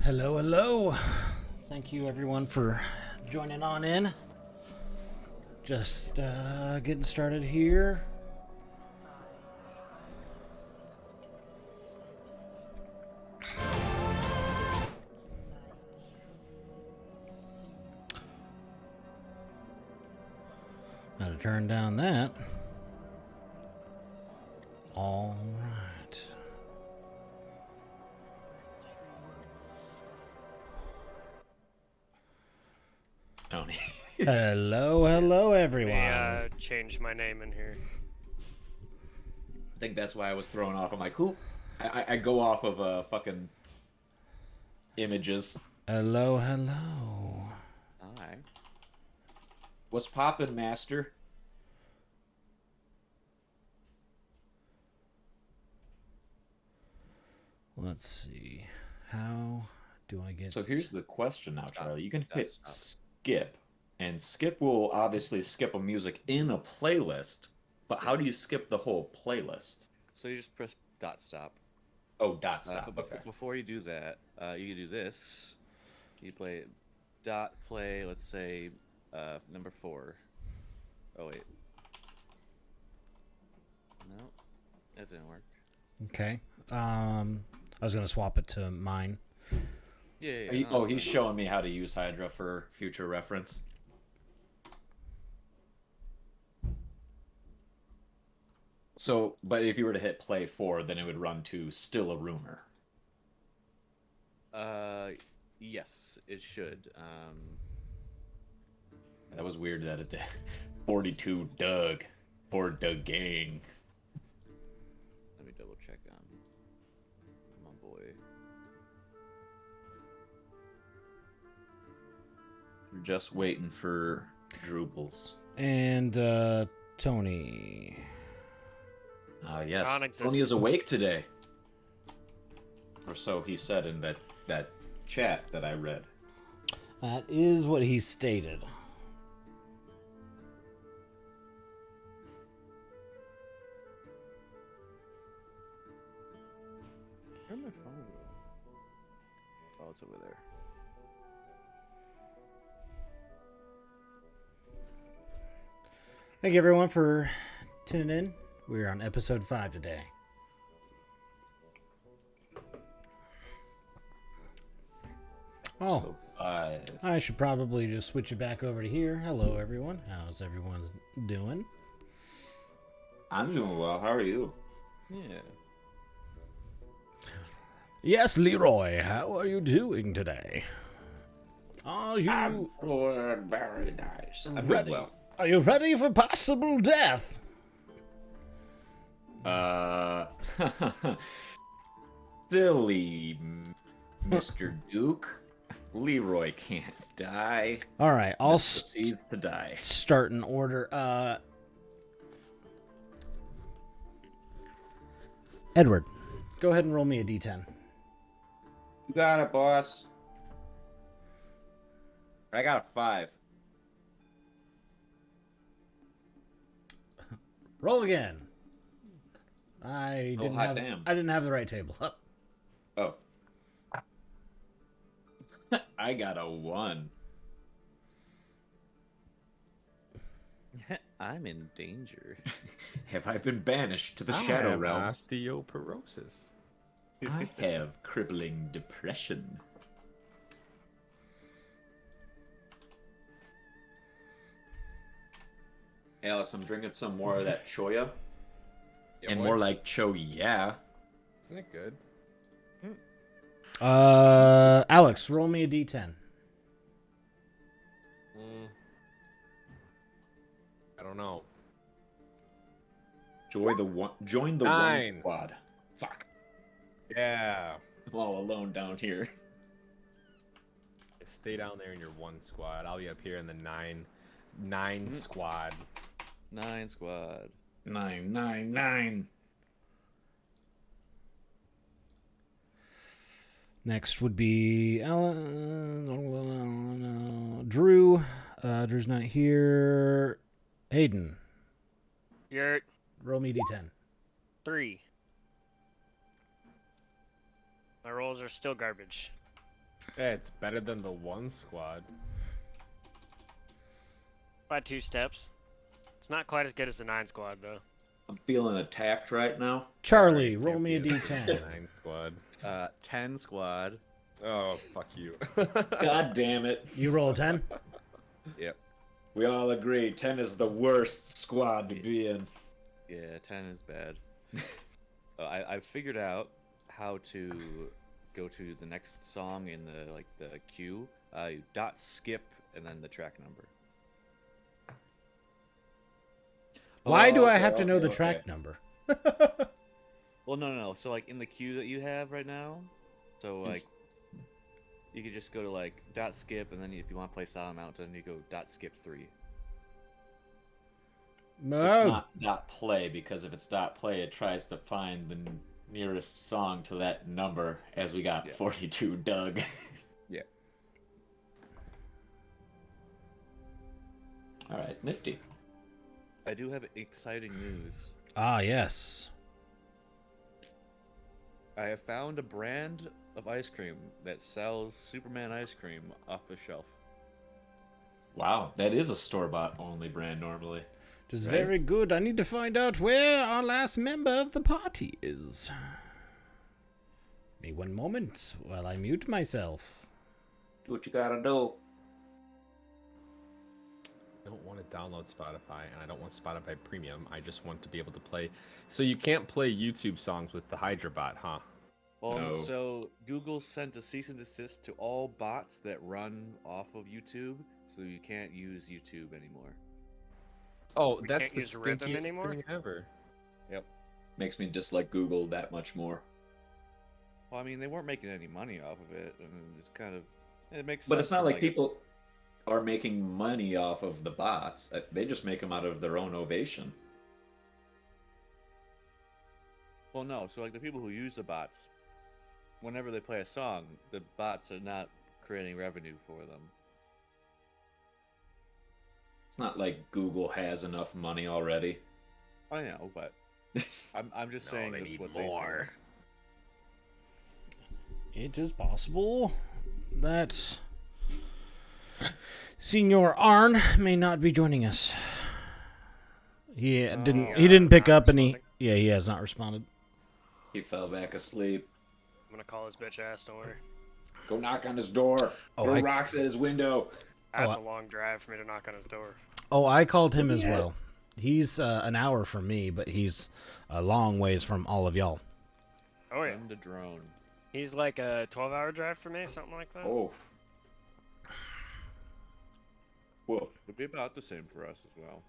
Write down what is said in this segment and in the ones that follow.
Hello, hello. Thank you, everyone, for joining on in. Just getting started here. Gotta turn down that. All right. Tony. Hello, hello, everyone. Let me change my name in here. I think that's why I was thrown off. I'm like, who? I go off of fucking images. Hello, hello. Hi. What's poppin', master? Let's see. How do I get... So here's the question now, Charlie. You can hit skip, and skip will obviously skip a music in a playlist, but how do you skip the whole playlist? So you just press dot stop. Oh, dot stop. But Okay. before you do that, you can do this. You play dot play, let's say, number 4. Oh, wait. No, that didn't work. Okay. I was gonna swap it to mine. Yeah. Oh, he's showing me how to use Hydra for future reference. So, but if you were to hit play 4, then it would run to Still a Rumor. Yes, it should. That was weird that it did. 42 Doug. For Doug Gang. Let me double check on my boy. We're just waiting for Drupals. And Tony. Yes. Non-existent. Tony is awake today. Or so he said in that chat that I read. That is what he stated. Where'd my phone go? Oh, it's over there. Thank you, everyone, for tuning in. We're on episode 5 today. Oh, So, I should probably just switch it back over to here. Hello, everyone. How's everyone doing? I'm doing well. How are you? Yeah. Yes, Leroy. How are you doing today? Are you I'm doing very nice. I'm ready? well. Are you ready for possible death? Silly Mr. Duke. Leroy can't die. All right, I'll Proceeds to die. start in order. Edward, go ahead and roll me a d10. You got it, boss. I got a 5. Roll again. I Oh, didn't hot have. damn. I didn't have the right table. Oh. I got a 1. I'm in danger. Have I been banished to the I Shadow have Realm? osteoporosis. I have crippling depression. Alex, I'm drinking some more of that Choya. And more like Cho, yeah. Isn't it good? Alex, roll me a d10. I don't know. Join the one 9. squad. Fuck. Yeah. I'm all alone down here. Stay down there in your 1 squad. I'll be up here in the 9 squad. 9 squad. 999. Next would be Drew. Drew's not here. Hayden, You're roll me d10. 3. My rolls are still garbage. Yeah, it's better than the 1 squad. By 2 steps. It's not quite as good as the 9 squad, though. I'm feeling attacked right now. Charlie, Alright, roll can't me a be d10. 9 squad. 10 squad. Oh, fuck you. God damn it. You roll a 10? Yep. We all agree 10 is the worst squad to be in. Yeah, 10 is bad. I figured out how to go to the next song in the queue. You dot skip and then the track number. Why do I okay, have to know the okay, track okay. number? Well, no. So like in the queue that you have right now, so like you could just go to like dot skip, and then if you want to play Silent Mountain, you go dot skip 3. No. It's not dot play, because if it's dot play, it tries to find the nearest song to that number, as we got 42 Doug. Yeah. All right, nifty. I do have exciting news. Ah, yes. I have found a brand of ice cream that sells Superman ice cream off the shelf. Wow, that is a store-bought only brand normally. It is Right. very good. I need to find out where our last member of the party is. Give me one moment while I mute myself. Do what you gotta do. I don't want to download Spotify, and I don't want Spotify Premium. I just want to be able to play. So you can't play YouTube songs with the Hydra bot, huh? Well, No. so Google sent a cease and desist to all bots that run off of YouTube, so you can't use YouTube anymore. Oh, We that's can't the use Rhythm stinkiest anymore? thing ever. Makes me dislike Google that much more. Well, I mean, they weren't making any money off of it, and it's kind of it makes. But sense it's not for, like people are making money off of the bots. They just make them out of their own ovation. Well, no. So like the people who use the bots, whenever they play a song, the bots are not creating revenue for them. It's not like Google has enough money already. I know, but I'm just saying they that need what more. It is possible that Senor Arn may not be joining us. He didn't pick up, and he has not responded. He fell back asleep. I'm gonna call his bitch ass, don't worry. Go knock on his door. Oh, Throw rocks at his window. That's a long drive for me to knock on his door. Oh, I called him Where's as he at? well. He's an hour from me, but he's a long ways from all of y'all. Oh yeah. Send a drone. He's like a 12-hour drive for me, something like that. Oh. Whoa. Would be about the same for us as well.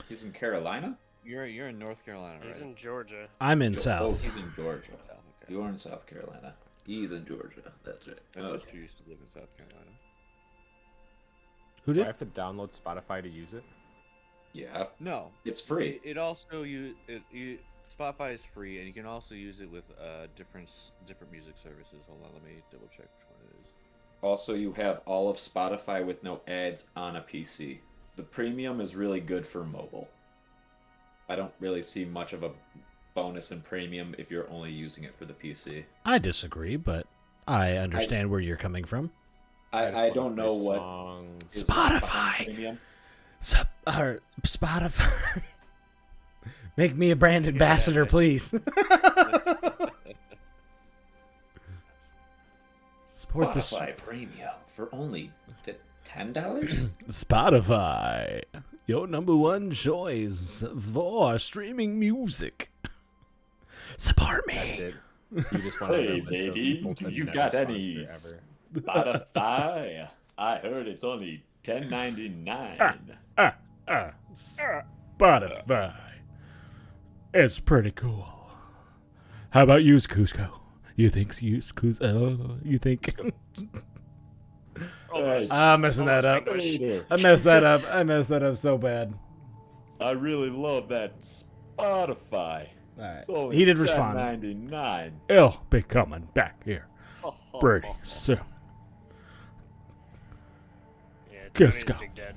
He's in Carolina? You're in North Carolina, right? He's in Georgia. I'm in Oh, South. he's in Georgia. South Carolina. You're in South Carolina. He's in Georgia. That's right. That's Okay. just who used to live in South Carolina. Who Do I did? have to download Spotify to use it? Yeah. No, It's free. It also Spotify is free, and you can also use it with different music services. Hold on, let me double check which one it is. Also, you have all of Spotify with no ads on a PC. The premium is really good for mobile. I don't really see much of a bonus in premium if you're only using it for the PC. I disagree, but I understand where you're coming from. I don't know what songs. is Spotify. behind premium. Spotify. Make me a brand ambassador, please. Support this. Spotify premium for only $10. Spotify, your number one choice for streaming music. Support That's me. it. You just want Hey, to baby, you got any Spotify? I heard it's only $10.99. Spotify. It's pretty cool. How about you, Cusco? You think you think? I'm messing that up. I messed that up. I messed that up so bad. I really love that Spotify. All right. It's only He did respond. $10.99. He'll be coming back here pretty soon. Yeah, Just Tony's go. big dead.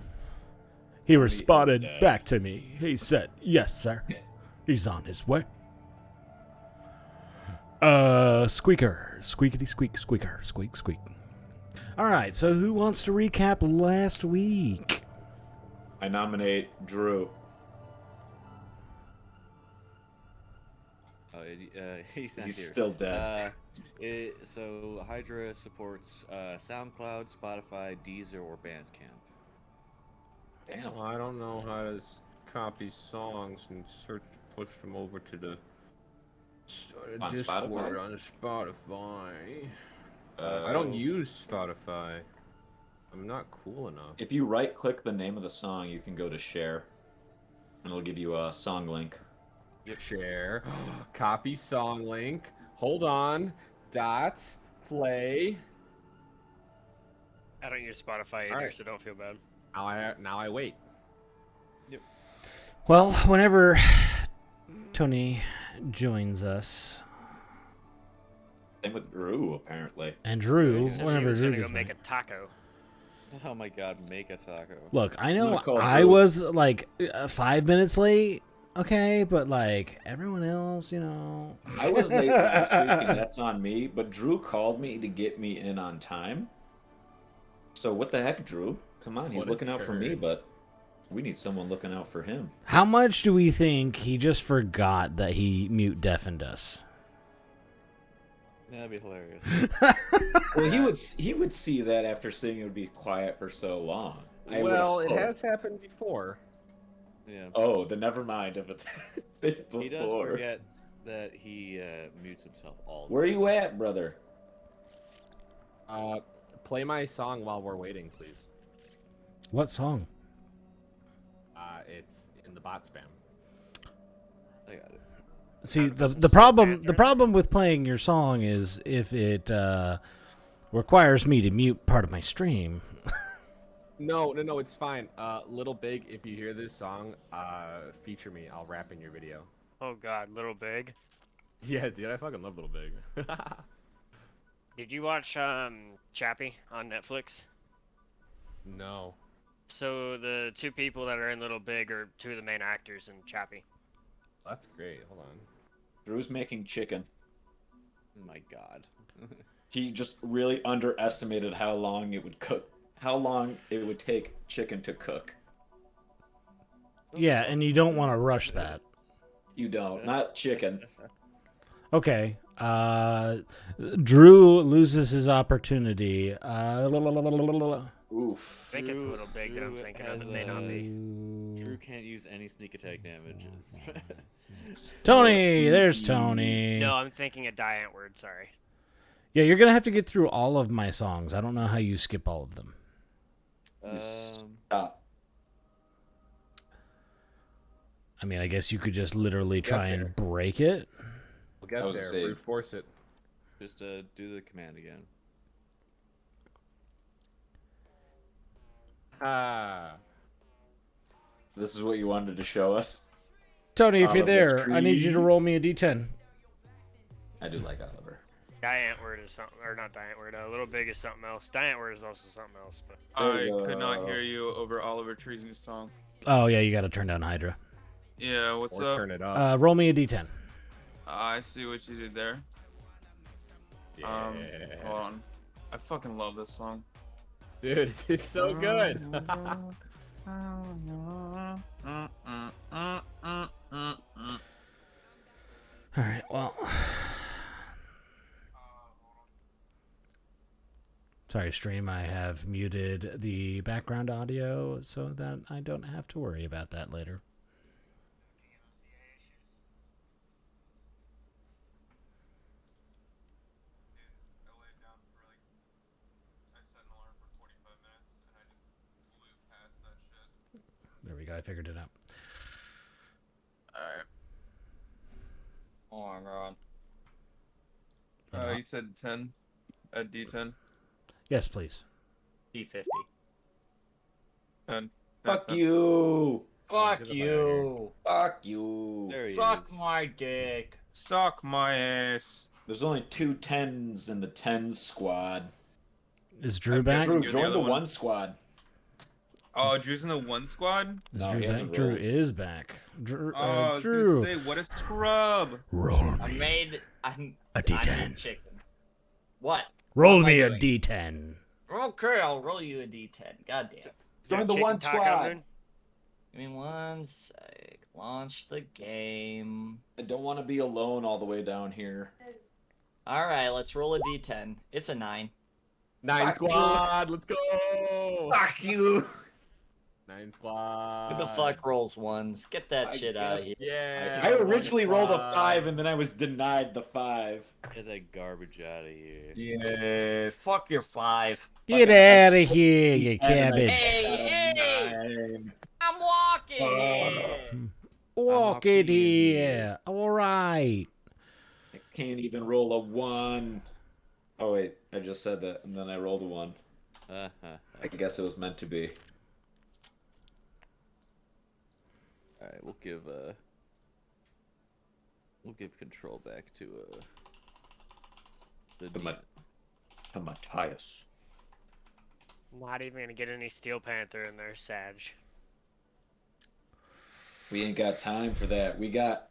He responded dead. back to me. He said, "Yes, sir. He's on his way." Squeaker. Squeakity squeak, squeaker. Squeak, squeak. All right, so who wants to recap last week? I nominate Drew. Oh, he's not He's here. still dead. So Hydra supports SoundCloud, Spotify, Deezer, or Bandcamp. Damn. Well, I don't know how to copy songs and push them over to the On Discord Spotify? on Spotify. Uh, I don't use Spotify. I'm not cool enough. If you right-click the name of the song, you can go to share, and it'll give you a song link. Share. Copy song link. Hold on. Dot. Play. I don't use Spotify either, Alright. so don't feel bad. Now I wait. Well, whenever Tony joins us, Same with Drew, apparently. and Drew, He said he whenever was Drew gonna go gets make back. a taco. Oh my god, make a taco. Look, I I'm know gonna call I Drew. was like 5 minutes late, okay, but like everyone else, you know. I was late last week, and that's on me, but Drew called me to get me in on time. So what the heck, Drew? Come on, he's What a looking out for me, turd. but we need someone looking out for him. How much do we think he just forgot that he mute deafened us? That'd be hilarious. Well, he would see that after seeing it would be quiet for so long. I would Well, it hope. has happened before. Yeah. Oh, then never mind if it's been before. He does forget that he mutes himself all the Where are time. you at, brother? Play my song while we're waiting, please. What song? It's in the bot spam. I got it. See, Sound the doesn't the say problem bad, the right? problem with playing your song is if it requires me to mute part of my stream. No, it's fine. Little Big, if you hear this song, feature me. I'll rap in your video. Oh god, Little Big. Yeah, dude, I fucking love Little Big. Did you watch Chappie on Netflix? No. So the two people that are in Little Big are two of the main actors in Chappie. That's great. Hold on. Drew's making chicken. Oh my god. He just really underestimated how long it would cook. How long it would take chicken to cook. Yeah, and you don't want to rush that. You don't. Not chicken. Okay. Drew loses his opportunity. Oof. I think it's Little Big that I'm Drew thinking of. has It may not be. Drew can't use any sneak attack damages. Tony, there's Tony. No, I'm thinking a Diant word. Sorry. Yeah, you're gonna have to get through all of my songs. I don't know how you skip all of them. Stop. I mean, I guess you could just literally try there. and break it. We'll get I was there. gonna say- Brute force it. Just do the command again. Ah. This is what you wanted to show us. Tony, if you're Oliver there, I need you to Tree. roll me a d10. I do like Oliver. Diant word is something, or not Diant word. Little Big is something else. Diant word is also something else. But There I you could go. not hear you over Oliver Tree's new song. Oh yeah, you got to turn down Hydra. Yeah, what's Or up? turn it up. Roll me a d10. I see what you did there. Yeah. Hold on. I fucking love this song. Dude, it's so good. All right, well. Sorry, stream. I have muted the background audio so that I don't have to worry about that later. There we go. I figured it out. Alright. Oh my god. You said 10 at D10? Yes, please. D50. 10. Fuck 10. you. Fuck Get the you. Fuck you. There he Suck is. my dick. Suck my ass. There's only 2 10s in the 10s squad. Is Drew I back? guess Drew, You're the join other the one. 1 squad. Oh, Drew's in the 1 squad? Is No, Drew he back? hasn't Drew rolled. is back. Drew, Oh, I was Drew, gonna say, what a scrub. roll I me made. I A I D10. need chicken. What? Roll What am I me a doing? D10. Okay, I'll roll you a D10. God damn. Is there Join the chicken one taco squad. moon? Give me 1 sec. Launch the game. I don't want to be alone all the way down here. All right, let's roll a D10. It's a 9. 9 Fuck squad. Let's go. Fuck you! 9 squad. Who the fuck rolls ones? Get that I shit out of guess- here. Yeah. I originally rolled a Squad. 5 and then I was denied the 5. Get that garbage out of here. Yeah, fuck your 5. Get Fucking out ice of here, you cream and I cabbage. Hey, got a hey! 9. I'm walking Oh. here. Walk I'm it up in here. All right. I can't even roll a 1. Oh wait, I just said that and then I rolled a 1. I guess it was meant to be. All right, we'll give control back to the To demon. Matthias. Not even gonna get any Steel Panther in there, Sag. We ain't got time for that. We got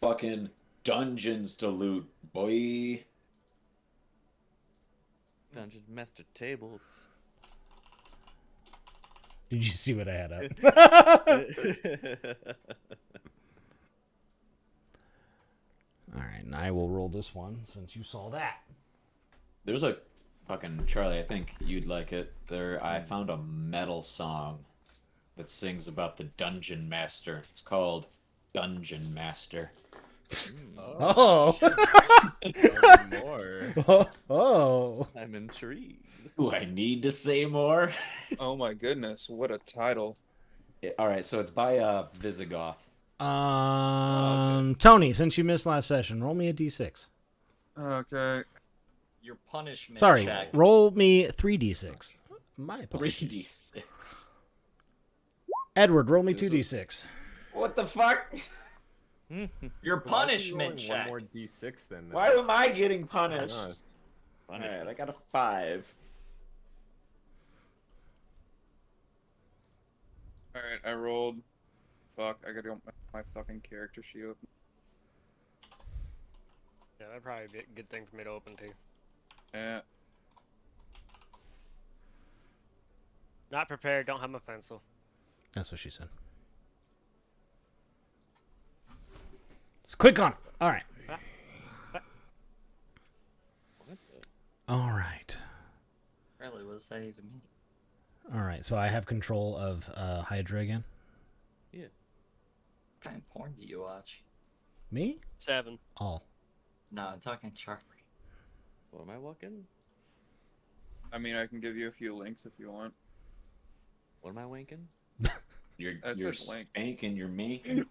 fucking dungeons to loot, boy. Dungeon master tables. Did you see what I had up? All right, and I will roll this one since you saw that. There's a fucking Charlie, I think you'd like it. I found a metal song that sings about the dungeon master. It's called Dungeon Master. Oh. Tell me more. Oh. I'm intrigued. Do I need to say more? Oh my goodness, what a title. All right, so it's by Visigoth. Tony, since you missed last session, roll me a d6. Okay. Your punishment Sorry, check. roll me 3d6. My apologies. 3d6. Edward, roll me This 2d6. What the fuck? Your Why is he punishment rolling check. One more d6 then. Why am I getting I punished? know, All right, I got a 5. Alright, I rolled. Fuck, I gotta go my fucking character sheet open. Yeah, that'd probably be a good thing for me to open too. Yeah. Not prepared, don't have my pencil. That's what she said. It's quick on it. All right. All right. Really, what does that even mean? All right. So I have control of Hydra again. What kind of porn do you watch? Me? 7. All. No, I'm talking Charlie. What am I walking? I mean, I can give you a few links if you want. What am I wanking? You're That's a blank. spanking, you're making.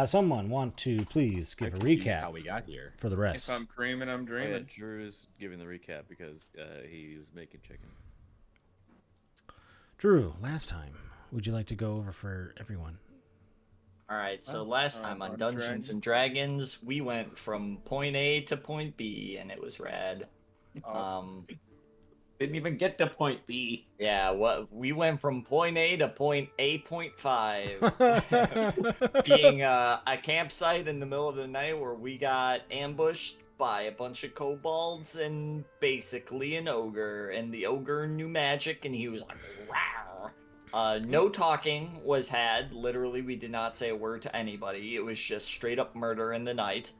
Someone want to please give a confused recap How we got here? for the If rest. I'm creaming, I'm Oh, yeah, dreaming. Drew's giving the recap because he was making chicken. Drew, last time, would you like to go over for everyone? Alright, so That's, last time on on Dungeons and Dragons, we went from point A to point B, and it was rad. Awesome. Didn't even get to point B. Yeah, we went from point A to point A.5, being a campsite in the middle of the night where we got ambushed by a bunch of kobolds and basically an ogre, and the ogre knew magic, and he was like, "Rawr." No talking was had. Literally, we did not say a word to anybody. It was just straight up murder in the night.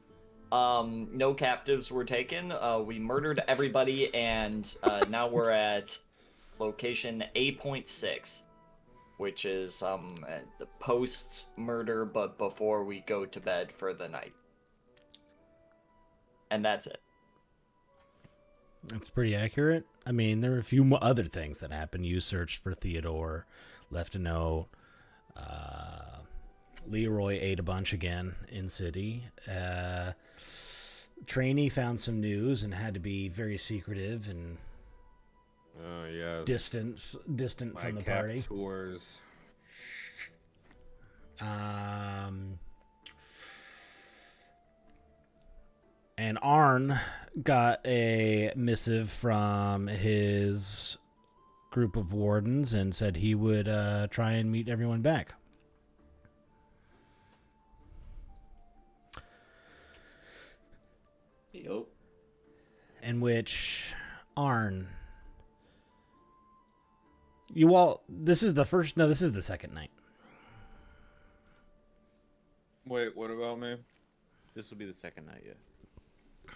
No captives were taken. We murdered everybody, and now we're at location A.6, which is the post-murder, but before we go to bed for the night. And that's it. That's pretty accurate. I mean, there were a few other things that happened. You searched for Theodore, left a note. Leroy ate a bunch again in city. Trainee found some news and had to be very secretive and Oh yeah. distant My from the cap party. tours. And Arn got a missive from his group of wardens and said he would try and meet everyone back. Yup. in which Arn. You all. This is the first. No, this is the second night. Wait, what about me? This will be the second night, yeah.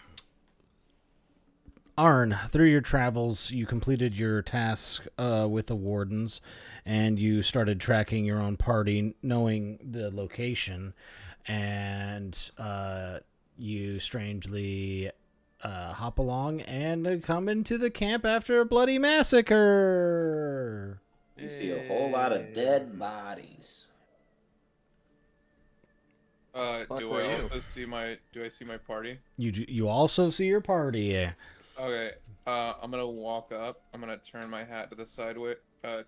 Arn, through your travels, you completed your task with the wardens, and you started tracking your own party, knowing the location, and you strangely hop along and come into the camp after a bloody massacre. You see a whole lot of dead bodies. Do I also see my party? You also see your party. Okay. I'm gonna walk up. I'm gonna turn my hat to the sideways. I'm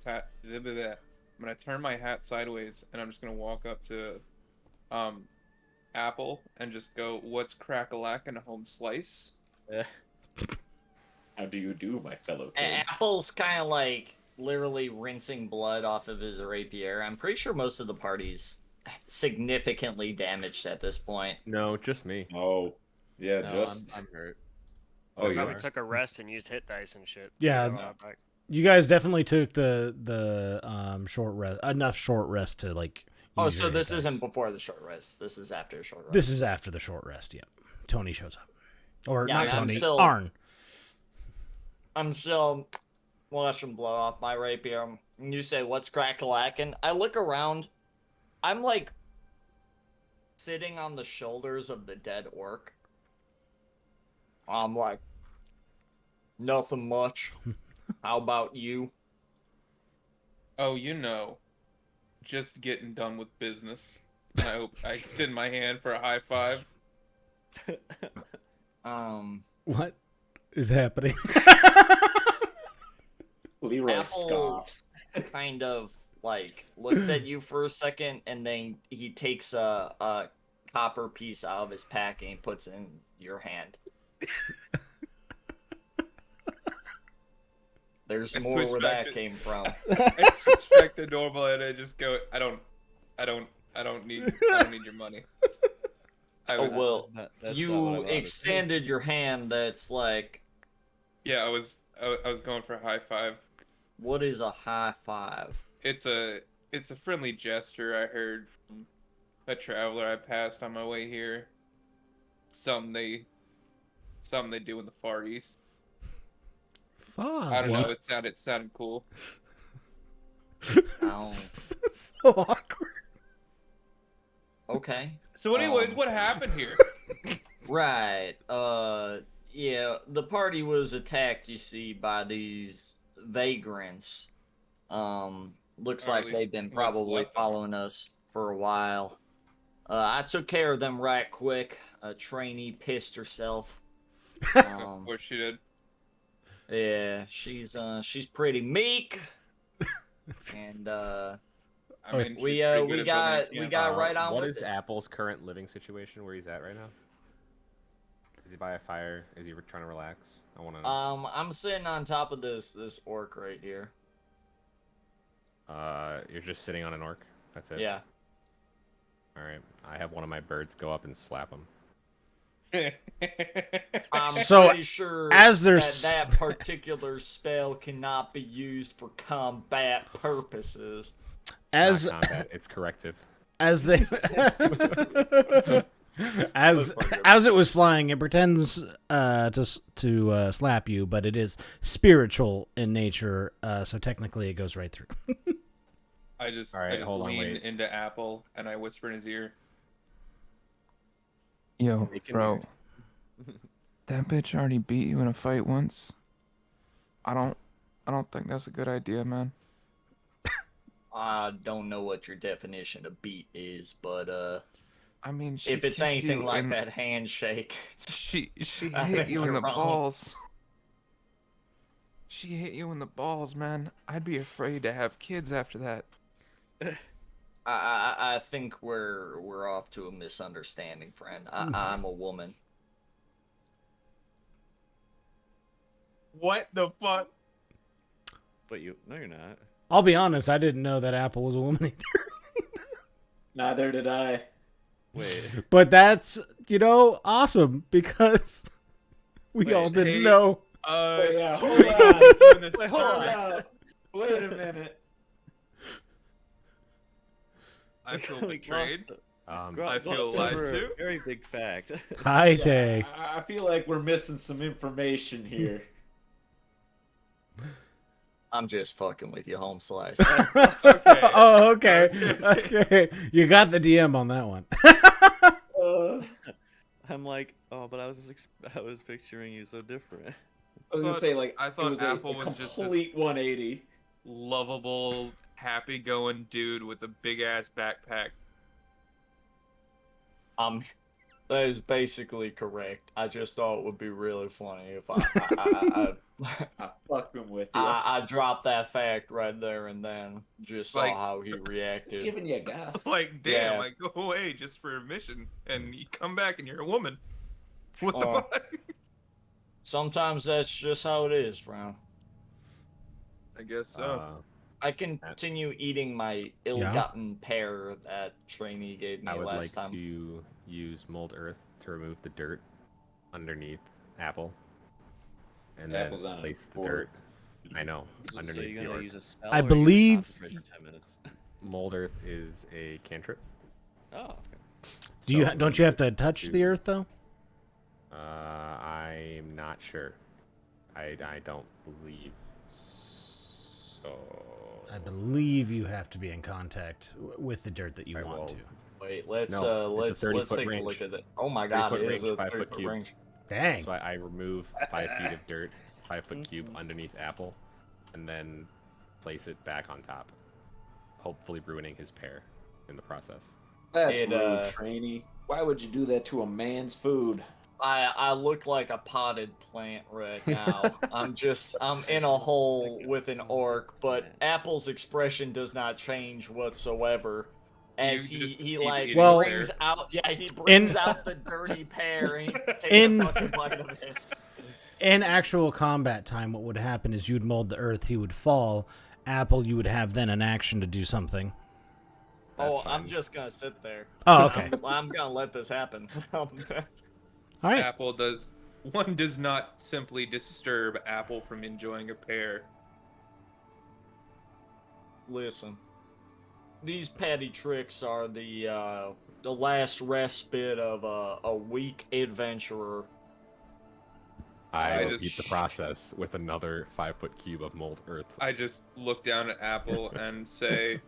gonna turn my hat sideways, and I'm just gonna walk up to, Apple and just go, "What's crack-a-lack and a home slice?" How do you do, my fellow kids? Apple's kind of like literally rinsing blood off of his rapier. I'm pretty sure most of the party's significantly damaged at this point. No, just me. Oh, yeah, No, just. I'm hurt. Oh, you Probably are? took a rest and used hit dice and shit. Yeah. So, back. You guys definitely took the short rest, enough short rest to like. Oh, use so your this hit isn't dice. before the short rest. This is after the short rest. This is after the short rest. Yep. Tony shows up, or Yeah, not and I'm Tony. still- Arn. I'm still watching blow off my rapier. And you say, "What's crack-a-lackin'?" I look around. I'm like sitting on the shoulders of the dead orc. I'm like, nothing much. How about you? Oh, just getting done with business. And I extend my hand for a high five. What is happening? Leroy Apple scoffs. kind of like looks at you for a second, and then he takes a copper piece out of his pack and he puts it in your hand. There's I more switched where back that to- came from. I switch back to normal and I just go, I don't need your money. I Oh was, well, That's not what I you wanted to say. extended your hand. That's like, yeah, I was going for a high five. what is a high five? It's a friendly gesture I heard from a traveler I passed on my way here. Something they do in the Far East. Fuck. I don't know. It sounded cool. Oh, so awkward. okay. So, anyways, what happened here? Right. Yeah, the party was attacked, you see, by these vagrants. Looks Or at like least they've been what's probably left of them. following us for a while. I took care of them right quick. A trainee pissed herself. Of course she did. Yeah, she's pretty meek, and I mean, she's we pretty good we at got building a we camp. got right on What with is it. Apple's current living situation? Where he's at right now? Is he by a fire? Is he trying to relax? I want to. I'm sitting on top of this orc right here. You're just sitting on an orc. That's it. Yeah. All right. I have one of my birds go up and slap him. I'm So, pretty sure as there's- that particular spell cannot be used for combat purposes. As Not combat. It's corrective. as they as it was flying, it pretends to slap you, but it is spiritual in nature, so technically it goes right through. I just All right, hold on, lean wait. into Apple and I whisper in his ear. Yo, They can bro. That bitch already beat you in a fight once. I don't think that's a good idea, man. I don't know what your definition of beat is, but I mean, she if it's kicked anything you like in- that handshake, she I hit think you in you're the wrong. balls. She hit you in the balls, man. I'd be afraid to have kids after that. I think we're off to a misunderstanding, friend. I'm a woman. What the fuck? But no, you're not. I'll be honest, I didn't know that Apple was a woman either. Neither did I. Wait. But that's, awesome because We all didn't hey, know. Wait, yeah, hold Trey, on. doing the Wait, hold service. on. Wait a minute. I feel We betrayed. glossed- I feel lied over a to. very big fact. Hi, Yeah, Tay. I feel like we're missing some information here. I'm just fucking with you, home slice. Okay. Oh, okay. Okay. Okay. You got the DM on that one. I'm like, oh, but I was picturing you so different. I was gonna say, like, I it thought was Apple a was just complete this 180. lovable, happy-going dude with a big-ass backpack. That is basically correct. I just thought it would be really funny if I I'm fucking with you. I dropped that fact right there and then. Just saw Like- how he Just reacted. giving you a gaff. Like, damn, Yeah. I go away just for a mission, and you come back and you're a woman. What the Oh. fuck? Sometimes that's just how it is, Frown. I guess so. I continue eating my ill-gotten pear that trainee gave me I would last like time. to use mold earth to remove the dirt underneath apple, and Apple's then on place the four. dirt. I know So underneath you're the gonna orc. use a spell? I or you're gonna believe- concentrate for 10 minutes. Mold earth is a cantrip. Oh, okay. Do you so don't you have to touch the earth though? I'm not sure. I don't believe so. I believe you have to be in contact with the dirt that you Right, want well, to. Wait, let's No, it's a let's 30-foot take a range. look at it. Oh my god, 30-foot it is range, a 5-foot 30-foot cube. range. Dang. So I remove 5 feet of dirt, 5-foot cube underneath apple, and then place it back on top, hopefully ruining his pear in the process. That's It, rude, trainee. Why would you do that to a man's food? I look like a potted plant right now. I'm in a hole with an orc, but Apple's expression does not change whatsoever. As You just he keep like eating the brings pear. out he brings out the dirty pear and he takes In- a fucking bite of it. In actual combat time, what would happen is you'd mold the earth, he would fall. Apple, you would have then an action to do something. Oh, That's I'm fine. just gonna sit there. Oh, okay. I'm gonna let this happen. All right. Apple does not simply disturb Apple from enjoying a pear. Listen, these petty tricks are the last respite of a weak adventurer. I I repeat just- the process with another 5-foot cube of mold earth. I just look down at Apple and say,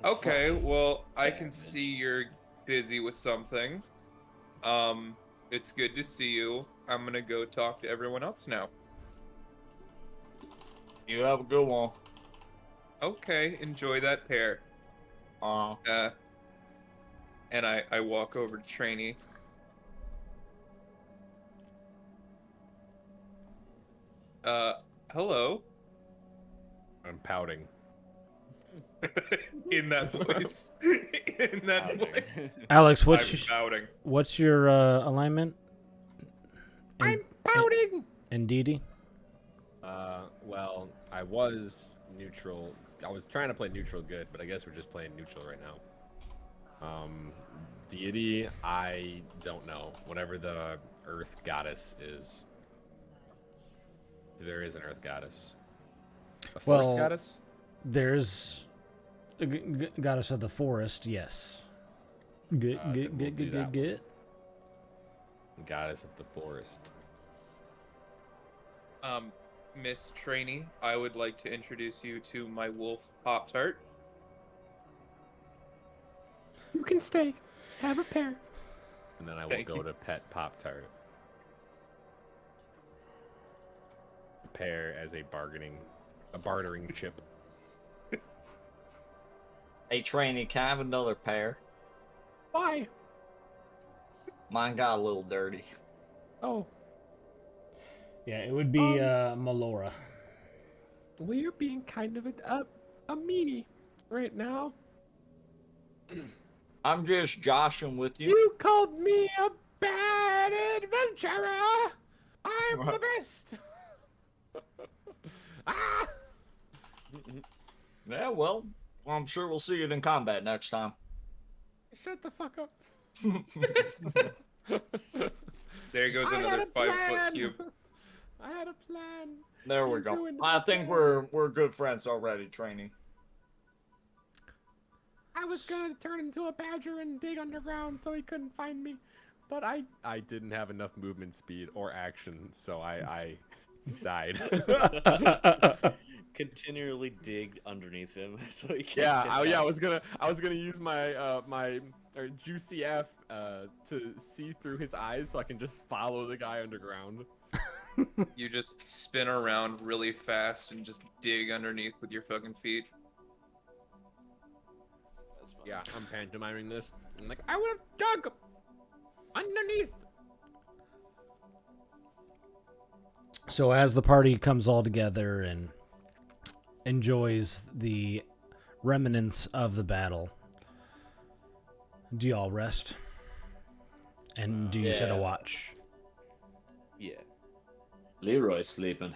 "Okay, well, I can see you're busy with something. It's good to see you. I'm gonna go talk to everyone else now." You have a good one. Okay, enjoy that pear. And I walk over to Trainee. Hello. I'm pouting. In that voice. In that voice. Alex, I'm what's pouting. your alignment? I'm pouting. Indeedy? Well, I was neutral. I was trying to play neutral good, but I guess we're just playing neutral right now. Deity, I don't know. Whatever the Earth goddess is. There is an Earth goddess. A forest Well, goddess? There's a goddess of the forest, yes. Good, then good, we'll good, do good, that good, one. good. Goddess of the forest. Miss Trainee, I would like to introduce you to my wolf Pop-Tart. You can stay. Have a pair. And then I will Thank go you. to pet Pop-Tart. Pair as a bartering chip. Hey, Trainee, can I have another pair? Why? Mine got a little dirty. Oh, Yeah, it would be Melora. well, you're being kind of a meanie right now. I'm just joshing with you. You called me a bad adventurer. I'm the best. Ah! Yeah, well, I'm sure we'll see it in combat next time. Shut the fuck up. There goes another 5-foot cube. I had a plan. There we You're go. doing I it think again. we're good friends already, Trainee. I was gonna turn into a badger and dig underground so he couldn't find me, but I didn't have enough movement speed or action, so I died. Continually dig underneath him so he can't. Yeah, get I out. was gonna use my my juicy F to see through his eyes so I can just follow the guy underground. You just spin around really fast and just dig underneath with your fucking feet. That's fine. Yeah, I'm pantomiming this. I'm like, I would have dug underneath. So as the party comes all together and enjoys the remnants of the battle, do y'all rest? And do you set a Yeah. watch? Yeah. Leroy's sleeping.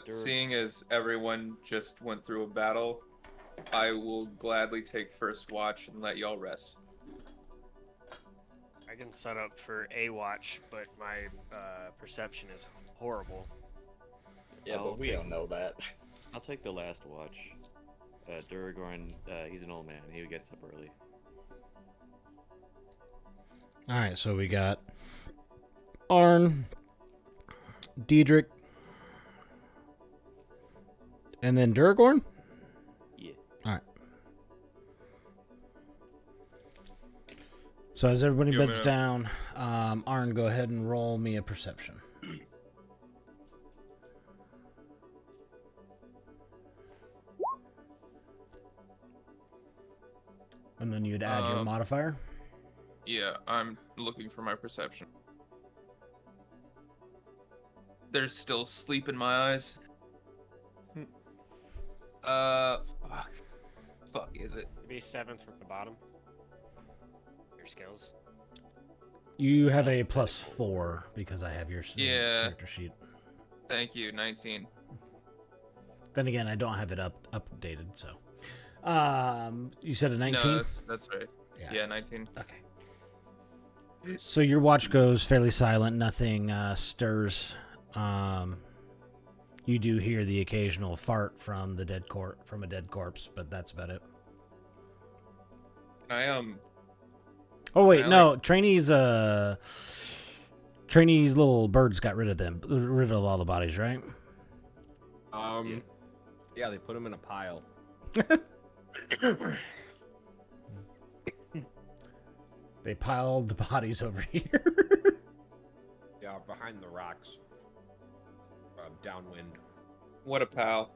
Seeing as everyone just went through a battle, I will gladly take first watch and let y'all rest. I can set up for a watch, but my perception is horrible. Yeah, I'll but we take- don't know that. I'll take the last watch. Duragorn, he's an old man. He gets up early. All right, so we got Arn, Diedrich, and then Duragorn? Yeah. All right. So as everybody Give me beds a- down, Arn, go ahead and roll me a perception. And then you'd add your modifier. Yeah, I'm looking for my perception. There's still sleep in my eyes. Fuck. Fuck, is it? Maybe 7th from the bottom. Your skills. You have a +4 because I have your Yeah. character sheet. Thank you, 19. Then again, I don't have it updated, so. You said a 19? No, that's right. Yeah, 19. Okay. So your watch goes fairly silent. Nothing stirs. You do hear the occasional fart from a dead corpse, but that's about it. Oh wait, I no. Trainee's little birds got rid of all the bodies, right? Yeah, they put him in a pile. They piled the bodies over here. Yeah, behind the rocks. Downwind. What a pal.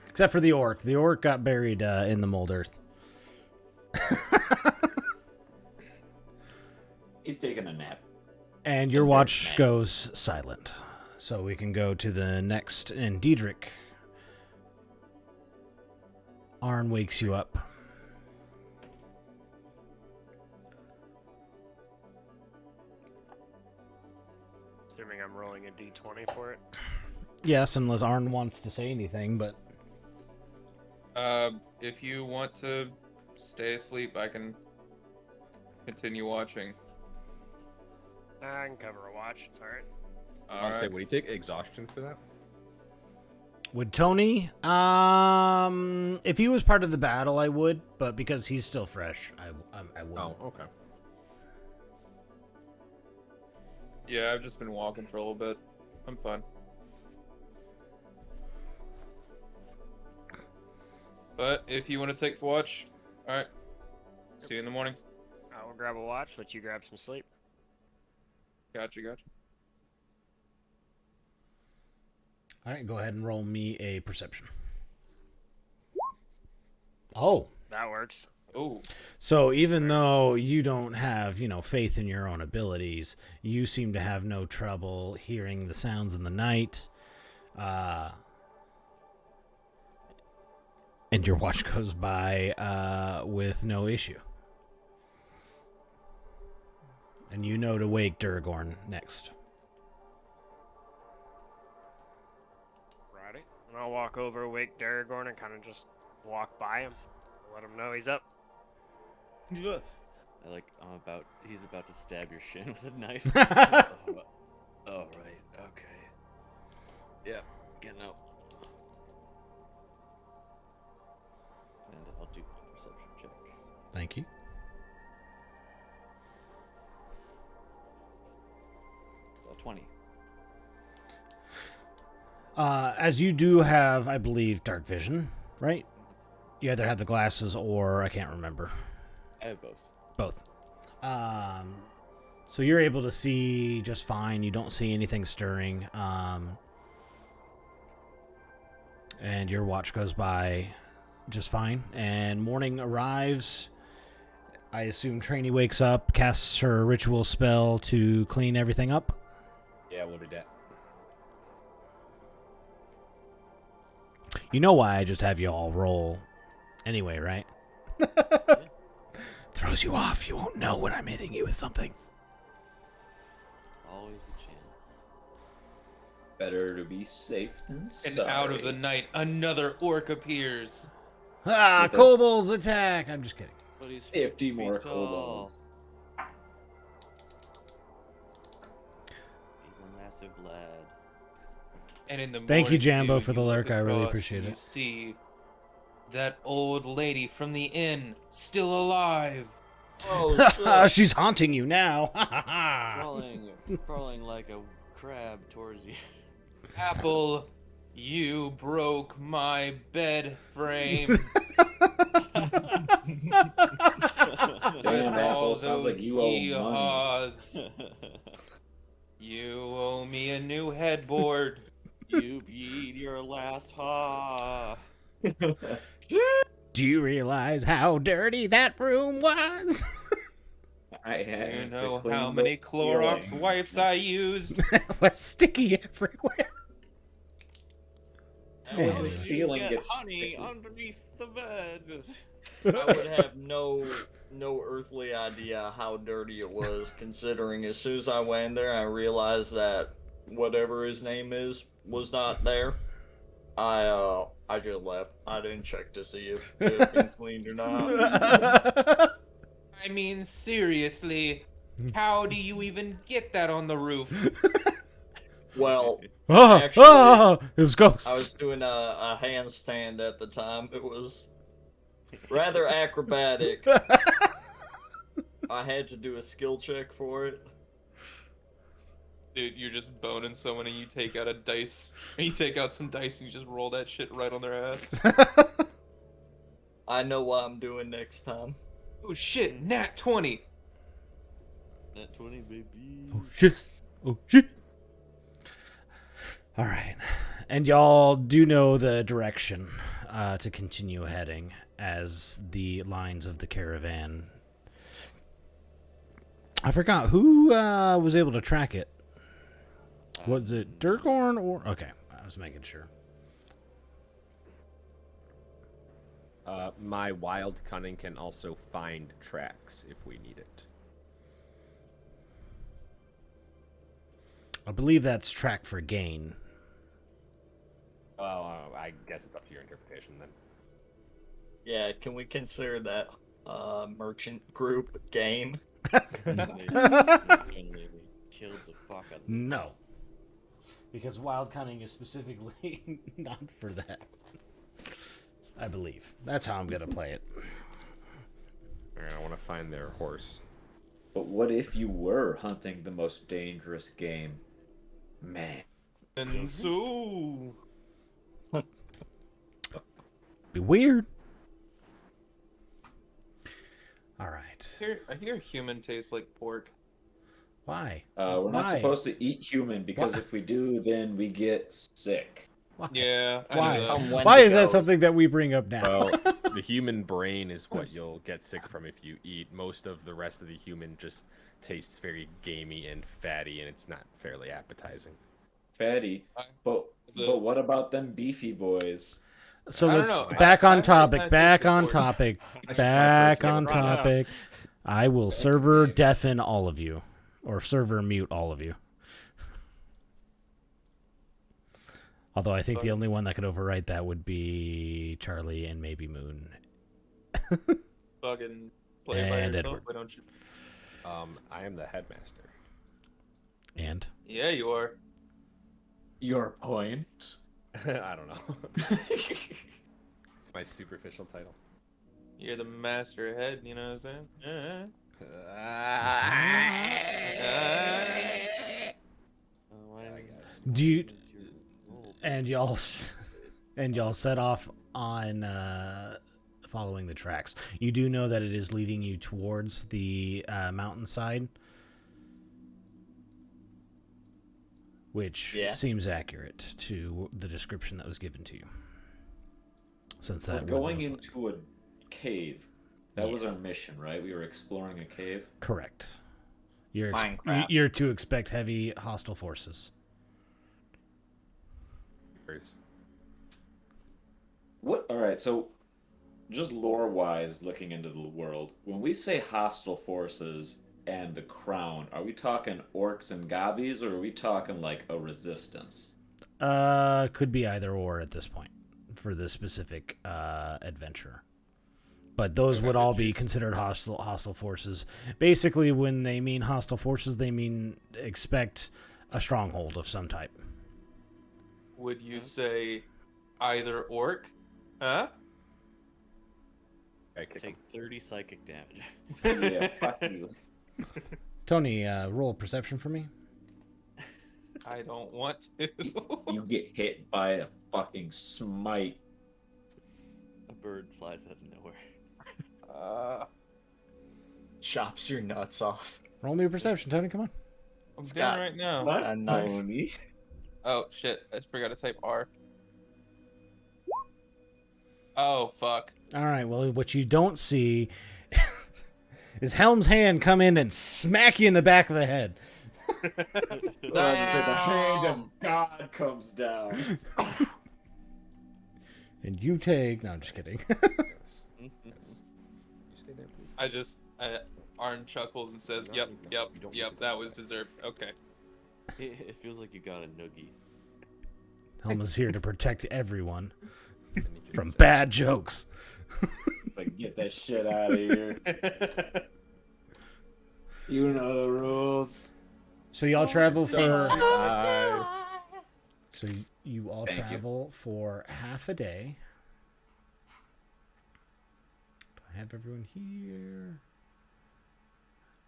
Except for the orc. The orc got buried in the mold earth. He's taking a nap. And your And watch there's Matt. goes silent. So we can go to the next. And Diedrich. Arn wakes you up. Assuming I'm rolling a d20 for it. Yes, unless Arn wants to say anything, but If you want to stay asleep, I can continue watching. I can cover a watch. It's alright. I'll say, would he take exhaustion for that? would Tony? If he was part of the battle, I would, but because he's still fresh, I wouldn't. Oh, okay. Yeah, I've just been walking for a little bit. I'm fine. But if you want to take the watch, alright. See you in the morning. I will grab a watch. Let you grab some sleep. Gotcha. All right, go ahead and roll me a perception. Oh, That works. Oh, so even though you don't have, faith in your own abilities, you seem to have no trouble hearing the sounds in the night. And your watch goes by with no issue. And you know to wake Duragorn next. Righty. And I'll walk over, wake Daragorn, and kind of just walk by him. Let him know he's up. He's about to stab your shin with a knife. All right, okay. Yep, getting up. And I'll do a perception check. Thank you. So 20. As you do have, I believe, dark vision, right? You either have the glasses or I can't remember. I have both. Both. So you're able to see just fine. You don't see anything stirring. And your watch goes by just fine. And morning arrives. I assume Trainee wakes up, casts her ritual spell to clean everything up. Yeah, we'll do that. You know why I just have you all roll anyway, right? Throws you off. You won't know when I'm hitting you with something. Always a chance. Better to be safe than And sorry. out of the night, another orc appears. Ah, With a- kobolds attack. I'm just kidding. But he's 50 feet more tall. kobolds. He's a massive lad. And in the Thank you, morning Jambo, dew, for the you lurk. look I really across appreciate and it. You see that old lady from the inn, still alive. Oh, shit. She's haunting you now. Crawling like a crab towards you. Apple, you broke my bed frame. Damn, all Apple, sounds like those you owe money. hee-haws. You owe me a new headboard. You beat your last ha. Do you realize how dirty that room was? I had You to know clean how the many Clorox ceiling. wipes I used? It was sticky everywhere. How does Man. the ceiling Get get honey sticky? underneath the bed. I would have no earthly idea how dirty it was, considering as soon as I went in there, I realized that whatever his name is was not there. I just left. I didn't check to see if it had been cleaned or not. I mean, seriously, how do you even get that on the roof? Well, It was ghosts. I was doing a handstand at the time. It was rather acrobatic. I had to do a skill check for it. Dude, you're just boning someone and you take out a dice, and you take out some dice and you just roll that shit right on their ass. I know what I'm doing next time. Oh shit, nat 20. Net 20, baby. Oh shit. Oh shit. All right. And y'all do know the direction to continue heading as the lines of the caravan. I forgot who was able to track it. Was it Durgorn or... Okay, I was making sure. My wild cunning can also find tracks if we need it. I believe that's track for gain. Well, I guess it's up to your interpretation then. Yeah, can we consider that merchant group game? They certainly killed the fuck out of them. No. Because wild cunning is specifically not for that. I believe. That's how I'm going to play it. Alright, I want to find their horse. But what if you were hunting the most dangerous game? Man. And so... Be weird. All right. I hear human tastes like pork. Why? We're not Why? supposed to eat human because Why? if we do, then we get sick. Why? Yeah, I Why? know that. I'm Why is that Wendigo. something that we bring up now? Well, the human brain is what you'll get sick from if you eat. Most of the rest of the human just tastes very gamey and fatty, and it's not fairly appetizing. Fatty. But what about them beefy boys? So I don't let's know. back I on heard topic. that Back tastes on good. topic. That's just my Back personal on run. topic. I will server deafen all of you, or server mute all of you. Although I think the only one that could overwrite that would be Charlie and maybe Moon. Fucking play by And yourself. Edward. Why don't you? I am the headmaster. And Yeah, you are. Your point. I don't know. It's my superficial title. You're the master head. You know what I'm saying? do you, and y'all set off on following the tracks. You do know that it is leading you towards the mountainside, which seems accurate to the description that was given to you. Since We're that going into a cave. That was Yes. our mission, right? We were exploring a cave. Correct. You're Minecraft. you're to expect heavy hostile forces. What? All right. So, just lore-wise, looking into the world, when we say hostile forces and the crown, are we talking orcs and gobbies, or are we talking like a resistance? Could be either or at this point for this specific adventure. But those would all be considered hostile forces. Basically, when they mean hostile forces, they mean expect a stronghold of some type. Would you say either orc? Huh? Take 30 psychic damage. Yeah, fuck you. Tony, roll a perception for me. I don't want to. You get hit by a fucking smite. A bird flies out of nowhere. Chops your nuts off. Roll me a perception, Tony. Come on. I'm doing Scott, right now. A knife. Tony. Oh shit! I forgot to type R. Oh fuck! All right. Well, what you don't see is Helm's hand come in and smack you in the back of the head. The hand of God comes down. And you take. No, I'm just kidding. You stay there, please. I just Arn chuckles and says, "Yep, yep, yep. That was deserved." Okay. It feels like you got a noogie. Helm is here to protect everyone I need you to from say- bad jokes. It's like, get that shit out of here. You know the rules. So y'all travel for. Bye. So you all Thank you. travel for half a day. Do I have everyone here?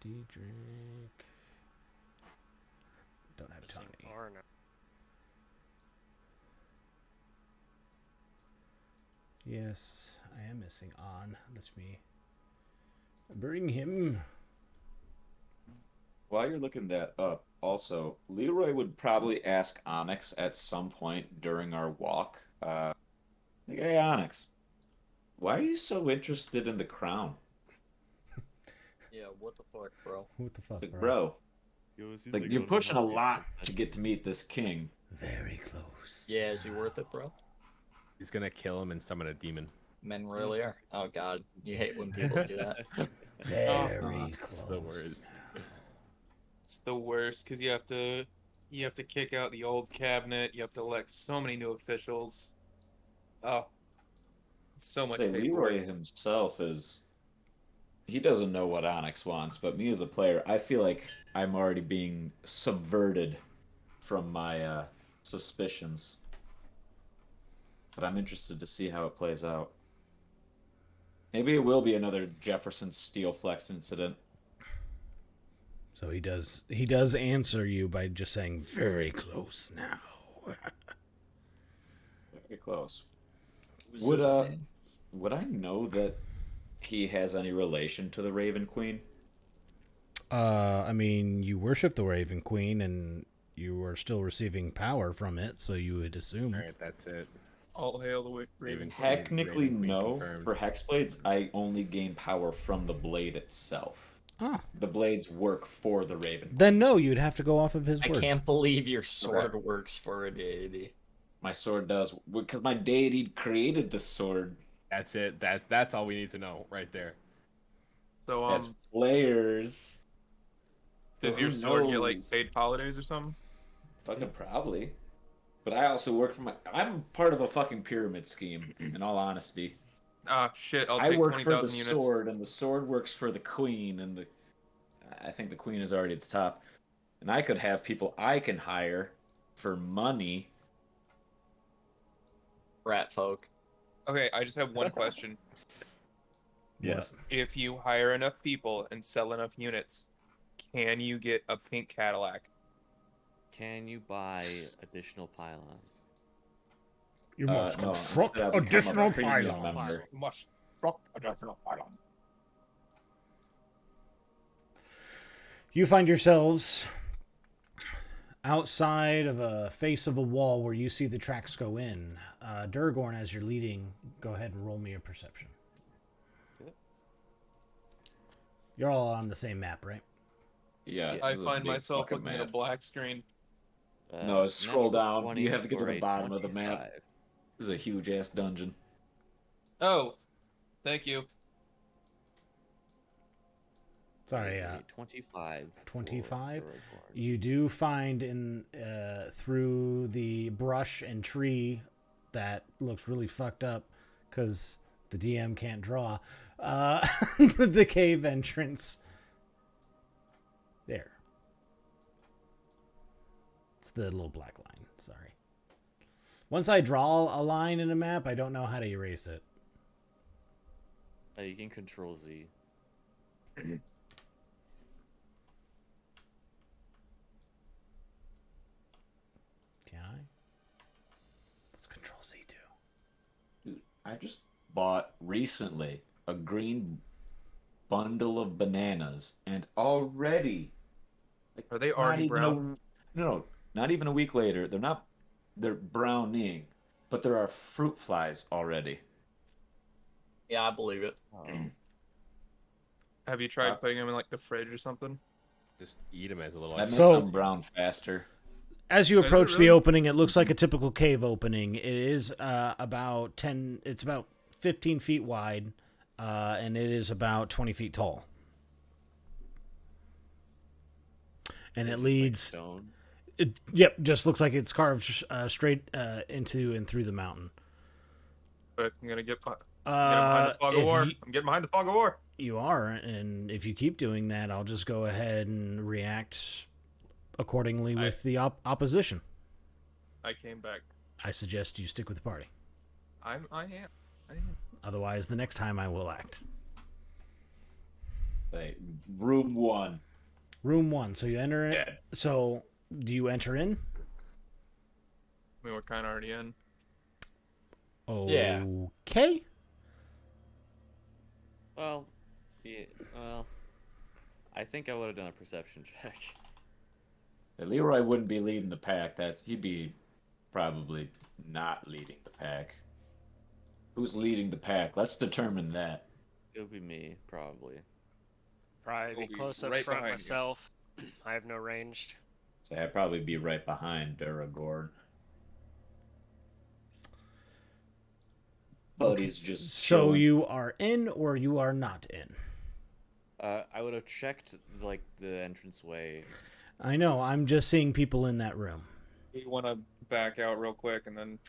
Diedrich. Don't have Missing Tony. R now. Yes, I am missing on. Let me bring him. While you're looking that up, also, Leroy would probably ask Onyx at some point during our walk, like, hey, Onyx, why are you so interested in the crown? Yeah, what the fuck, bro? What the fuck, Like, bro? bro, Yo, it seems like, like you're one of pushing a the lot healthiest to get to meet this king. Very close. Yeah, is he worth it, bro? He's gonna kill him and summon a demon. Men really are. Oh god, you hate when people do that. Very close. It's the worst. It's the worst because you have to kick out the old cabinet. You have to elect so many new officials. Oh, so much Say, paperwork. Leroy himself he doesn't know what Onyx wants, but me as a player, I feel like I'm already being subverted from my suspicions. But I'm interested to see how it plays out. Maybe it will be another Jefferson Steel Flex incident. So he does answer you by just saying very close now. Very close. Who's Would this man? would I know that he has any relation to the Raven Queen? I mean, you worship the Raven Queen, and you are still receiving power from it, so you would assume. All right, that's it. All hail the Raven. Technically, Raven Queen no. confirmed. For Hexblades, I only gain power from the blade itself. Ah, The blades work for the Raven. then no, you'd have to go off of his I word. can't believe your sword works for a deity. My sword does, because my deity created the sword. That's it. That's all we need to know right there. So As players, does who your sword get like knows? paid holidays or something? Fucking probably. But I also work for I'm part of a fucking pyramid scheme, in all honesty. Ah, shit, I'll I take work for the 20,000 units. sword, and the sword works for the queen, and I think the queen is already at the top. And I could have people I can hire for money. Rat folk. Okay, I just have one question. Yes. If you hire enough people and sell enough units, can you get a pink Cadillac? Can you buy additional pylons? You must construct additional premium member. Must construct additional pylon. You find yourselves outside of a face of a wall where you see the tracks go in. Durgorn, as you're leading, go ahead and roll me a perception. You're all on the same map, right? Yeah. I this is a find big myself fucking looking at a map. black screen. No, scroll natural down. 20 You have to get to or the a bottom of the map. 25. This is a huge ass dungeon. Oh, thank you. Sorry, That is a 25. for 25? Duragorn. You do find in through the brush and tree that looks really fucked up because the DM can't draw the cave entrance. There. It's the little black line. Sorry. Once I draw a line in a map, I don't know how to erase it. You can control Z. Can I? What's Control Z do? Dude, I just bought recently a green bundle of bananas, and already, like, Are they not already even brown? no, not even a week later, they're browning, but there are fruit flies already. Yeah, I believe it. Have you tried putting them in like the fridge or something? Just eat them as a little. That makes So- them brown faster. As you Is it approach the really? opening, it looks like a typical cave opening. It is about 15 feet wide, and it is about 20 feet tall. And it It's just, like, leads. stone. Yep, just looks like it's carved straight into and through the mountain. But I'm gonna get behind the fog of war. I'm getting behind the fog of war. You are, and if you keep doing that, I'll just go ahead and react accordingly with the opposition. I came back. I suggest you stick with the party. I am. Otherwise, the next time I will act. Like, room 1. Room 1. So you enter in. Yeah. So do you enter in? I mean, we're kind of already in. Yeah. Okay. Well, yeah, well, I think I would have done a perception check. Leroy wouldn't be leading the pack. He'd be probably not leading the pack. Who's leading the pack? Let's determine that. It would be me, probably. Probably We'll be be close up right front behind you. myself. I have no ranged. So I'd probably be right behind Duragorn. But he's just So chilling. you are in or you are not in? I would have checked like the entranceway. I know. I'm just seeing people in that room. We want to back out real quick and then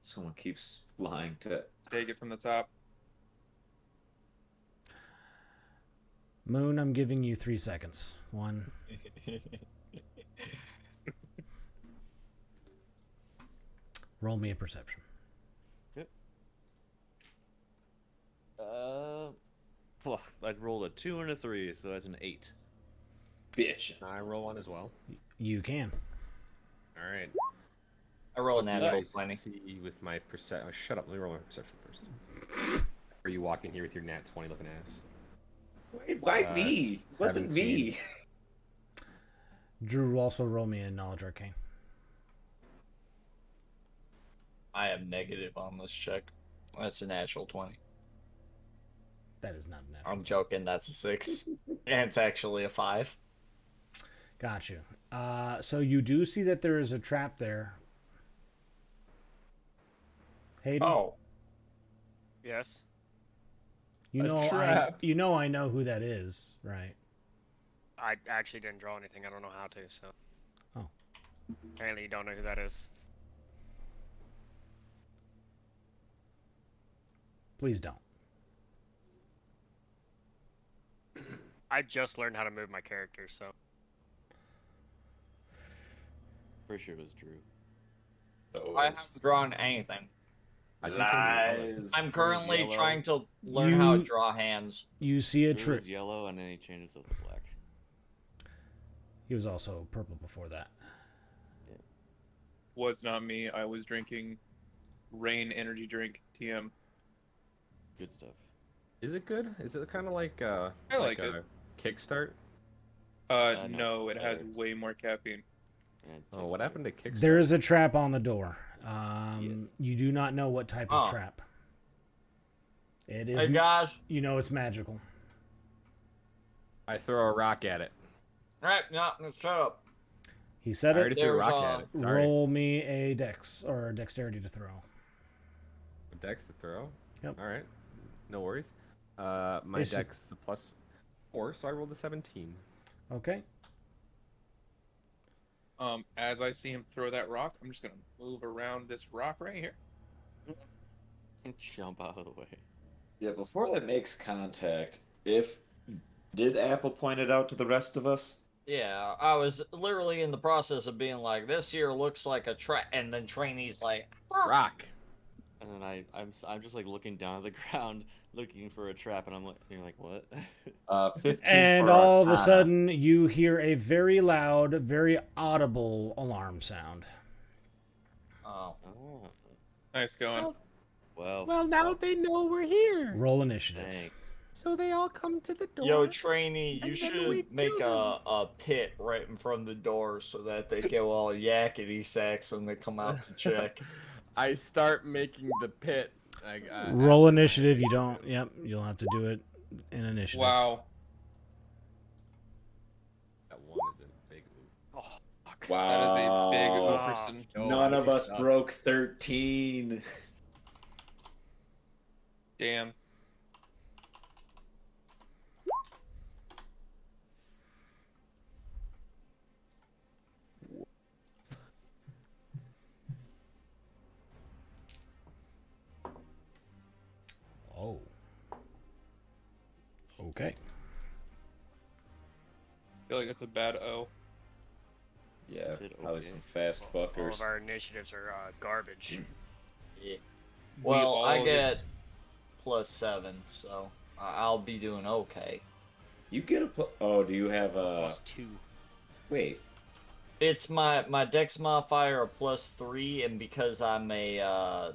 Someone keeps flying to. take it from the top. Moon, I'm giving you 3 seconds. 1. Roll me a perception. I rolled a 2 and a 3, so that's an 8. Bitch. I roll one as well. You can. All right. I roll a What do natural I 20. See with my perception. Shut up. Let me roll my perception first. Are you walking here with your nat 20 looking ass? Why Uh, me? It wasn't me. 17. Drew, also roll me a knowledge arcane. I am negative on this check. That's a natural 20. That is not natural. I'm joking. That's a 6. And it's actually a 5. Got you. So you do see that there is a trap there. Hayden, Oh. Yes. you a know trap. I know who that is, right? I actually didn't draw anything. I don't know how to, so. Oh. Apparently you don't know who that is. Please don't. I just learned how to move my character, so Pretty sure it was Drew. So I haven't drawn anything. I think it was lies. I'm currently yellow. trying to learn how to You- draw hands. You see a Drew tree. was yellow, and then he changed it to black. He was also purple before that. Was not me. I was drinking Rain energy drink TM. Good stuff. Is it good? Is it kind of like I like it. a kickstart? No, No, it has better. way more caffeine. Yeah, it Oh, tastes what better. happened to kickstart? There is a trap on the door. Yes. You do not know what type of Oh. trap. It is. Hey guys, You know it's magical. I throw a rock at it. alright, no, shut up. He I said already it. threw a There's, rock at it. Sorry. Roll me a dex or a dexterity to throw. Dex to throw. Yep. All right. No worries. My It's- dex is a +4, so I rolled a 17. Okay. As I see him throw that rock, I'm just gonna move around this rock right here. Jump out of the way. Yeah, before that makes contact, did Apple point it out to the rest of us? Yeah, I was literally in the process of being like, this here looks like a trap, and then Trainee's like, Rock. And then I'm just like looking down at the ground, looking for a trap, and I'm like, you're like, what? 15 And for all of a Arcana. sudden, you hear a very loud, very audible alarm sound. oh. Oh, Nice going. well. now they know we're here. Roll initiative. Dang. So they all come to the door. Yo, Trainee, you and then we should make kill a pit right in front of the door so that they go all yakety sacks when they come out to check. I start making the pit. Roll initiative. You don't. Yep. You'll have to do it in initiative. Wow. That one is a big move. oh fuck. Wow. That is a big Oh. Overson. None of us broke 13. Damn. Oh. Okay. I feel like that's a bad O. Yeah, Is it probably okay? some fast All fuckers. of our initiatives are garbage. Yeah. We Well, all I get +7, so I'll be doing okay. You get a oh, do you have a +2. wait? It's my dex modifier a +3, and because I'm a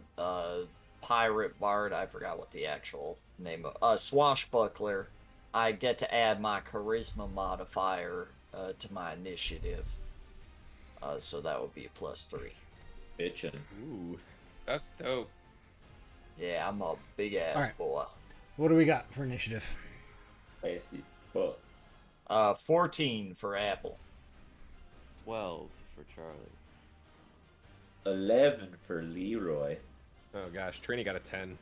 pirate bard, I forgot what the actual name of swashbuckler, I get to add my charisma modifier to my initiative. So that would be a +3. Bitchin'. Ooh. That's dope. Yeah, I'm a big ass Alright. boy. What do we got for initiative? Tasty. Fuck. 14 for Apple. 12 for Charlie. 11 for Leroy. Oh gosh, Trini got a 10.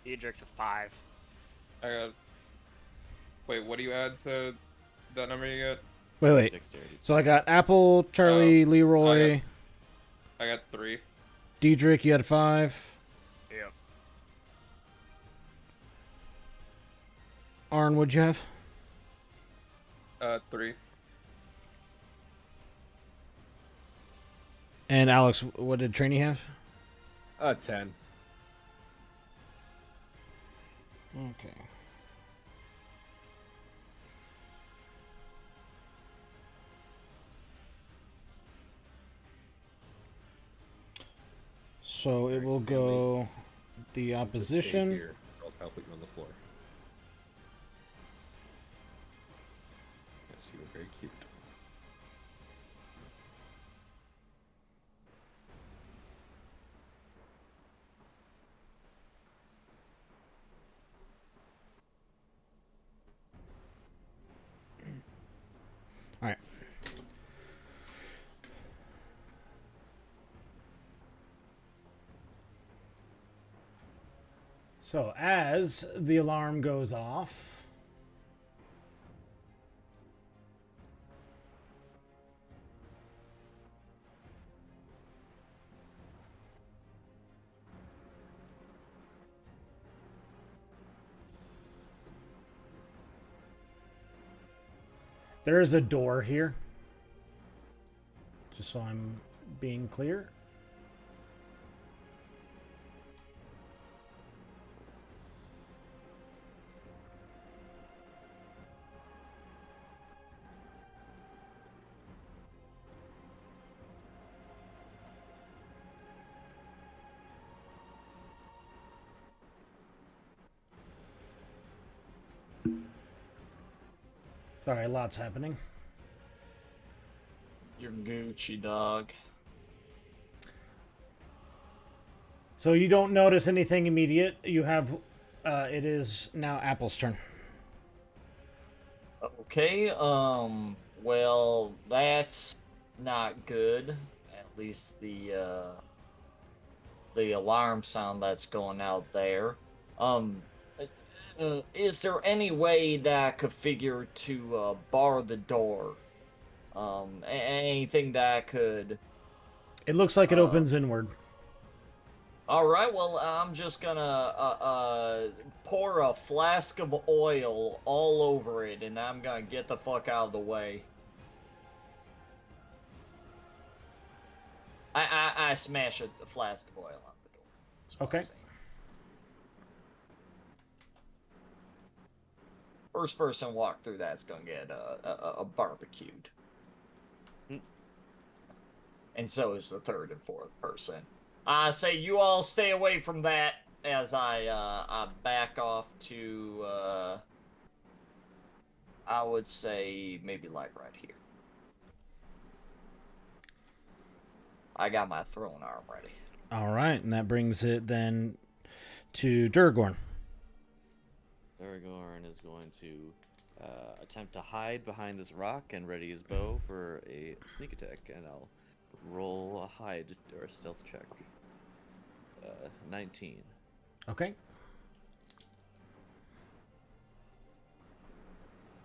Edric's a 5. I got. Wait, what do you add to that number you got? Wait. Dexterity. So I got Apple, Charlie, Leroy, I got 3. Diedrich. You had 5. Yeah. Arn, what'd you have? 3. And Alex, what did Trini have? 10. Okay. So it will go the Just stay opposition. here, or else I'll put you on the floor. Yes, you were very cute. All right. So as the alarm goes off, There is a door here. Just so I'm being clear. Sorry, lots happening. You're Gucci, dog. So you don't notice anything immediate. You have, it is now Apple's turn. Okay, well, that's not good. At least the alarm sound that's going out there. Is there any way that I could figure to bar the door? Anything that could... It looks like it opens inward. All right, well, I'm just gonna pour a flask of oil all over it, and I'm gonna get the fuck out of the way. I smash a flask of oil on the door. That's what I'm Okay. saying. First person walk through that's gonna get barbecued. And so is the third and fourth person. I say you all stay away from that as I back off to I would say maybe like right here. I got my throwing arm ready. All right, and that brings it then to Durgorn. Aragorn is going to attempt to hide behind this rock and ready his bow for a sneak attack, and I'll roll a hide or a stealth check. 19. Okay.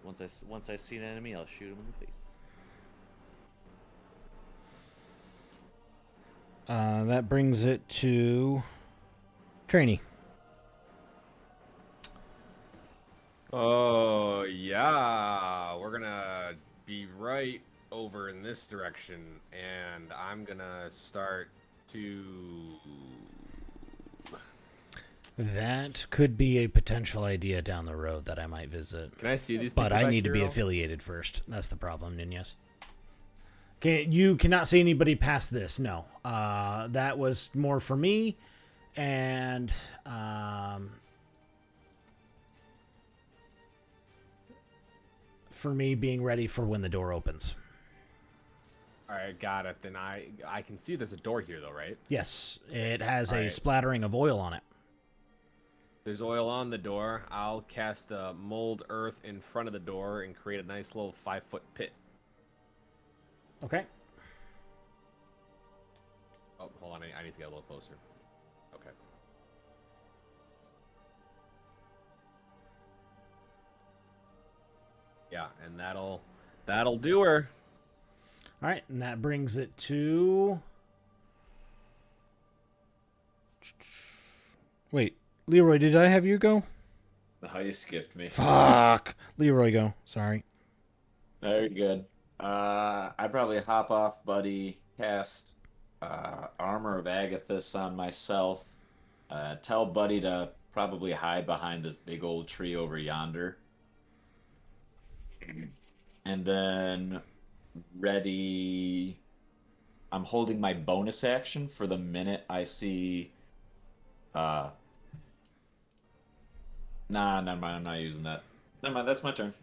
Once I see an enemy, I'll shoot him in the face. That brings it to Trainee. Oh, yeah. We're gonna be right over in this direction, and I'm gonna start to... That could be a potential idea down the road that I might visit. Can I see these But people I back need to here be at all? affiliated first. That's the problem, Ninjas. You cannot see anybody past this. No. That was more for me, and for me being ready for when the door opens. All right, got it. Then I can see there's a door here, though, right? Yes, it has All a right. splattering of oil on it. There's oil on the door. I'll cast mold earth in front of the door and create a nice little 5-foot pit. Okay. Oh, hold on. I need to get a little closer. Okay. Yeah, and that'll do her. All right, and that brings it to... Wait, Leroy, did I have you go? How you skipped me. Fuck. Leroy, go. Sorry. Very good. I'd probably hop off, buddy, cast Armor of Agathis on myself. Tell Buddy to probably hide behind this big old tree over yonder. And then ready... I'm holding my bonus action for the minute I see... Nah, never mind, I'm not using that. Never mind, that's my turn.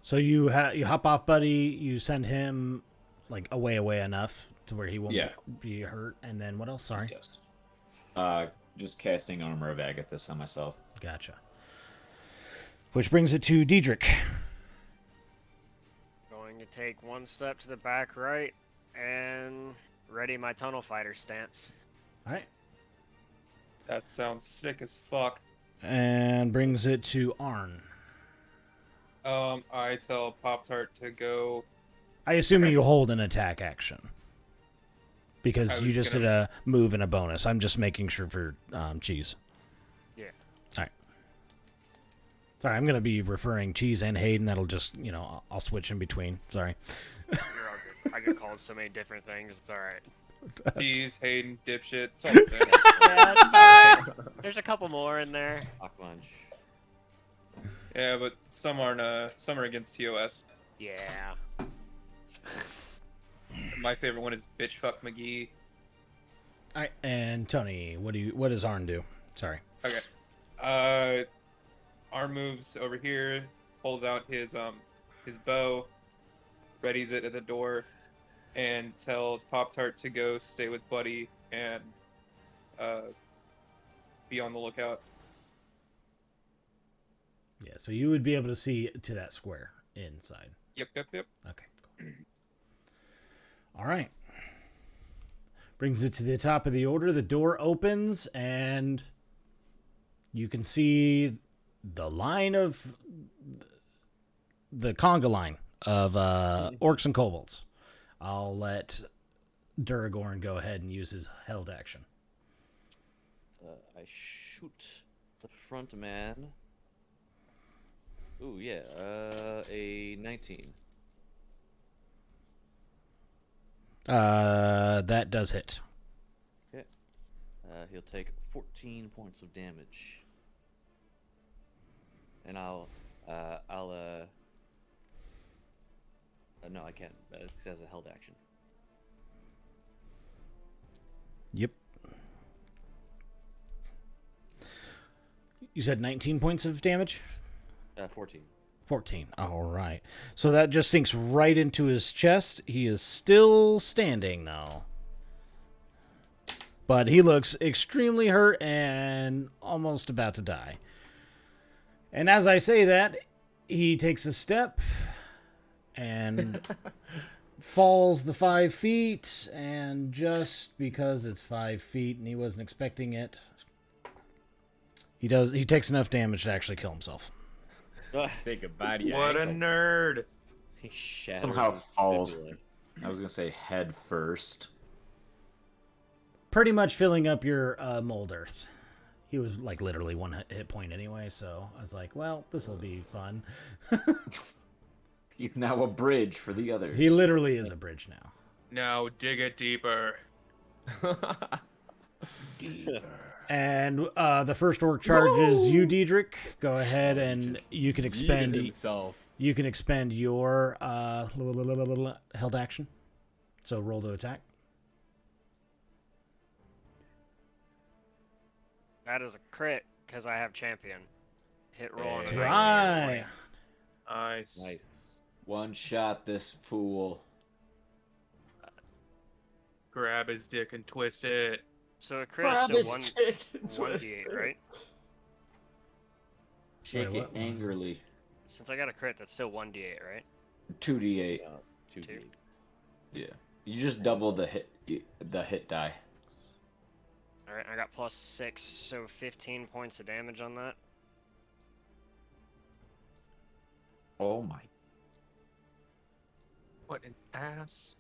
So you hop off, buddy. You send him like away enough to where he won't be hurt. And then what else? Sorry. Yes. Just casting Armor of Agathis on myself. Gotcha. Which brings it to Diedrich. Going to take one step to the back right and ready my tunnel fighter stance. All right. That sounds sick as fuck. And brings it to Arn. I tell Pop-Tart to go. I assume you hold an attack action. Because I you was just did a move and a bonus. I'm just making sure for Cheese. Yeah. All right. Sorry, I'm gonna be referring Cheese and Hayden. That'll just, I'll switch in between. Sorry. You're all good. I get called so many different things. It's all right. Cheese, Hayden, dipshit. It's all the same. Yeah, it's all right. There's a couple more in there. Hawk lunch. Yeah, but some aren't. Some are against TOS. Yeah. My favorite one is bitch fuck McGee. All right, and Tony, what does Arn do? Sorry. Okay. Arm moves over here, pulls out his bow, readies it at the door, and tells Pop-Tart to go stay with Buddy and be on the lookout. Yeah, so you would be able to see to that square inside. Yep. Okay, cool. All right. Brings it to the top of the order. The door opens, and you can see the line of the conga line of orcs and kobolds. I'll let Duragorn go ahead and use his held action. I shoot the front man. Ooh, yeah, a 19. That does hit. Okay. He'll take 14 points of damage. And no, I can't. It says a held action. Yep. You said 19 points of damage? 14. 14. All right. So that just sinks right into his chest. He is still standing, though. But he looks extremely hurt and almost about to die. And as I say that, he takes a step and falls the 5 feet. And just because it's 5 feet and he wasn't expecting it, he takes enough damage to actually kill himself. Say goodbye to your What a ankle. nerd! He shatters Somehow his falls. fibula. I was gonna say head first. Pretty much filling up your mold earth. He was like literally 1 hit point anyway, so I was like, well, this will be fun. He's now a bridge for the others. He literally is a bridge now. Now dig it deeper. And the first orc charges you, Diedrich. Go ahead and you can Yeeted expend himself. your held action. So roll to attack. That is a crit because I have champion. Hit roll on That's a right. Nice. Nice. One shot this fool. Grab his dick and twist it. So a crit Grab is his still dick and one twist d8, it. right? Shake Wait, it what? angrily. Since I got a crit, that's still 1d8, right? 2d8. 2 Two. Yeah. You just double the hit die. Alright, I got +6, so 15 points of damage on that. Oh my. What an ass.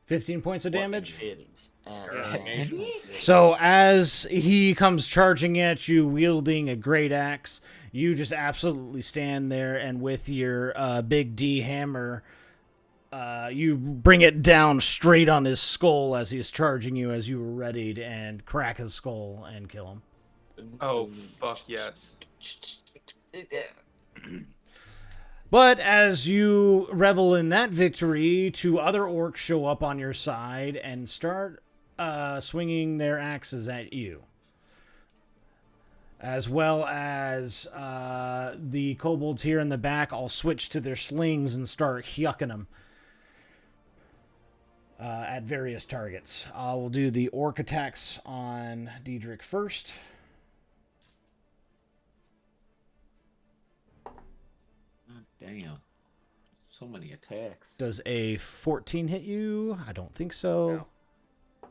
15 points of damage. Titties. Ass. Yeah. So as he comes charging at you, wielding a great axe, you just absolutely stand there, and with your big D hammer, you bring it down straight on his skull as he's charging you, as you were ready to, and crack his skull and kill him. Oh, fuck yes. But as you revel in that victory, 2 other orcs show up on your side and start swinging their axes at you. As well as the kobolds here in the back all switch to their slings and start yucking them at various targets. I will do the orc attacks on Diedrich first. Damn. So many attacks. Does a 14 hit you? I don't think so. No.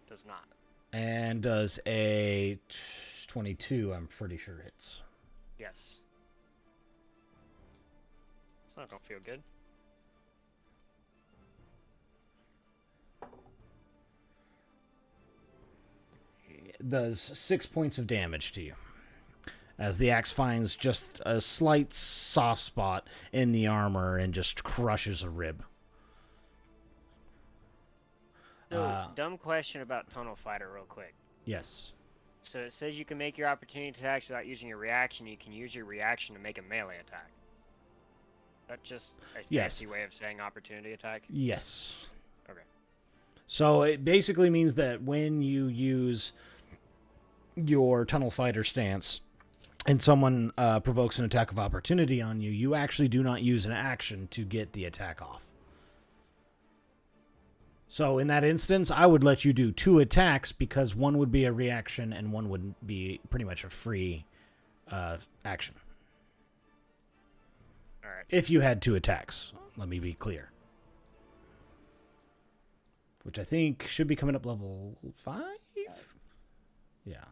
Does not. And does a 22, I'm pretty sure hits. Yes. It's not gonna feel good. It does 6 points of damage to you. as the axe finds just a slight soft spot in the armor and just crushes a rib. So, dumb question about Tunnel Fighter real quick. Yes. So it says you can make your opportunity attacks without using your reaction. You can use your reaction to make a melee attack. That's just a Yes. fancy way of saying opportunity attack? Yes. Okay. So it basically means that when you use your Tunnel Fighter stance and someone provokes an attack of opportunity on you, you actually do not use an action to get the attack off. So in that instance, I would let you do 2 attacks because one would be a reaction and one would be pretty much a free action. All right. If you had 2 attacks, let me be clear. Which I think should be coming up level 5? Yeah.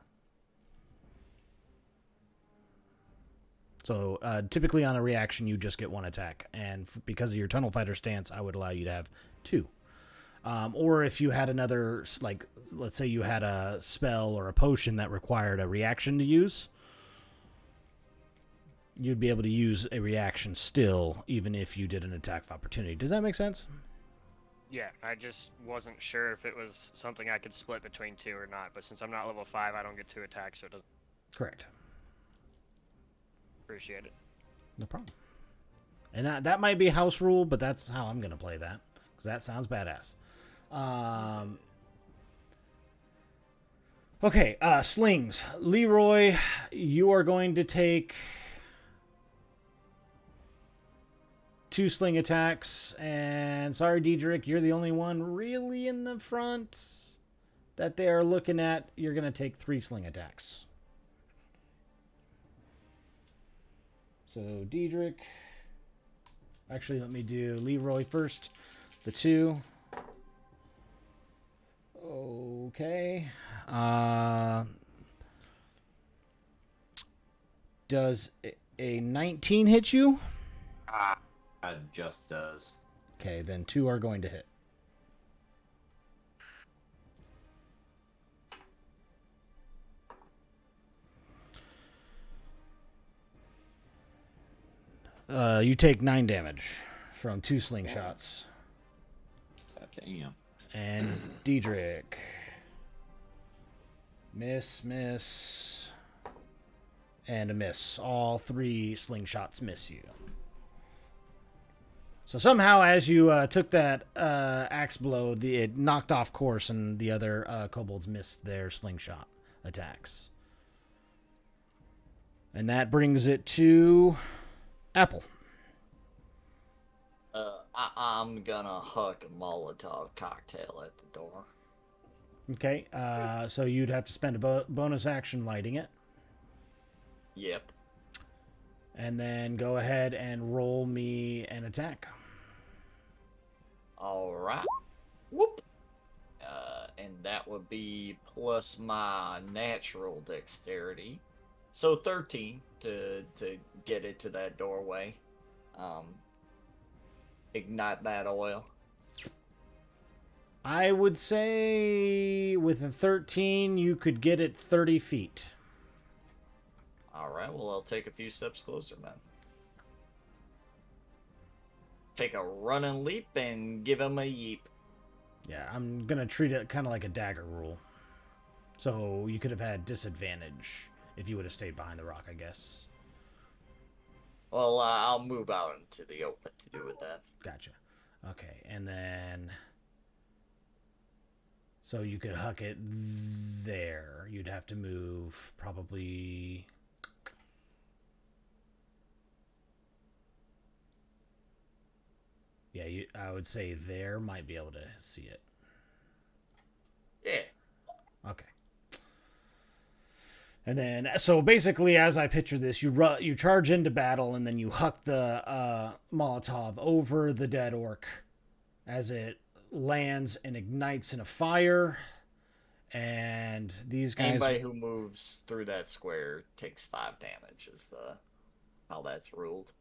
So typically on a reaction, you just get 1 attack. And because of your Tunnel Fighter stance, I would allow you to have 2. Or if you had another, like, let's say you had a spell or a potion that required a reaction to use, you'd be able to use a reaction still, even if you did an attack of opportunity. Does that make sense? Yeah, I just wasn't sure if it was something I could split between 2 or not. But since I'm not level 5, I don't get 2 attacks, so it doesn't. Correct. Appreciate it. No problem. And that might be house rule, but that's how I'm going to play that, because that sounds badass. Okay, slings. Leroy, you are going to take 2 sling attacks, and sorry, Diedrich, you're the only one really in the front that they are looking at. You're going to take 3 sling attacks. So, Diedrich. Actually, let me do Leroy first. The 2. Okay. Does a 19 hit you? It just does. Okay, then 2 are going to hit. You take 9 damage from 2 slingshots. Damn. And Diedrich. Miss, and a miss. All 3 slingshots miss you. So somehow, as you took that axe blow, it knocked off course, and the other kobolds missed their slingshot attacks. And that brings it to Apple. I'm gonna huck a Molotov cocktail at the door. Okay, so you'd have to spend a bonus action lighting it. Yep. And then go ahead and roll me an attack. All right. Whoop. And that would be plus my natural dexterity. So 13 to get it to that doorway. Ignite that oil. I would say with a 13, you could get it 30 feet. All right, well, I'll take a few steps closer, man. Take a running leap and give him a yeep. Yeah, I'm going to treat it kind of like a dagger rule. So you could have had disadvantage if you would have stayed behind the rock, I guess. Well, I'll move out into the open to do with that. Gotcha. Okay, and then... So you could huck it there. You'd have to move probably... Yeah, I would say there might be able to see it. Yeah. Okay. And then, so basically, as I picture this, you charge into battle, and then you huck the Molotov over the dead orc as it lands and ignites in a fire. And these guys... Anybody who moves through that square takes 5 damage, is how that's ruled.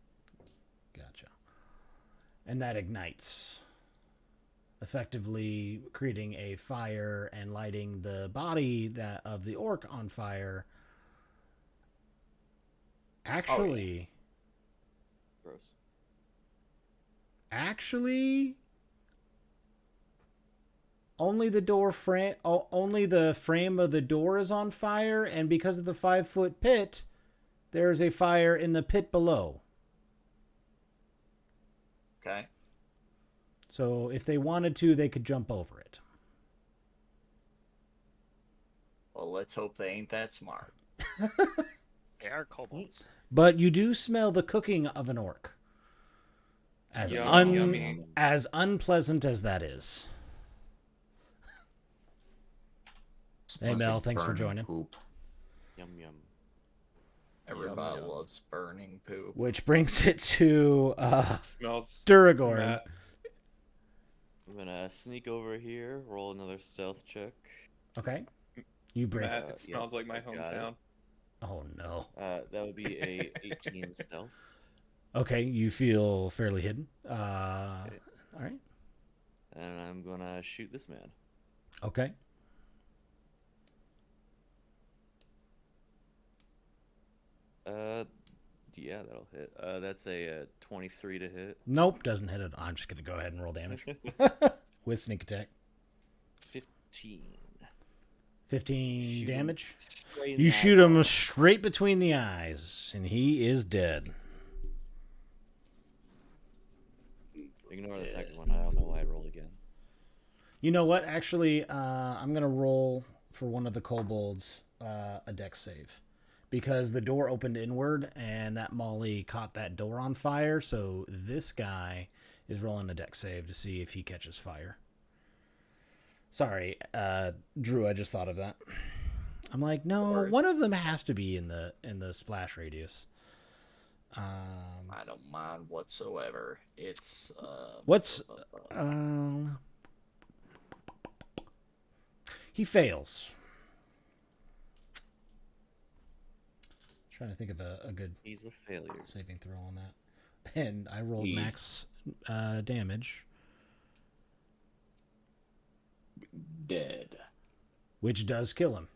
Gotcha. And that ignites, effectively creating a fire and lighting the body of the orc on fire. Actually, Gross. actually, only the door frame, only the frame of the door is on fire, and because of the 5-foot pit, there is a fire in the pit below. Okay. So if they wanted to, they could jump over it. Well, let's hope they ain't that smart. They are kobolds. But you do smell the cooking of an orc. As Yummy. as unpleasant as that is. Hey Smells Mel, like thanks for burning joining. Poop. Yum yum. Everybody yum. loves burning poop. Which brings it to Smells. Duragorn. Matt. I'm gonna sneak over here, roll another stealth check. Okay. You break. Matt, Yeah, it smells like my got it. hometown. Oh no. That would be a 18 stealth. Okay, you feel fairly hidden. Okay. All right. And I'm gonna shoot this man. Okay. Yeah, that'll hit. That's a 23 to hit. Nope, doesn't hit it. I'm just gonna go ahead and roll damage with sneak attack. 15. 15 Shoot him damage. straight in You the shoot him eyeball. straight between the eyes, and he is dead. Ignore the second one. I don't know why I rolled again. You know what? Actually, I'm gonna roll for one of the kobolds a dex save, because the door opened inward, and that Molly caught that door on fire. So this guy is rolling a dex save to see if he catches fire. Sorry, Drew. I just thought of that. I'm like, no, one of them has to be in the splash radius. I don't mind whatsoever. It's What's he fails. Trying to think of a good He's a failure. saving throw on that, and I rolled He- max damage, Dead. which does kill him.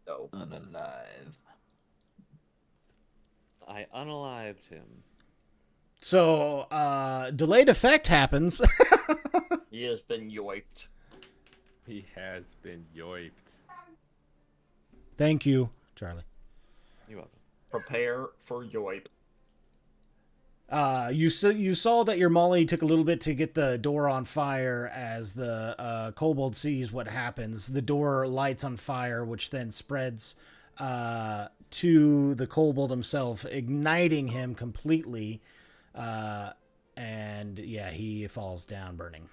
no. Unalive. I unalived him. So delayed effect happens. He has been yoinked. He has been yoiped. Thank you, Charlie. You're welcome. Prepare for yoip. You saw that your Molly took a little bit to get the door on fire. As the kobold sees what happens, the door lights on fire, which then spreads to the kobold himself, igniting him completely. And yeah, he falls down burning.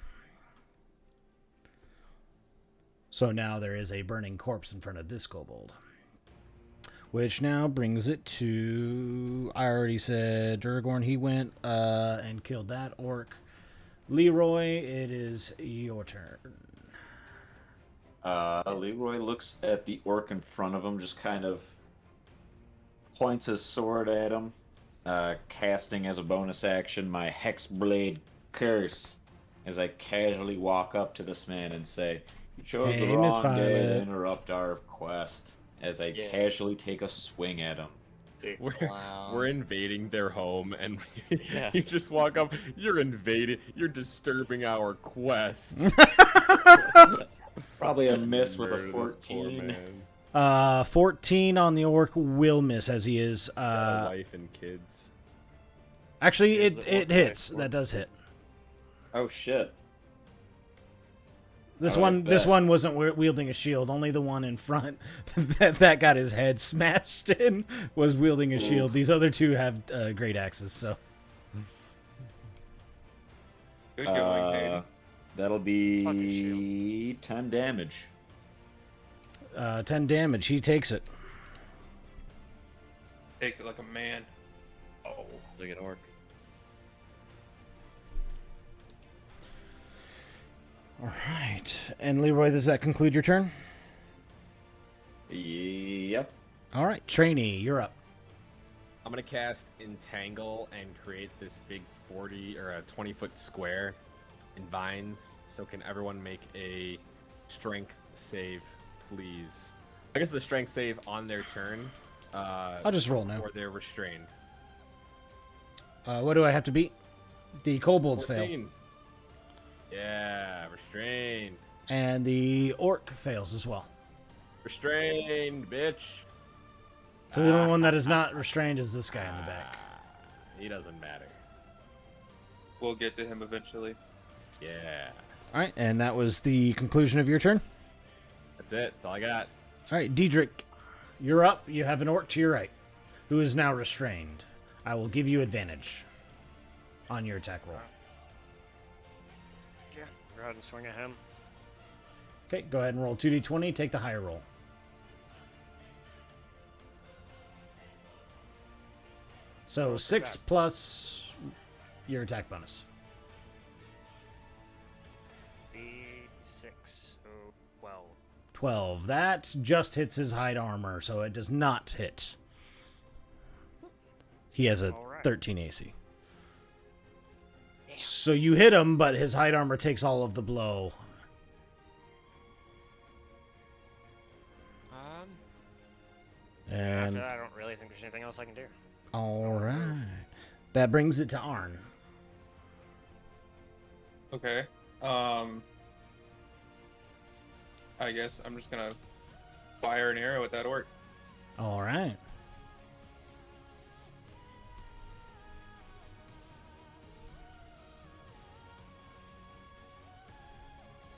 So now there is a burning corpse in front of this kobold. Which now brings it to, I already said Duragorn, he went and killed that orc. Leroy, it is your turn. Leroy looks at the orc in front of him, just kind of points his sword at him, casting as a bonus action my Hexblade Curse as I casually walk up to this man and say, "You chose Hey, the Miss wrong day to Violet." interrupt our quest," as I Yeah. casually take a swing at him. Big We're clown. invading their home, and Yeah. you just walk up. You're invading. You're disturbing our quest. Probably a miss with a Murder this poor 14. man. 14 on the orc will miss, as he is. Got a wife and kids. Actually, Is it the orc hits. wife That does hit. Oh shit. This I one, this bet. one wasn't wielding a shield. Only the one in front that got his head smashed in was wielding a shield. These other two have great axes. So Good going, Hayden. That'll Fucking be 10 damage. 10 damage. He takes it. Takes it like a man. Oh, look at orc. All right. And Leroy, does that conclude your turn? Yep. All right, trainee, you're up. I'm gonna cast Entangle and create this big 40 or a 20-foot square in vines. So can everyone make a strength save, please? I guess the strength save on their turn I'll just roll now. Or they're restrained. What do I have to beat? The kobolds fail. 14. Yeah, restrained. And the orc fails as well. Restrained, bitch. So the only one that is not restrained is this guy in the back. He doesn't matter. We'll get to him eventually. Yeah. All right, and that was the conclusion of your turn. That's it. That's all I got. All right, Diedrich, you're up. You have an orc to your right, who is now restrained. I will give you advantage on your attack roll. Yeah, go ahead and swing at him. Okay, go ahead and roll 2d20. Take the higher roll. So 6 plus your attack bonus. D6, so 12. 12. That just hits his hide armor, so it does not hit. He has a Alright. 13 AC. So you hit him, but his hide armor takes all of the blow. After And that, I don't really think there's anything else I can do. all right, that brings it to Arn. Okay. I guess I'm just gonna fire an arrow at that orc. All right.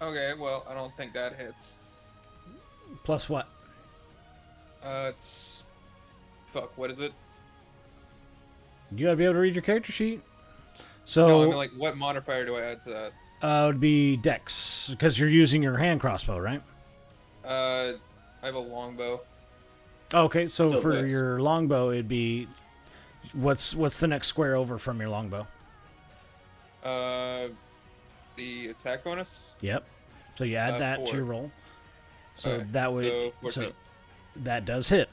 Okay, well, I don't think that hits. Plus what? It's... Fuck, what is it? You gotta be able to read your character sheet. So No, I mean, like, what modifier do I add to that? it would be Dex, because you're using your hand crossbow, right? I have a longbow. Okay, so Still for Dex. your longbow, it'd be what's the next square over from your longbow? The attack bonus? Yep. So you add that to 4. your roll. So Okay, that would so 14. so that does hit.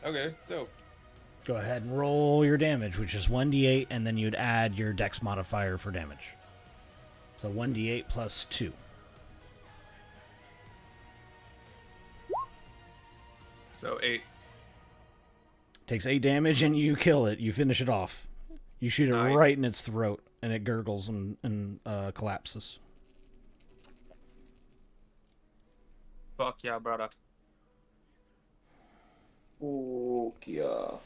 Okay, dope. Go ahead and roll your damage, which is 1d8, and then you'd add your Dex modifier for damage. So 1d8 plus 2. So 8. Takes 8 damage, and you kill it. You finish it off. You shoot it Nice. right in its throat, and it gurgles and collapses. Fuck yeah, brother. Oh, yeah.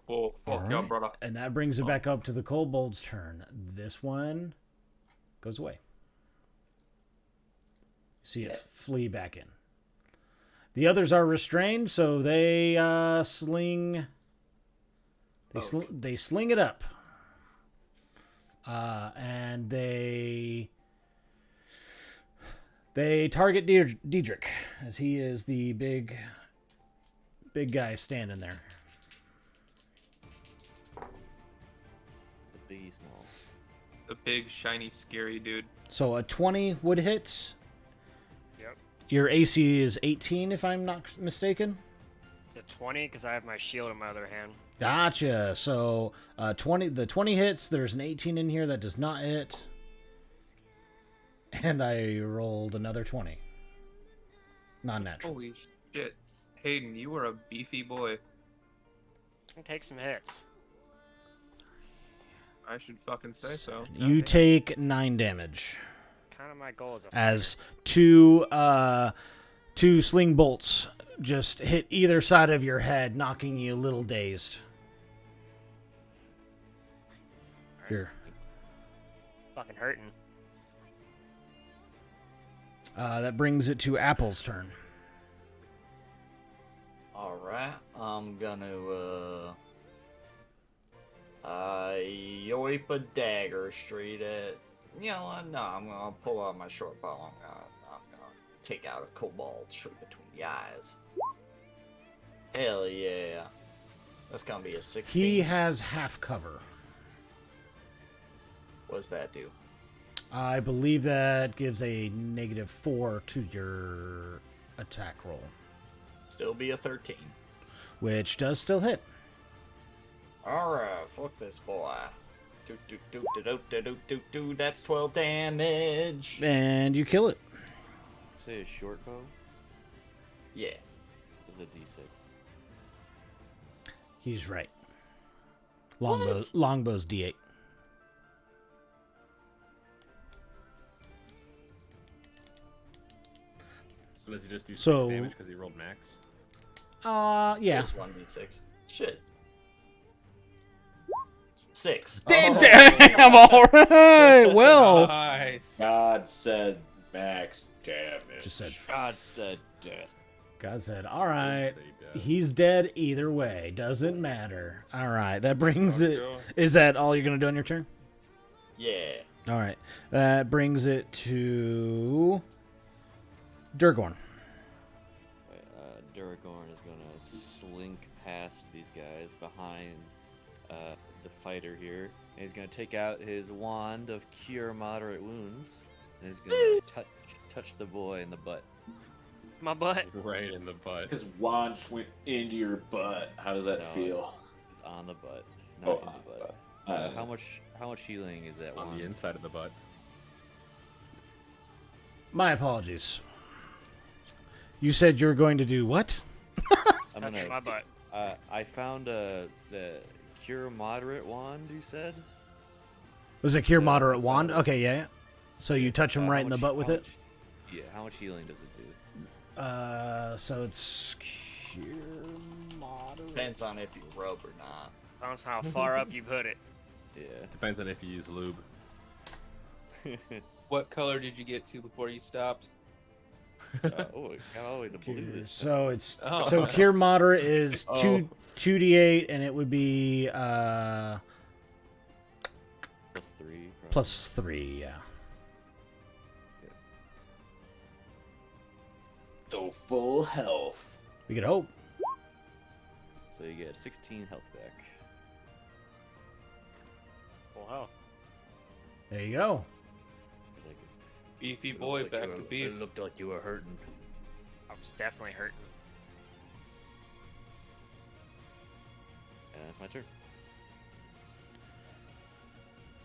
Oh, fuck yeah, Alright. brother. And that brings it back up to the kobold's turn. This one goes away. See it flee back in. The others are restrained, so they sling. They sling it up, and they target Diedrich, as he is the big guy standing there. The biggie small. The big, shiny, scary dude. So a 20 would hit. Yep. Your AC is 18, if I'm not mistaken. It's a 20 because I have my shield in my other hand. Gotcha. So 20. The 20 hits. There's an 18 in here that does not hit. And I rolled another 20. Non-natural. Holy shit. Hayden, you were a beefy boy. I can take some hits. I should fucking say so. You take 9 damage Kind of my goal as a as two sling bolts just hit either side of your head, knocking you a little dazed. Here. fucking hurting. That brings it to Apple's turn. Alright, I'm gonna, yoip a dagger straight at, you know what, no, I'm gonna pull out my short bow, I'm gonna take out a kobold straight between the eyes. Hell yeah. That's gonna be a 16. He has half cover. What's that do? I believe that gives a -4 to your attack roll, Still be a 13. which does still hit. Alright, fuck this boy. Do, that's 12 damage. And you kill it. Say a short bow Yeah. is a d6. He's right. What? Longbow's D8. So does he just do 6 So- damage because he rolled max? Yeah. Just 1d6. Shit. 6. Damn, all right. Well, Nice. God said max damage. just said. God said death. God said, all right. Say death. He's dead either way. Doesn't matter. All right. That brings Let's it. go. Is that all you're gonna do on your turn? Yeah. All right. That brings it to Durgorn. Duragorn is gonna slink past these guys behind the fighter here. And he's gonna take out his wand of cure moderate wounds, and he's gonna touch the boy in the butt. My butt. Right in the butt. His wand just went into your butt. How does that No, feel? It's on the butt, Oh, not in the butt. How much healing is that On wand? the inside of the butt. My apologies. You said you were going to do what? I'm Touch gonna. my butt. I found the cure moderate wand. You said. Was it cure Yeah, moderate that's wand? valid. Okay, yeah. So you touch him How right in the much- butt with how it? much- Yeah. How much healing does it do? So it's cure moderate. Depends on if you rub or not. Depends how far up you put it. Yeah. Depends on if you use lube. What color did you get to before you stopped? Oh, it got all the way to blue this time. So it's Oh. so cure moderate is Oh. 2d8 and it would be Plus 3. Probably. plus 3, yeah. So full health. We could hope. So you get 16 health back. Wow. There you go. Like, Beefy it boy, looked like back you to were- beef. It looked like you were hurting. I was definitely hurting. And that's my turn.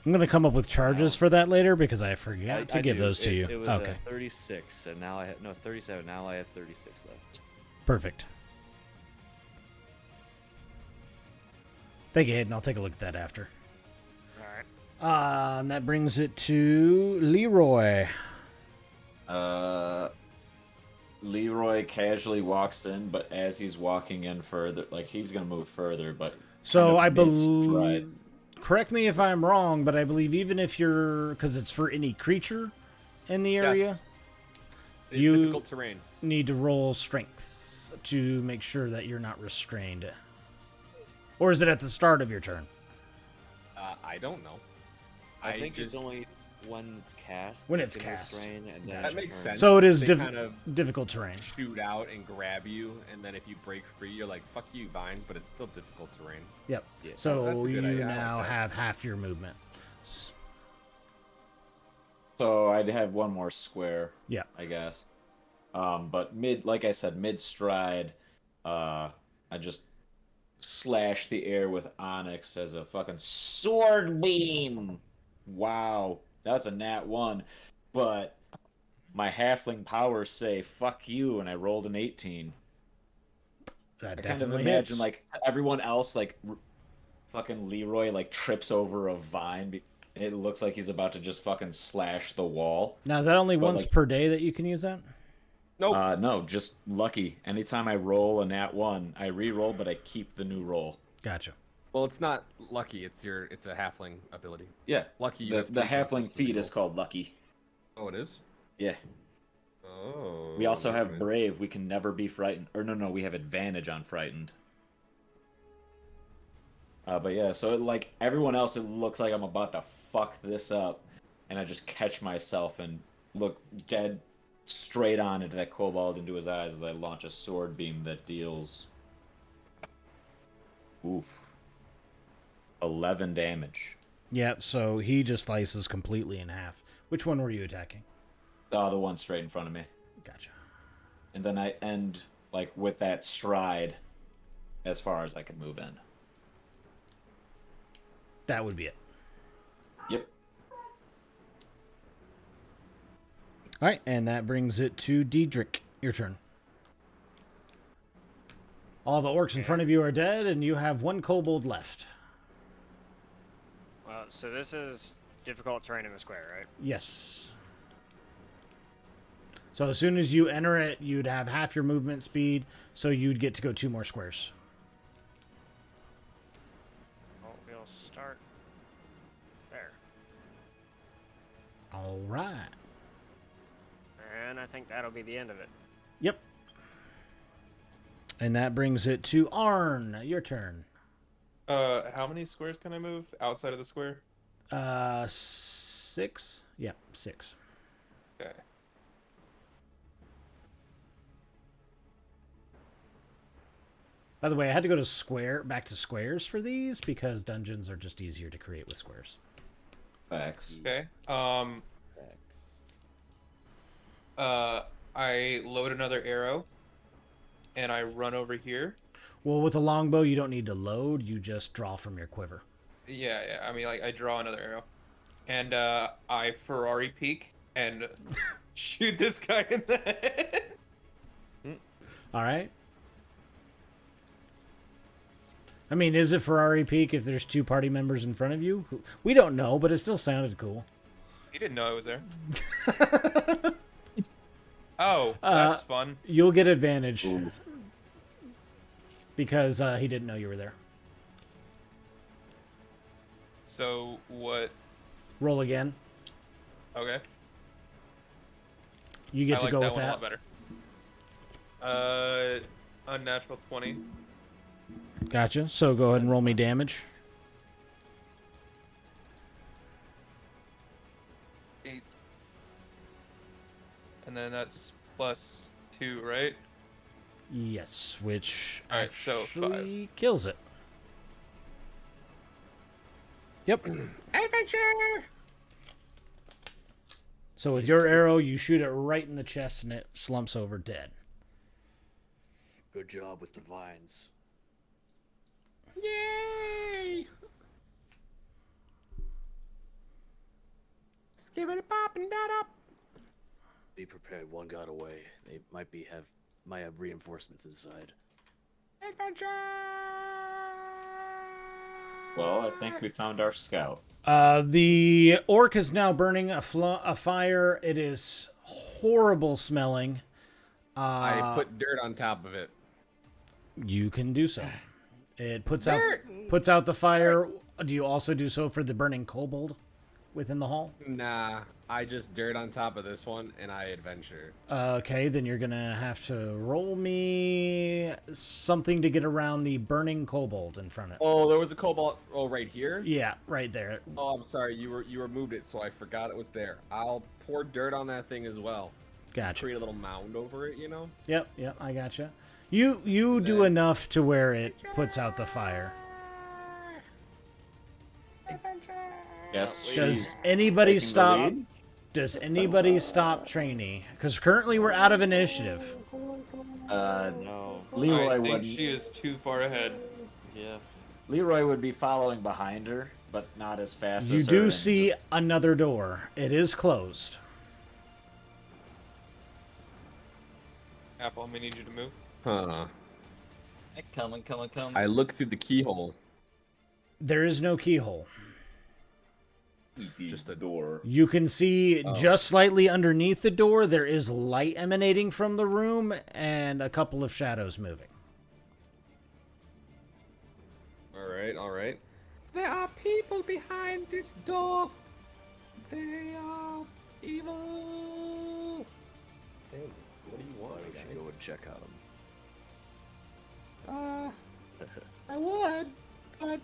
I'm gonna come up with charges for that later because I forgot to I give do. those to It- you. It was Okay, 36, and now I have 37. Now I have 36 left. perfect. Thank you, Hayden. I'll take a look at that after. Alright. And that brings it to Leroy. Leroy casually walks in, but as he's walking in further, like he's gonna move further, but So I kind of mid-stride. believe. Correct me if I'm wrong, but I believe even if you're, because it's for any creature in the area, Yes. It's You- difficult terrain. need to roll strength to make sure that you're not restrained. Or is it at the start of your turn? I don't know. I think just, it's only when it's cast. When that it's can cast. restrain, and then That it's makes turn. sense. So it is They kind of difficult terrain. shoot out and grab you, and then if you break free, you're like, fuck you, vines, but it's still difficult terrain. Yep. Yeah. So that's a you good idea. I like now that. have half your movement. So I'd have one more square. Yeah. I guess. But like I said, mid stride, I just slash the air with Onyx as a fucking sword beam. Wow, that's a nat 1. But my halfling powers say "fuck you," and I rolled an 18. That I kind of definitely imagine hits. like everyone else, like fucking Leroy, like trips over a vine. It looks like he's about to just fucking slash the wall. Now, is that only but, once like- per day that you can use that? Nope. No, just lucky. Anytime I roll a nat 1, I re-roll, but I keep the new roll. Gotcha. Well, it's not lucky. It's a halfling ability. Yeah, Lucky. You the have the 3 chances halfling to feat reroll. is called lucky. Oh, it is. Yeah. Oh. We also have okay. brave. We can never be frightened. Or no, we have advantage on frightened. But yeah, so like everyone else, it looks like I'm about to fuck this up, and I just catch myself and look dead straight on into that kobold into his eyes as I launch a sword beam that deals 11 damage. Yep. So he just slices completely in half. Which one were you attacking? Oh, the one straight in front of me. Gotcha. And then I end like with that stride as far as I could move in. That would be it. Yep. All right, and that brings it to Diedrich. Your turn. All the orcs in front of you are dead, and you have 1 kobold left. Well, so this is difficult terrain in the square, right? Yes. So as soon as you enter it, you'd have half your movement speed, so you'd get to go 2 more squares. Well, we'll start there. All right. And I think that'll be the end of it. Yep. And that brings it to Arn. Your turn. How many squares can I move outside of the square? 6. Yep, 6. Okay. By the way, I had to go to back to squares for these because dungeons are just easier to create with squares. Facts. Okay. I load another arrow, and I run over here. Well, with a longbow, you don't need to load. You just draw from your quiver. Yeah. I mean, like, I draw another arrow, and I Ferrari peek and shoot this guy in the head. All right. I mean, is it Ferrari peak if there's 2 party members in front of you? We don't know, but it still sounded cool. He didn't know I was there. Oh, that's fun. You'll get advantage. Ooh. Because he didn't know you were there. So what? Roll again. Okay. You get I to like go that with one that. a lot better. Unnatural 20. Gotcha. So go ahead and roll me damage. 8. And then that's +2, right? Yes, which Alright, so actually kills it. Yep. Adventure! So with your arrow, you shoot it right in the chest and it slumps over dead. Good job with the vines. Yay! Skibbity pop and that up. Be prepared. One got away. They might have reinforcements inside. Adventure! Well, I think we found our scout. The orc is now burning a fire. It is horrible smelling. I put dirt on top of it. You can do so. It puts out the fire. Do you also do so for the burning kobold within the hall? Nah, I just dirt on top of this one, and I adventure. Okay, then you're gonna have to roll me something to get around the burning kobold in front of it. Oh, there was a cobalt. Oh, right here. Yeah, right there. Oh, I'm sorry. You removed it, so I forgot it was there. I'll pour dirt on that thing as well. Gotcha. Create a little mound over it, you know. Yep, I gotcha. You do enough to where it puts out the fire. Yes. Does anybody taking the stop? lead? Does anybody stop trainee? Because currently we're out of initiative. No. Leroy I think would. she is too far ahead. Yeah. Leroy would be following behind her, but not as fast You as her. do and see just- another door. It is closed. Apple, I'm gonna need you to move. Huh. Coming. I look through the keyhole. There is no keyhole. Just a door. You can see just slightly underneath the door, there is light emanating from the room and a couple of shadows moving. All right. There are people behind this door. They are evil. Stanley, what do you want? Why don't you go and check out them? I would, but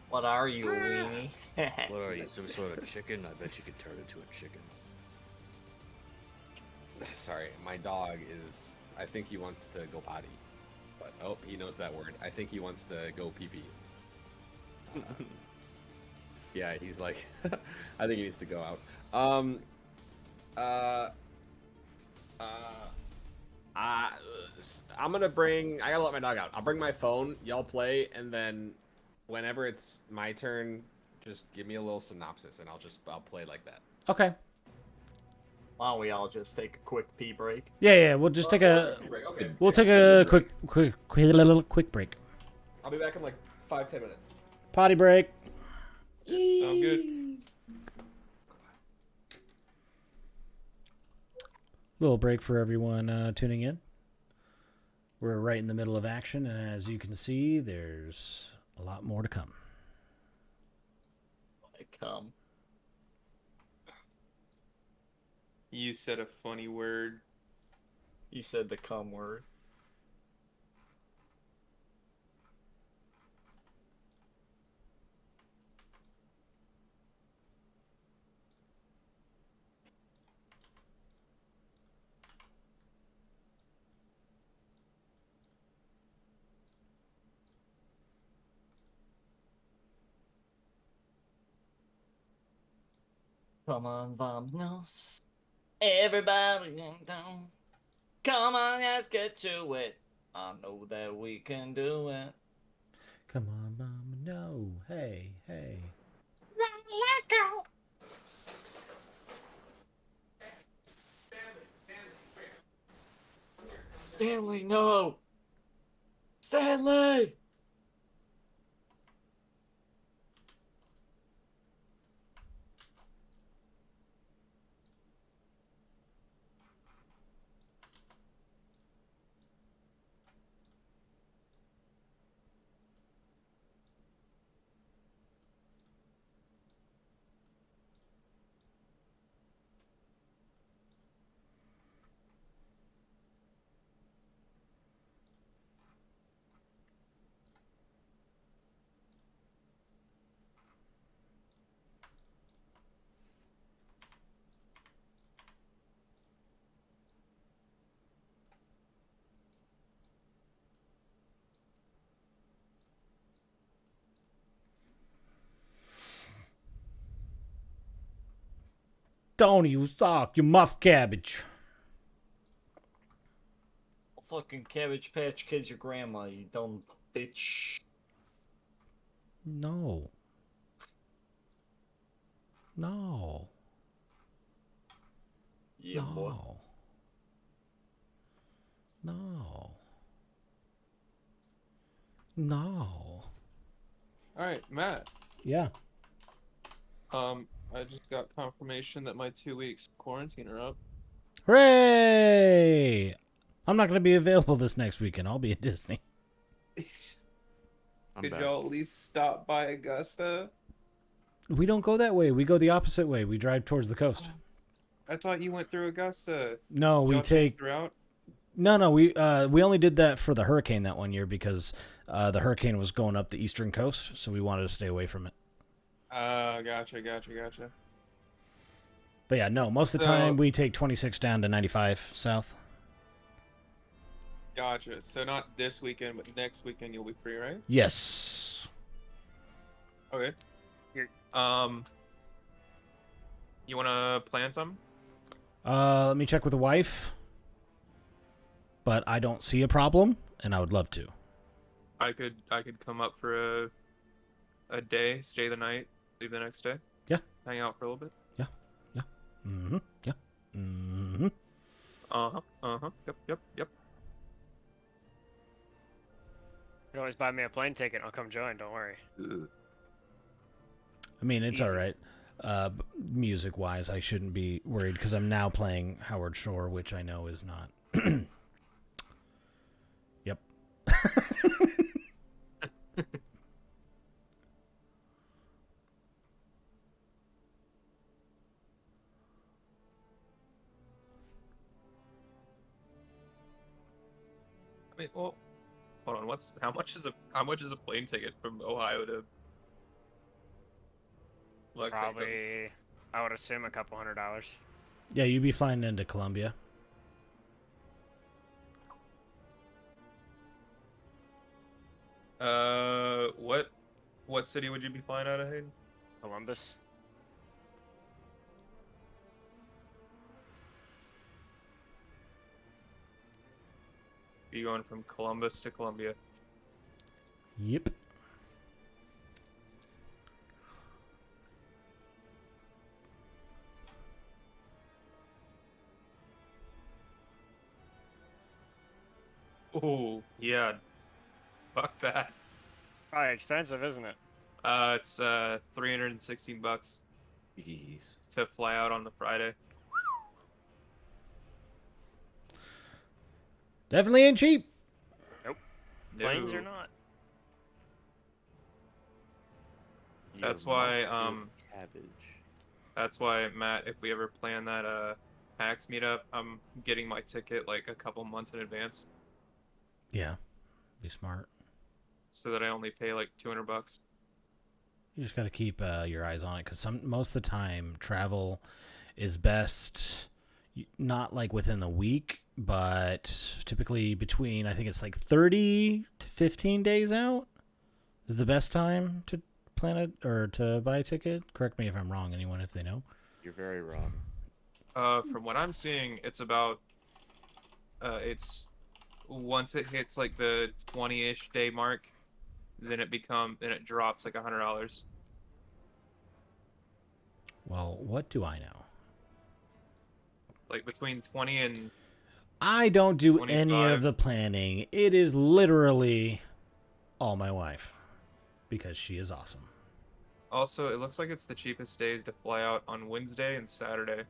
What are you, weenie? What are you, some sort of chicken? I bet you could turn into a chicken. Sorry, my dog is. I think he wants to go potty, but oh, he knows that word. I think he wants to go pee pee. Yeah, he's like. I think he needs to go out. I'm gonna bring. I gotta let my dog out. I'll bring my phone. Y'all play, and then whenever it's my turn, just give me a little synopsis, and I'll play like that. Okay. Why don't we all just take a quick pee break? Yeah. We'll just take a. Okay. We'll take a quick break. I'll be back in like 5-10 minutes. Potty break. Sound good. Little break for everyone tuning in. We're right in the middle of action, and as you can see, there's a lot more to come. Come. You said a funny word. He said the cum word. Come on, vamonos. Everybody get down. Come on, let's get to it. I know that we can do it. Come on, Mama, no. Hey. Let's go. Stanley, no. Stanley. Don't you suck, you muff cabbage. Fucking Cabbage Patch Kid's your grandma, you dumb bitch. No. Yeah, boy. No. All right, Matt. Yeah. I just got confirmation that my 2 weeks quarantine are up. Hooray! I'm not going to be available this next weekend. I'll be at Disney. Could y'all at least stop by Augusta? We don't go that way. We go the opposite way. We drive towards the coast. I thought you went through Augusta. No, Did we y'all take... throughout. No, we only did that for the hurricane that one year because the hurricane was going up the eastern coast, so we wanted to stay away from it. Gotcha. But yeah, no, most of the time we take 26 down to 95 south. Gotcha. So not this weekend, but next weekend you'll be free, right? Yes. Okay. Here. You wanna plan some? Let me check with the wife. But I don't see a problem, and I would love to. I could come up for a day, stay the night, leave the next day. Yeah. Hang out for a little bit. Yeah. Mm-hmm. Yeah. Mm-hmm. Yep. You can always buy me a plane ticket. I'll come join. Don't worry. I mean, it's Easy. all right. Music-wise, I shouldn't be worried because I'm now playing Howard Shore, which I know is not. Yep. I mean, well, hold on. How much is a plane ticket from Ohio to Lexington? Probably, I would assume $200. Yeah, you'd be flying into Columbia. What city would you be flying out of, Hayden? Columbus. You going from Columbus to Columbia? Yep. Oh, yeah. Fuck that. Probably expensive, isn't it? It's $316 Jeez. to fly out on the Friday. Definitely ain't cheap. Planes No. or not. That's Your why, muff is cabbage. That's why, Matt, if we ever plan that PAX meetup, I'm getting my ticket like a couple months in advance Yeah, be smart. so that I only pay like $200. You just got to keep your eyes on it because most of the time travel is best not like within the week, but typically between, I think it's like 30 to 15 days out is the best time to plan it or to buy a ticket. Correct me if I'm wrong, anyone, if they know. You're very wrong. From what I'm seeing, it's about it's once it hits like the 20-ish day mark, then it drops like $100. Well, what do I know? Like between 20 and I don't do any 25. of the planning. It is literally all my wife because she is awesome. also it looks like it's the cheapest days to fly out on Wednesday and Saturday.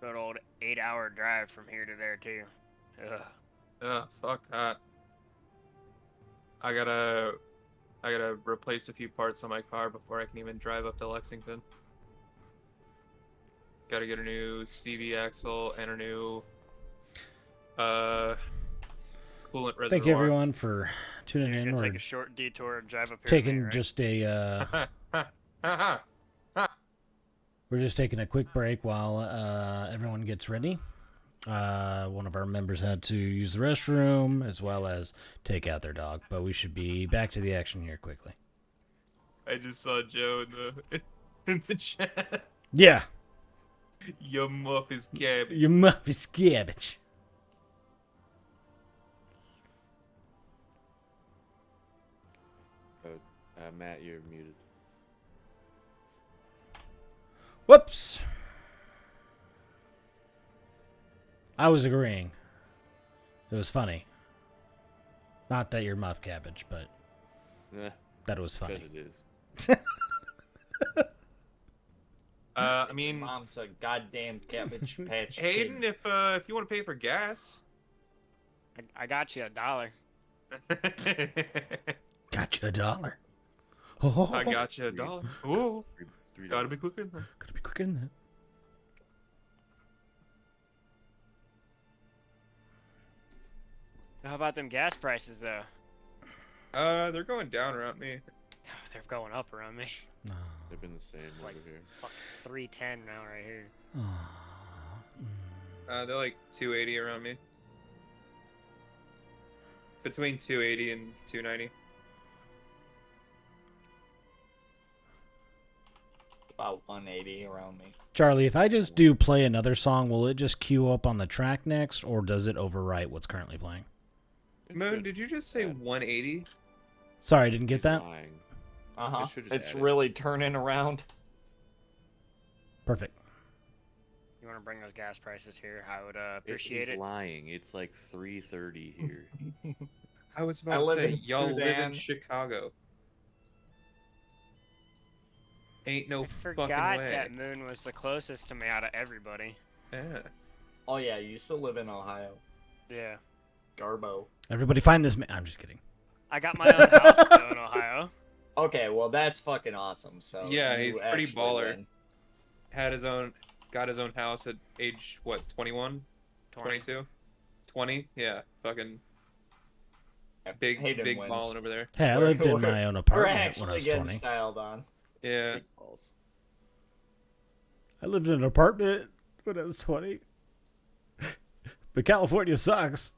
Good old 8-hour drive from here to there too. Ugh. Ugh, fuck that. I gotta replace a few parts on my car before I can even drive up to Lexington. Gotta get a new CV axle and a new coolant reservoir. Thank you, everyone, for tuning You're in. gonna We're take a short detour and drive up here. taking to me, right? just a we're just taking a quick break while everyone gets ready. One of our members had to use the restroom as well as take out their dog, but we should be back to the action here quickly. I just saw Joe in the chat. Yeah, Your muff is cabbage. your muff is cabbage. Matt, you're muted. Whoops. I was agreeing. It was funny. Not that you're muff cabbage, but that it was funny. Because it is. I mean, Mom's a goddamn cabbage patch Hayden, kid. if you want to pay for gas. I got you $1. Gotcha $1. Oh, I got you $1. Ooh, $3. gotta be quicker than that. Gotta be quicker than that. How about them gas prices though? They're going down around me. They're going up around me. No. They've been the same over like- here. Fuck, 310 now right here. They're like 280 around me. Between 280 and 290. About 180 around me. Charlie, if I just do play another song, will it just queue up on the track next, or does it overwrite what's currently playing? It Moon, should did you just say add- 180? Sorry, I didn't get He's that. lying. Uh-huh. It should just It's add it. really turning around. Perfect. You want to bring those gas prices here? I would appreciate He's it. lying. It's like 3:30 here. I was I about to live say, in y'all live in Sudan. Chicago. Ain't no I fucking forgot way. that Moon was the closest to me out of everybody. Yeah. Oh yeah, you used to live in Ohio. Yeah. Garbo. Everybody find this man. I'm just kidding. I got my own house though in Ohio. Okay, well that's fucking awesome. So Yeah, you he's pretty actually baller. win. Got his own house at age, what, 21? 22? 20? Yeah, fucking big Hayden wins. balling over there. Hey, I We're- lived in we're- my own We're apartment when I actually was getting 20. styled on. Yeah. Big balls. I lived in an apartment when I was 20. But California sucks.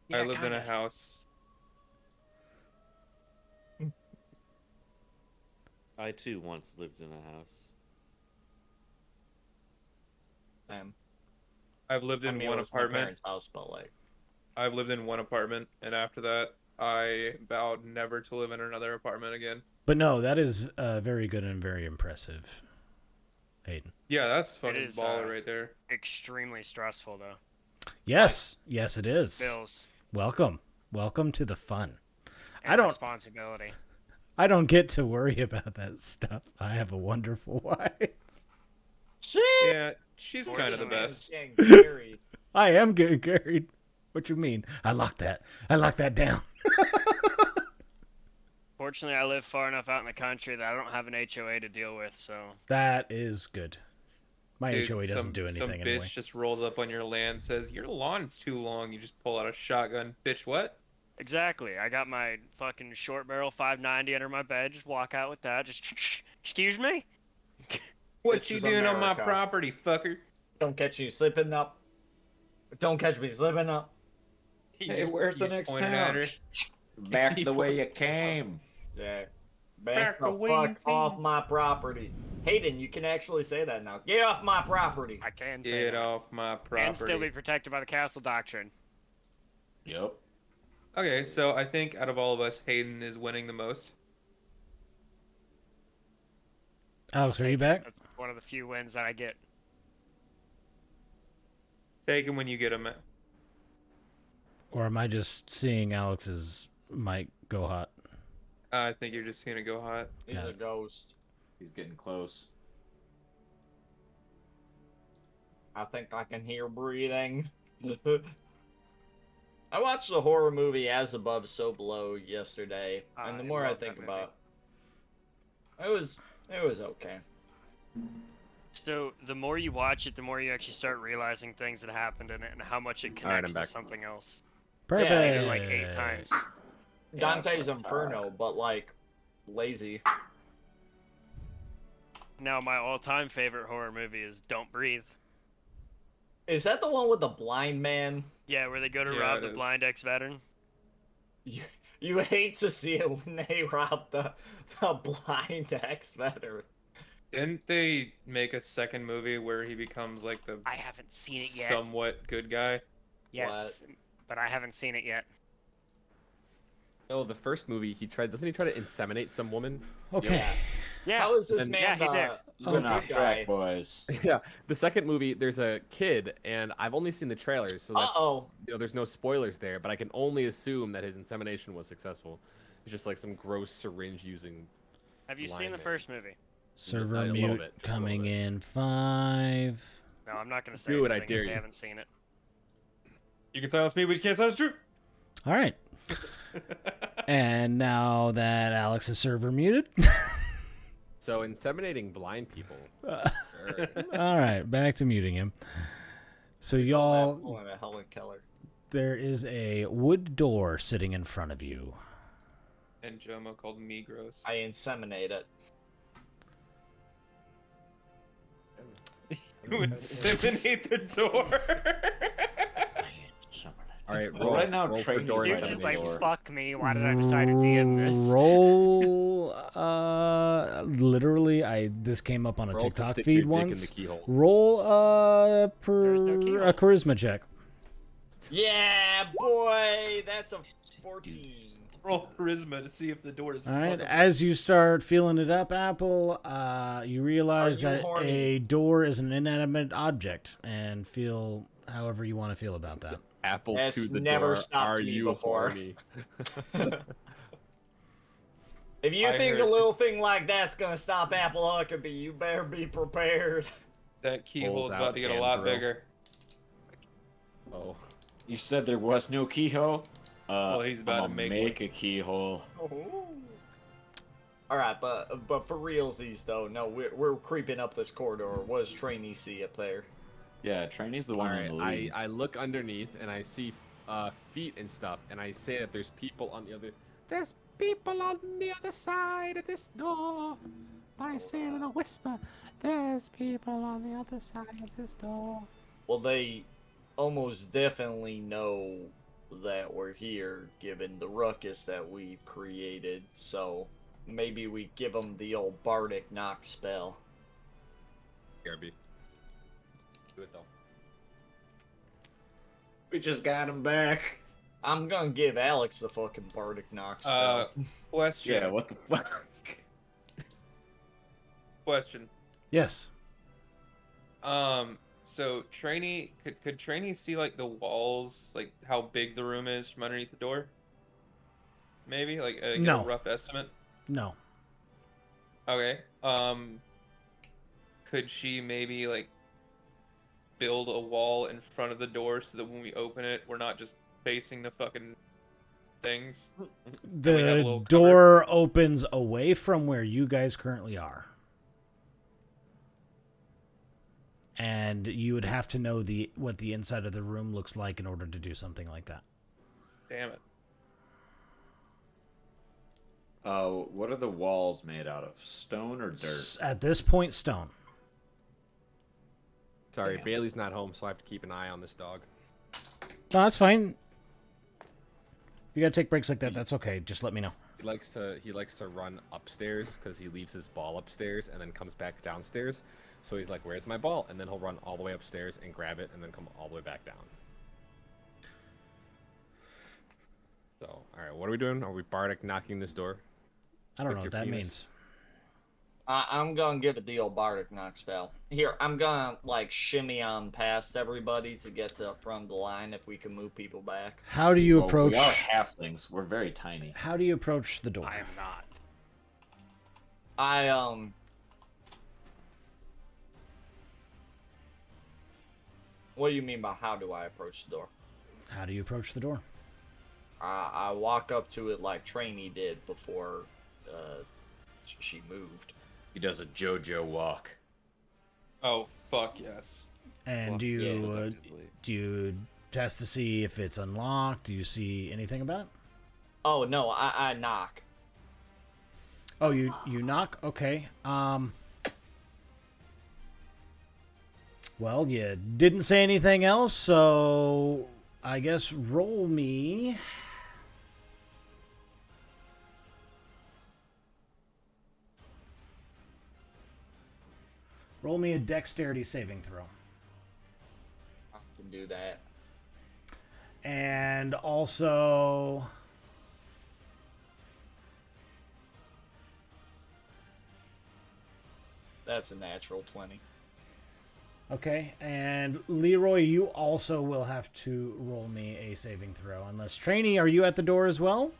Yeah, I lived in a kinda. house. I too once lived in a house. Same. I've lived I in mean, it one was my apartment. parents' house, but like, I've lived in one apartment, and after that, I vowed never to live in another apartment again. But no, that is very good and very impressive, Hayden. Yeah, that's fucking is, baller right there. Extremely stressful though. Yes, yes, it is. Bills Welcome to the fun. and I don't- responsibility. I don't get to worry about that stuff. I have a wonderful wife. Yeah, she's kind of the best. Getting married. I am getting carried. What you mean? I locked that down. Fortunately, I live far enough out in the country that I don't have an HOA to deal with, so That is good. My Dude, HOA doesn't do some anything bitch anyway. just rolls up on your land, says your lawn's too long. You just pull out a shotgun. Bitch, what? exactly. I got my fucking short barrel 590 under my bed. Just walk out with that. Just excuse me. What This you is doing on my America. property, fucker? Don't catch you slipping up. Don't catch me slipping up. Hey, where's the next pointed at town? her. Back the way you came. Yeah. Back Back the away, you fuck off can. my property. Hayden, you can actually say that now. Get off my property. I can say Get that. off my property. And still be protected by the castle doctrine. Yep. Okay, so I think out of all of us, Hayden is winning the most. Alex, are you back? That's one of the few wins that I get. Take him when you get him. Or am I just seeing Alex's mic go hot? I think you're just gonna go hot. He's Yeah. a ghost. He's getting close. I think I can hear breathing. I watched the horror movie As Above, So Below yesterday, and the I more I love that think movie. about it, it was okay. So the more you watch it, the more you actually start realizing things that happened in it and how much it All right, I'm connects to back. something else. Perfect. I've seen it like 8 times. Yeah, Dante's fuck. Inferno, but like lazy. Now my all-time favorite horror movie is Don't Breathe. Is that the one with the blind man? Yeah, where they go to Yeah, rob it the is. blind ex-veteran. You hate to see it when they rob the blind ex-veteran. Didn't they make a second movie where he becomes like the I haven't seen it yet. somewhat good guy? Yes, but I haven't seen it yet. Oh, the first movie doesn't he try to inseminate some woman? Okay. Yeah. How is this And- man yeah, he did. the Been good off guy? track, boys. Yeah. The second movie, there's a kid, and I've only seen the trailers, so that's Uh-oh. there's no spoilers there, but I can only assume that his insemination was successful. It's just like some gross syringe using. Have you seen blind the man. first movie? Server A little mute bit, just a coming little bit. in 5. No, I'm not gonna say Do it, I anything dare if they you. haven't seen it. You can silence me, but you can't silence truth. All right. And now that Alex is server muted. So inseminating blind people. Sure. All right, back to muting him. So y'all, Pulling a Helen Keller. there is a wood door sitting in front of you. And Jomo called me gross. I inseminate it. You inseminate the door. All right, Well, roll. right now, roll for training door is You're right just in the like, door. fuck me, why did I decide to DM this? Roll. Literally, this came up on a Roll to TikTok stick feed your dick in once. the keyhole. Roll There's no keyhole. a charisma check. Yeah, boy, that's a 14. Roll charisma to see if the door is All right. fuckable. As you start feeling it up, Apple, you realize Are you that horny? a door is an inanimate object, and feel however you want to feel about that. Apple That's to the never door. stopped Are me you before. horny? If you I think a heard little this- thing like that's gonna stop Apple Huckabee, you better be prepared. That keyhole's Pulls about out to get a hand lot drill. bigger. Oh. You said there was no keyhole? Well, he's about I'm to gonna make a keyhole. All right, but for realsies though, no, we're creeping up this corridor. What does trainee see up there? Yeah, Trainee's the All one in the right. lead. I look underneath and I see feet and stuff, and I say that there's people on the other. There's people on the other side of this door. But I say it in a whisper. There's people on the other side of this door. Well, they almost definitely know that we're here, given the ruckus that we've created. So maybe we give them the old bardic knock spell. BRB. Do it though. We just got him back. I'm gonna give Alex the fucking Bardic knock spell. Question. Yeah, what the fuck? Question. Yes. So Trainee, could Trainee see like the walls, like how big the room is from underneath the door? Maybe like get No. a rough estimate. No. Okay. Could she maybe like build a wall in front of the door so that when we open it, we're not just facing the fucking things? we have a The little door opens away from where you guys currently are. And you would have to know what the inside of the room looks like in order to do something like that. Damn it. What are the walls made out of? Stone or dirt? At this point, stone. Sorry, Damn. Bailey's not home, so I have to keep an eye on this dog. No, that's fine. If you gotta take breaks like that, that's okay. Just let me know. He likes to run upstairs because he leaves his ball upstairs and then comes back downstairs. So he's like, "Where's my ball?" And then he'll run all the way upstairs and grab it, and then come all the way back down. So, all right, what are we doing? Are we Bardic knocking this door? I don't With know what your that penis? means. I'm gonna give it the old Bardic knock spell. Here, I'm gonna like shimmy on past everybody to get to the front of the line if we can move people back. How do you Well, approach? We are halflings. We're very tiny. How do you approach the door? I am not. What do you mean by how do I approach the door? How do you approach the door? I walk up to it like Trainee did before she moved. He does a JoJo walk. Oh fuck yes. And do you test to see if it's unlocked? Do you see anything about it? Oh no, I knock. Oh, you knock? Okay. Well, you didn't say anything else, so I guess roll me. Roll me a dexterity saving throw. I can do that. And also That's a natural 20. okay, and Leroy, you also will have to roll me a saving throw. Unless Trainee, are you at the door as well?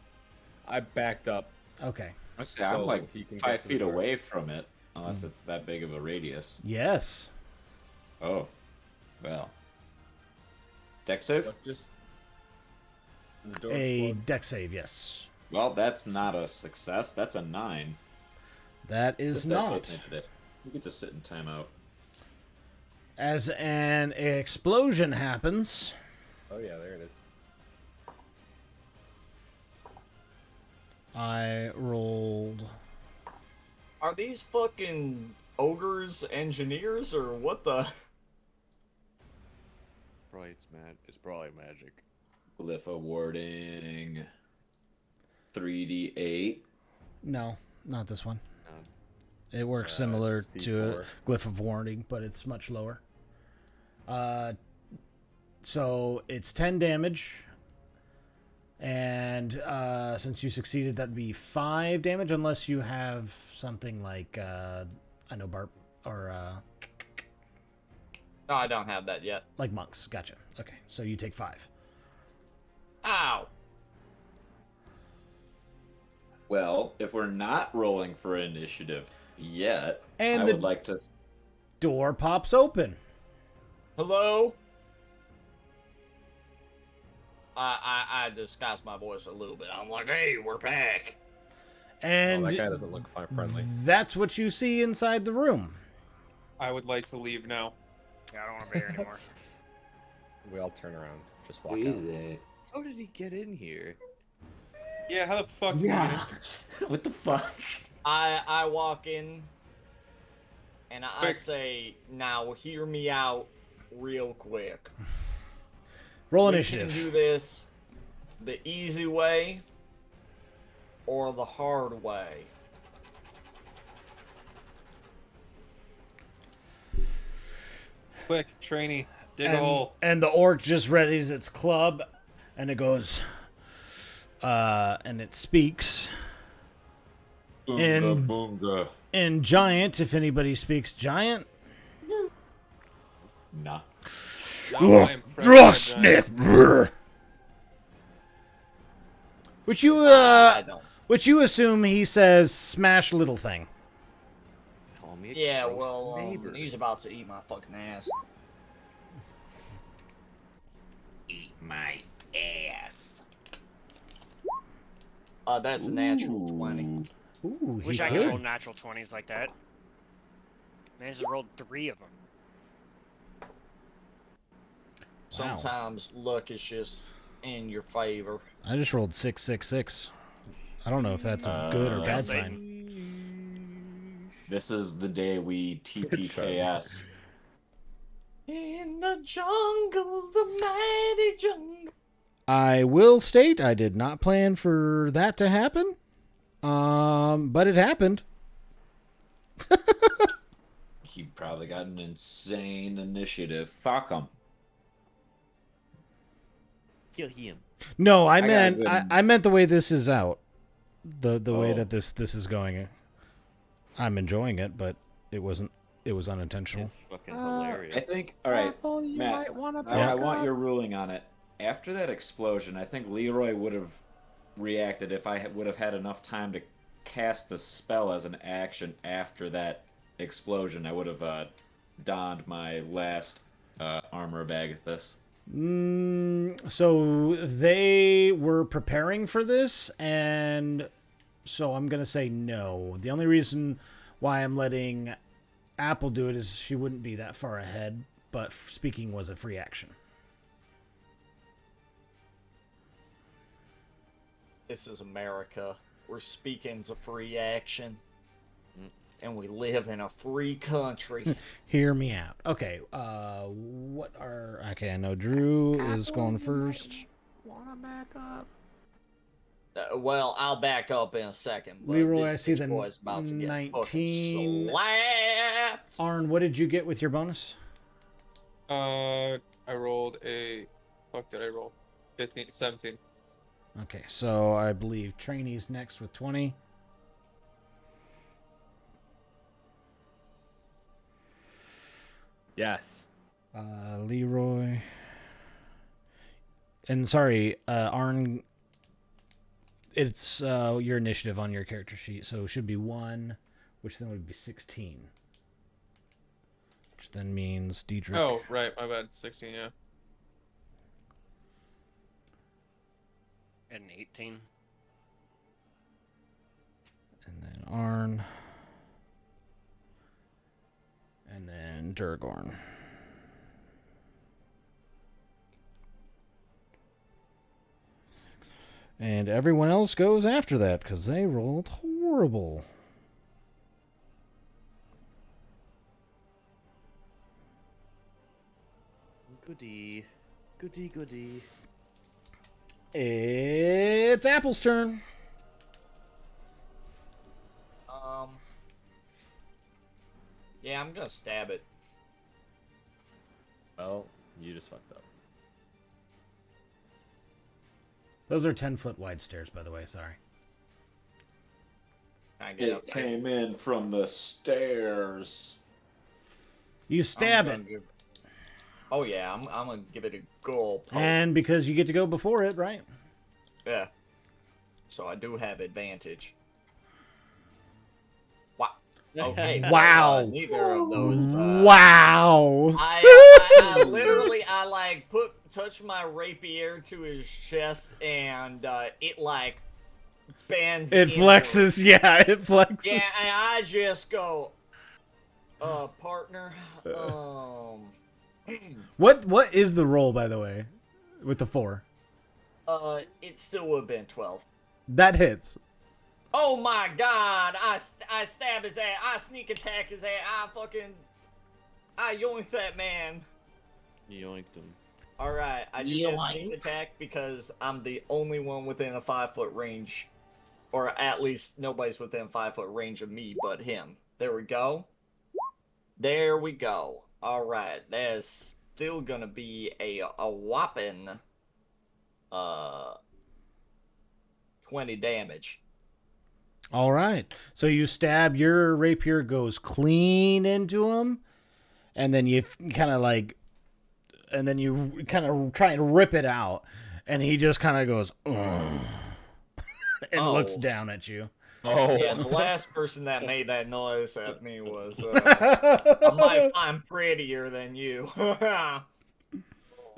I backed up. Okay. I say I'm So like he can get 5 to the feet door. away from it, unless it's that big of a radius. Yes. Oh, well. Deck save? But just the door A explode. dex save, yes. Well, that's not a success. That's a 9. That is This dice not. wasn't into it. You get to sit in timeout. As an explosion happens, Oh yeah, there it is. I rolled. Are these fucking ogres engineers or what the? Probably it's mad. It's probably magic. Glyph warding. 3d8. No, not this one. Um, It works similar to a C4. glyph of warning, but it's much lower. So it's 10 damage, and since you succeeded, that'd be 5 damage, unless you have something like I know Barb or No, I don't have that yet. like monks. Gotcha. Okay, so you take 5. Ow! Well, if we're not rolling for initiative yet, And I the- would like to. Door pops open. Hello? I disguise my voice a little bit. I'm like, hey, we're back. And Oh, that guy doesn't look friendly. that's what you see inside the room. I would like to leave now. Yeah, I don't want to be here anymore. We all turn around. Just walk out. How did he get in here? Yeah, how the fuck did you get in? What the fuck? I walk in and I Quick. say, now hear me out real quick. Roll We initiative. can do this the easy way or the hard way. Quick, Trainee, dig a hole. And the orc just readies its club and it goes, and it speaks Boonga, in boonga. giant. If anybody speaks giant, Nah. Not my impression of giant. which you I don't. which you assume he says, "Smash little thing." Call me a Yeah, gross well, neighbor. he's about to eat my fucking ass. Eat my ass. That's a natural 20. Ooh, he Wish I could roll could. natural 20s like that. Managed to roll 3 of them. Sometimes luck is just in your favor. I just rolled 666. I don't know if that's a good or Uh, bad I'll say- sign. This is the day we TPKS. In the jungle, the mighty jungle. I will state I did not plan for that to happen, but it happened. He probably got an insane initiative. Fuck him. Kill him. No, I got a meant good- I meant the way this is out, the way Oh. that this is going. I'm enjoying it, but it wasn't. It was unintentional. It's fucking hilarious. I think. All right, Matt. I want your ruling on it. After that explosion, I think Leroy would have reacted if I would have had enough time to cast a spell as an action after that explosion. I would have donned my last armor of Agathis. So they were preparing for this, and so I'm gonna say no. The only reason why I'm letting Apple do it is she wouldn't be that far ahead, but speaking was a free action. This is America. Where speaking's a free action. And we live in a free country. Hear me out. Okay, what are... Okay, I know Drew is going first. Wanna back up? Well, I'll back up in a second. But Leroy, this I see bitch the boy's about to get 19. fucking slapped. Arn, what did you get with your bonus? I rolled a. Fuck, did I roll? 15, 17. Okay, so I believe Trainee's next with 20. Yes. Leroy. And sorry, Arn, it's your initiative on your character sheet, so it should be 1, which then would be 16. Which then means Diedrich. Oh, right, my bad. 16, yeah. And 18. And then Arn. And then Durgorn. And everyone else goes after that because they rolled horrible. Goody. Goody, goody. It's Apple's turn. Yeah, I'm gonna stab it. Well, you just fucked up. Those are 10-foot wide stairs, by the way. Sorry. I get up It there. came in from the stairs. You stab I'm it. gonna give- Oh yeah, I'm gonna give it a gulp. And because you get to go before it, right? Yeah. So I do have advantage. Wow. Okay. but, Wow. neither of those. Wow. I literally like touch my rapier to his chest and it like bends. It inward. flexes. Yeah, it flexes. Yeah, and I just go, partner. What is the roll, by the way, with the 4? It still would have been 12. That hits. Oh my god! I stab his ass. I sneak attack his ass. I yoink that man. Yoinked him. All right, I do get a sneak attack because I'm the only one within a 5-foot range, or at least nobody's within 5-foot range of me but him. There we go. There we go. All right, that's still gonna be a whopping 20 damage. All right. So you stab, your rapier goes clean into him, and then you kind of try and rip it out, and he just kind of goes, "Ugh," and looks down at you. Oh. Yeah, the last person that made that noise at me was, I might find prettier than you.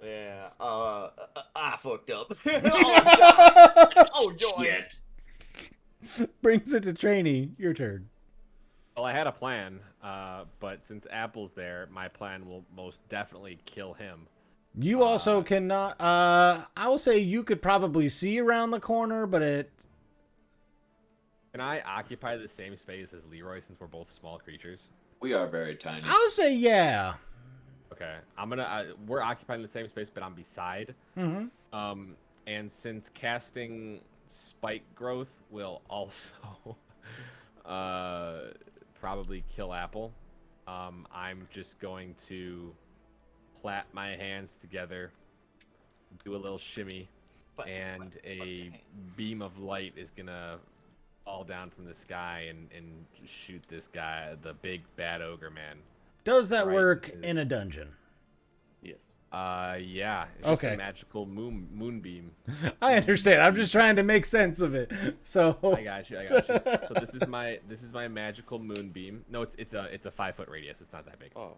Yeah, I fucked up. Oh, God. Oh, yours. Brings it to Trainee. Your turn. Well, I had a plan, but since Apple's there, my plan will most definitely kill him. You also cannot. I will say you could probably see around the corner, but it. Can I occupy the same space as Leroy since we're both small creatures? We are very tiny. I'll say yeah. Okay, we're occupying the same space, but I'm beside. Mm-hmm. And since casting Spike Growth will also probably kill Apple, I'm just going to clap my hands together, do a little shimmy, and a beam of light is gonna fall down from the sky and shoot this guy, the big bad ogre man. Does that Right, work is- in a dungeon? Yes. Yeah. It's just Okay. a magical moonbeam. I understand. I'm just trying to make sense of it. So I got you. So this is my magical moonbeam. No, it's a 5-foot radius. It's not that big. Oh.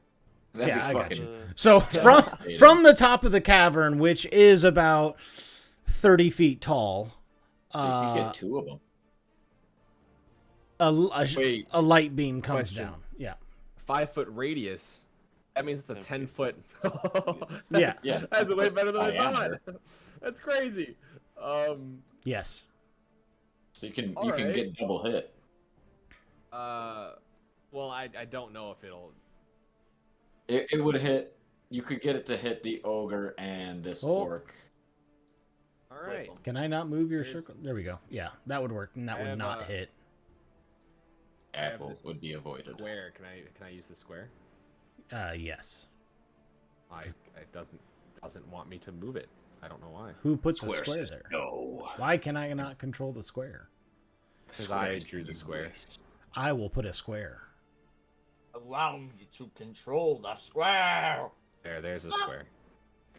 That'd yeah, be I got fucking. you. So from the top of the cavern, which is about 30 feet tall, You could get two of them. Wait, a light beam comes question. down. Yeah. 5-foot radius. That means it's a 10-foot. Yeah. Yeah. That's way better than I thought. Diameter. That's crazy. Yes. So you can Alright. get double hit. Well, I don't know if it'll. It would hit. You could get it to hit the ogre and this Oh. orc. All right. Can I not move your There's- circle? There we go. Yeah, that would work, and that I would have, not hit. I have Apple this would be avoided. Square. Can I use the square? Yes. It doesn't want me to move it. I don't know why. Who puts the square there? No. Why can I not control the square? Because I drew the square. I will put a square. Allow me to control the square. There's a square.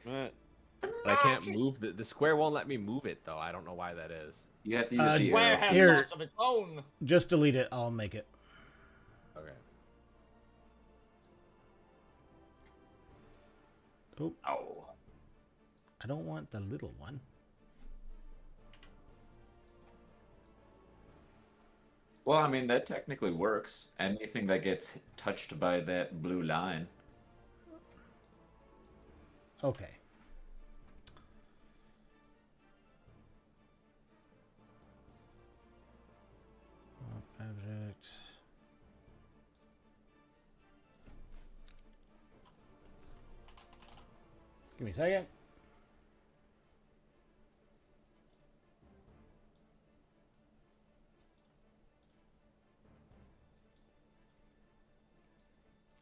But I can't move the square. Won't let me move it though. I don't know why that is. You have to use the Square arrow. has Here. thoughts of its own. Just delete it. I'll make it. Okay. Oh, Oh. I don't want the little one. Well, I mean, that technically works. Anything that gets touched by that blue line. Okay. Object. Give me a second.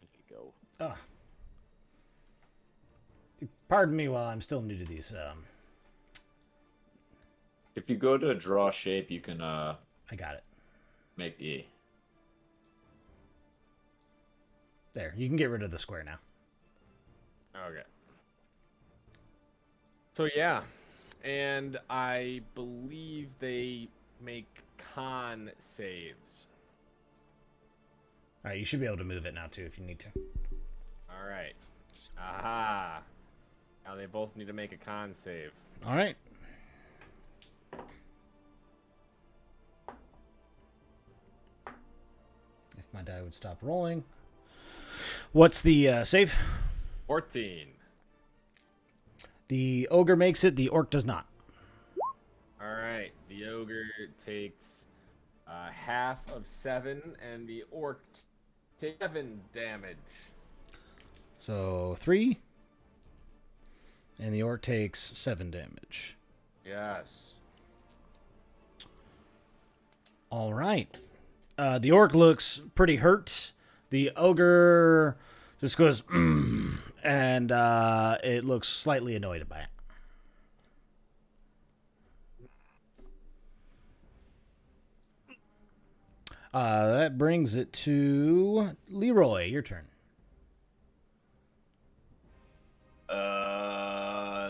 There you go. Ah. Pardon me while I'm still new to these. If you go to draw shape, you can I got it. make E. There. You can get rid of the square now. Okay. So yeah, and I believe they make con saves. All right. You should be able to move it now too if you need to. All right. Aha. Now they both need to make a con save. All right. If my die would stop rolling. What's the save? 14. The ogre makes it. The orc does not. All right. The ogre takes half of 7, and the orc takes 7 damage. So 3. And the orc takes 7 damage. Yes. All right. The orc looks pretty hurt. The ogre just goes, and it looks slightly annoyed by it. That brings it to Leroy. Your turn.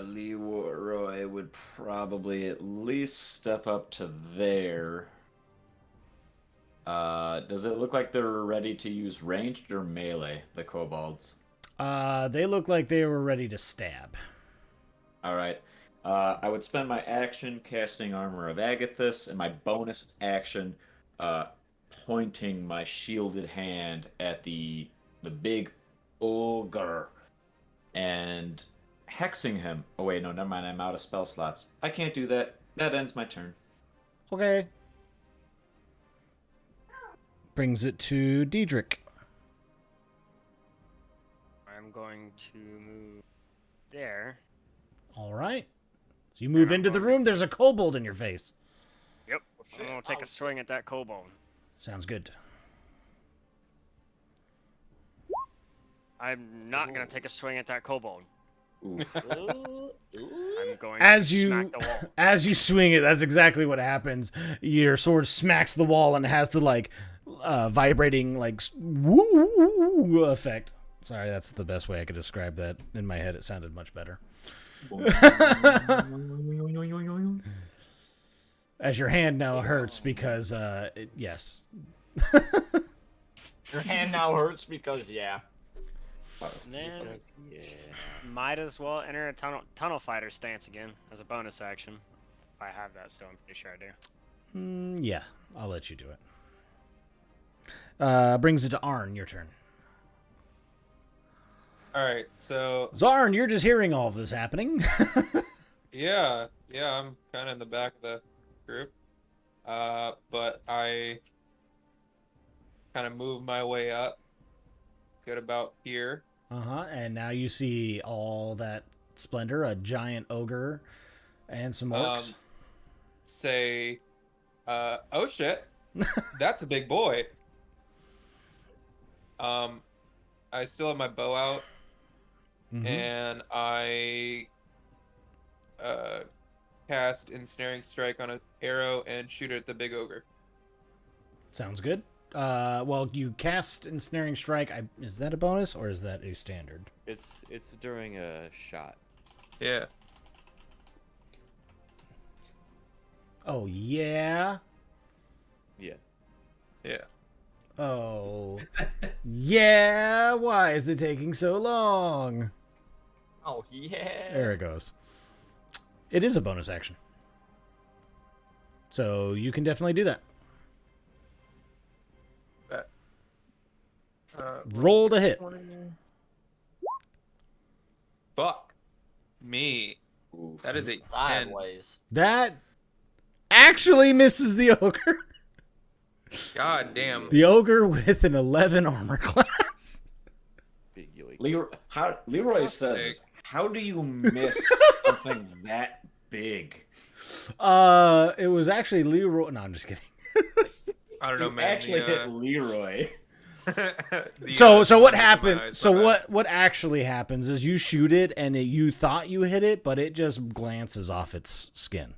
Leroy would probably at least step up to there. Does it look like they're ready to use ranged or melee, the kobolds? They look like they were ready to stab. All right. I would spend my action casting Armor of Agathis and my bonus action pointing my shielded hand at the big ogre and hexing him. Oh wait, no, never mind. I'm out of spell slots. I can't do that. That ends my turn. Okay. Brings it to Diedrich. I'm going to move there. All right. So you move into the room. There's a kobold in your face. Yep. I'm gonna take a swing at that kobold. Sounds good. I'm not gonna take a swing at that kobold. I'm going As to you smack the wall. as you swing it, that's exactly what happens. Your sword smacks the wall and has the like vibrating like woo woo woo effect. Sorry, that's the best way I could describe that. In my head, it sounded much better. As your hand now hurts because yes. Your hand now hurts because, yeah. And then might as well enter a tunnel fighter stance again as a bonus action. If I have that still, I'm pretty sure I do. Yeah, I'll let you do it. Brings it to Arn. Your turn. All right, so Zarn, you're just hearing all of this happening. yeah, I'm kind of in the back of the group, but I kind of move my way up, get about here. And now you see all that splendor, a giant ogre and some orcs. Say, oh shit, that's a big boy. I still have my bow out, and I cast Ensnaring Strike on an arrow and shoot it at the big ogre. Sounds good. Well, you cast Ensnaring Strike. Is that a bonus or is that a standard? It's during a shot. Yeah. Oh, yeah? Yeah. Yeah. Oh. Yeah? Why is it taking so long? Oh, yeah. There it goes. It is a bonus action. So you can definitely do that. Roll to hit. Fuck me. That is a 10. Sideways. That actually misses the ogre. God damn. The ogre with an 11 armor class. Big yoink. Leroy says, sick. how do you miss something that big? It was actually Leroy. No, I'm just kidding. I don't know, You man. actually hit Leroy. So what my happened? eyes, So my bad. what actually happens is you shoot it and you thought you hit it, but it just glances off its skin.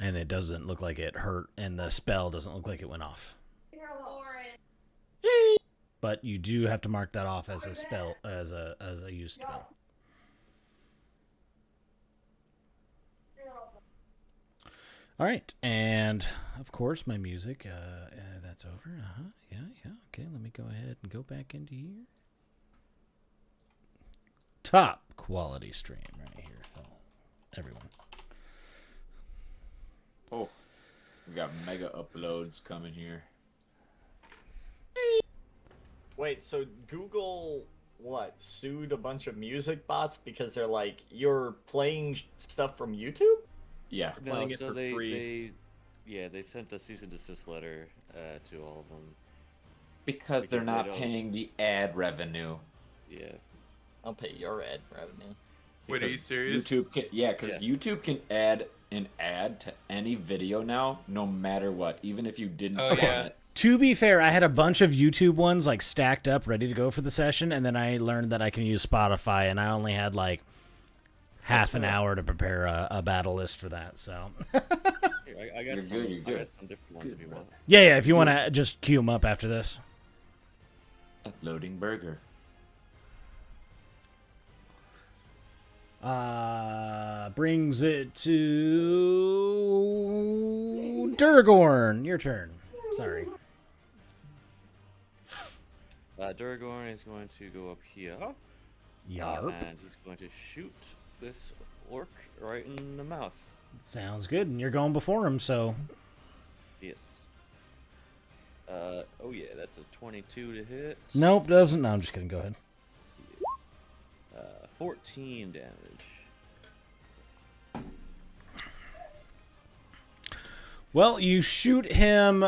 And it doesn't look like it hurt, and the spell doesn't look like it went off. But you do have to mark that off as a spell, as a used spell. All right, and of course my music. That's over. Yeah. Okay, let me go ahead and go back into here. Top quality stream right here, everyone. Oh, we got mega uploads coming here. Wait, so Google, sued a bunch of music bots because they're like, you're playing stuff from YouTube? Yeah. No, Playing it so for free. they sent a cease and desist letter to all of them. Because they're Because they not don't- paying the ad revenue. Yeah. I'll pay your ad revenue. Wait, are you Because serious? YouTube can, because Yeah. YouTube can add an ad to any video now, no matter what, even if you didn't Oh, want yeah. it. To be fair, I had a bunch of YouTube ones like stacked up, ready to go for the session, and then I learned that I can use Spotify, and I only had like half an hour to prepare a battle list for that. So Here, I got some. I got some different ones if you want. yeah. If you want to just queue them up after this. Uploading burger. Brings it to Durgorn. Your turn. Sorry. Duragorn is going to go up here. Yarp. And he's going to shoot this orc right in the mouth. Sounds good. And you're going before him, so. Yes. Oh yeah, that's a 22 to hit. Nope, doesn't. No, I'm just kidding. Go ahead. 14 damage. Well, you shoot him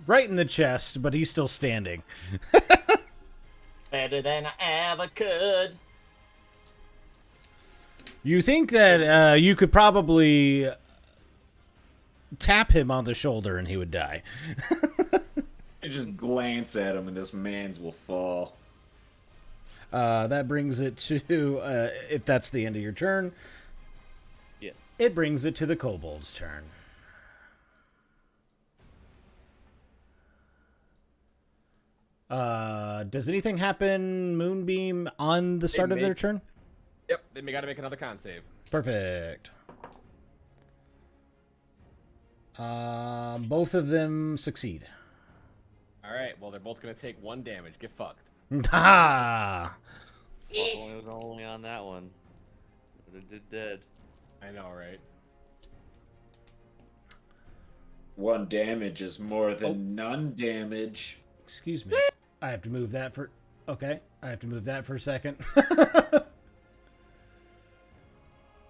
right in the chest, but he's still standing. Better than I ever could. You think that you could probably tap him on the shoulder and he would die. You just glance at him and this man's will fall. That brings it to, if that's the end of your turn, Yes. it brings it to the kobold's turn. Does anything happen, Moonbeam, on the start of their turn? Yep, then we gotta make another con save. Perfect. Both of them succeed. Alright, well, they're both gonna take 1 damage. Get fucked. Ha! Well, it was only on that one. Would have did dead. I know, right? 1 damage is more than none damage. Excuse me. I have to move that for... Okay. I have to move that for a second.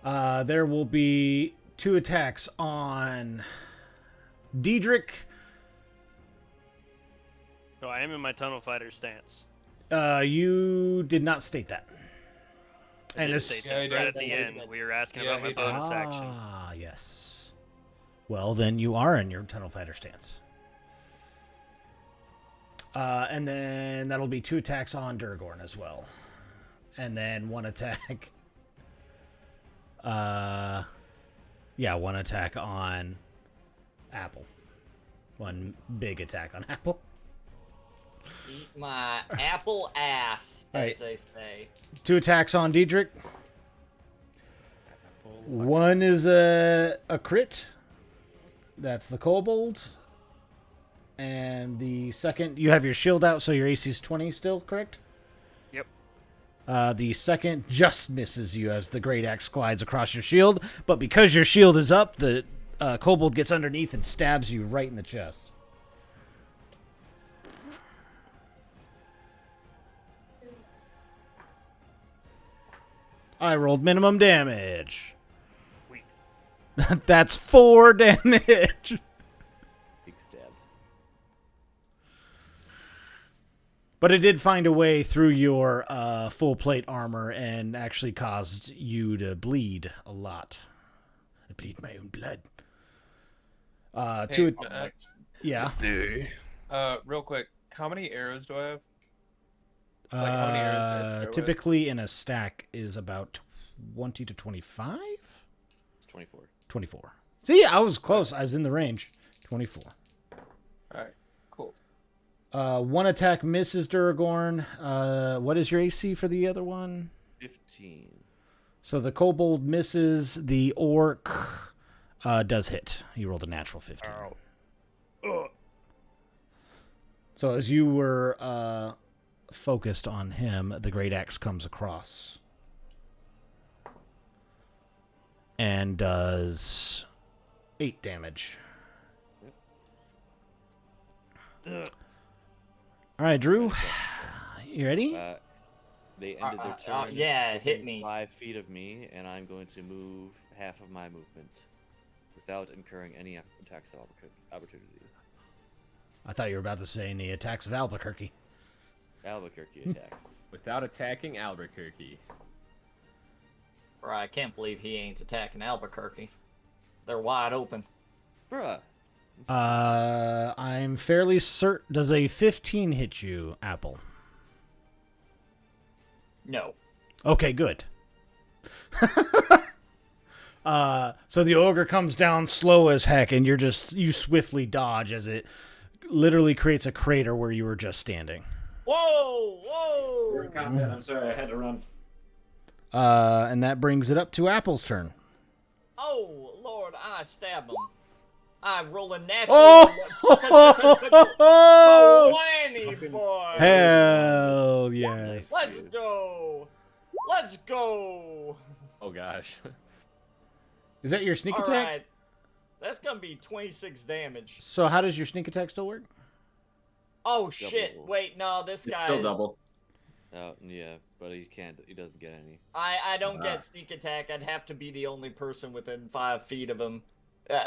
There will be 2 attacks on Diedrich. So I am in my tunnel fighter stance. You did not state that. I And did it's... state Yeah, he that right does. at the end. We were asking Yeah, about my he did. bonus action. Ah, yes. Well, then you are in your tunnel fighter stance. And then that'll be 2 attacks on Durgorn as well. And then 1 attack. Yeah, 1 attack on Apple. 1 big attack on Apple. Eat my apple ass, Right. as they say. 2 attacks on Diedrich. 1 is a crit. That's the kobold. And the second, you have your shield out, so your AC is 20 still, correct? Yep. The second just misses you as the great axe glides across your shield, but because your shield is up, the kobold gets underneath and stabs you right in the chest. I rolled minimum damage. Sweet. That's 4 damage. Big stab. But it did find a way through your full plate armor and actually caused you to bleed a lot. I bleed my own blood. Hey, Yeah. real quick, how many arrows do I have? Like, how many arrows do I throw with? Typically in a stack is about 20 to 25? It's 24. 24. See, I was close. I was in the range. 24. Alright, cool. 1 attack misses Duragorn. What is your AC for the other one? 15. So the kobold misses. The orc does hit. He rolled a natural 15. So as you were focused on him, the great axe comes across and does 8 damage. All right, Drew, you ready? They ended their turn. Yeah, it hit within me. 5 feet of me, and I'm going to move half of my movement without incurring any attacks of opportunity. I thought you were about to say any attacks of Albuquerque. Albuquerque attacks. Without attacking Albuquerque. Bro, I can't believe he ain't attacking Albuquerque. They're wide open. Bruh. I'm fairly certain. Does a 15 hit you, Apple? No. Okay, good. So the ogre comes down slow as heck, and you swiftly dodge as it literally creates a crater where you were just standing. Whoa! Whoa! I'm sorry, I had to run. And that brings it up to Apple's turn. Oh, Lord, I stab him. I roll a natural. Oh! 20, boy. Hell yes. Let's go. Let's go. Oh gosh. Is that your sneak All attack? right. That's going to be 26 damage. So how does your sneak attack still work? Oh, It's shit. double. Wait, no, this It's guy still is... double. Yeah, but he can't. He doesn't get any. I don't get sneak attack. I'd have to be the only person within 5 feet of him.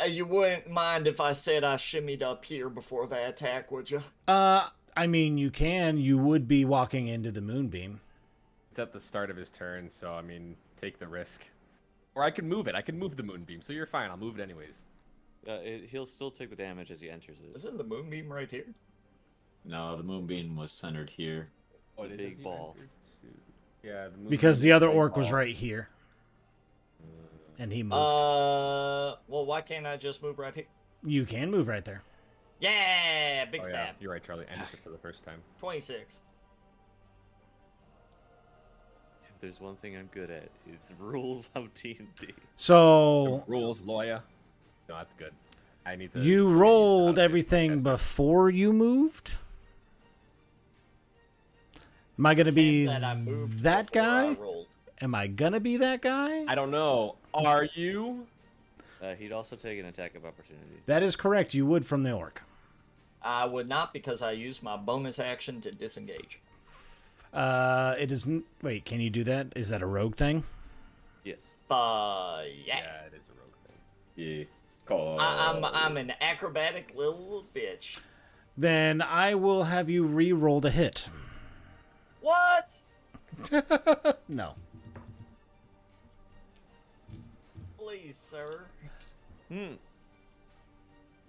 You wouldn't mind if I said I shimmied up here before the attack, would you? I mean, you can. You would be walking into the moonbeam. It's at the start of his turn, so I mean, take the risk. Or I can move it. I can move the moonbeam, so you're fine. I'll move it anyways. He'll still take the damage as he enters it. Isn't the moonbeam right here? No, the moonbeam was centered here. Oh, The big ball. Yeah, the Because moonbeam the is other big orc was ball. right here. And he moved. Well, why can't I just move right here? You can move right there. Yeah, big Oh, yeah. stab. You're right, Charlie. Enters it for the first time. 26. If there's one thing I'm good at, it's rules of D&D. So Rules, lawyer. No, that's good. I need to. you start rolled using everything podcast. before you moved? Am I going to be That I moved that before I guy? rolled. Am I going to be that guy? I don't know. Are you? He'd also take an attack of opportunity. That is correct. You would from the orc. I would not because I used my bonus action to disengage. It isn't. Wait, can you do that? Is that a rogue thing? Yes. Yeah. Yeah, it is a rogue thing. Yeah. Call. I'm an acrobatic little bitch. Then I will have you re-roll to hit. What? No. Please, sir.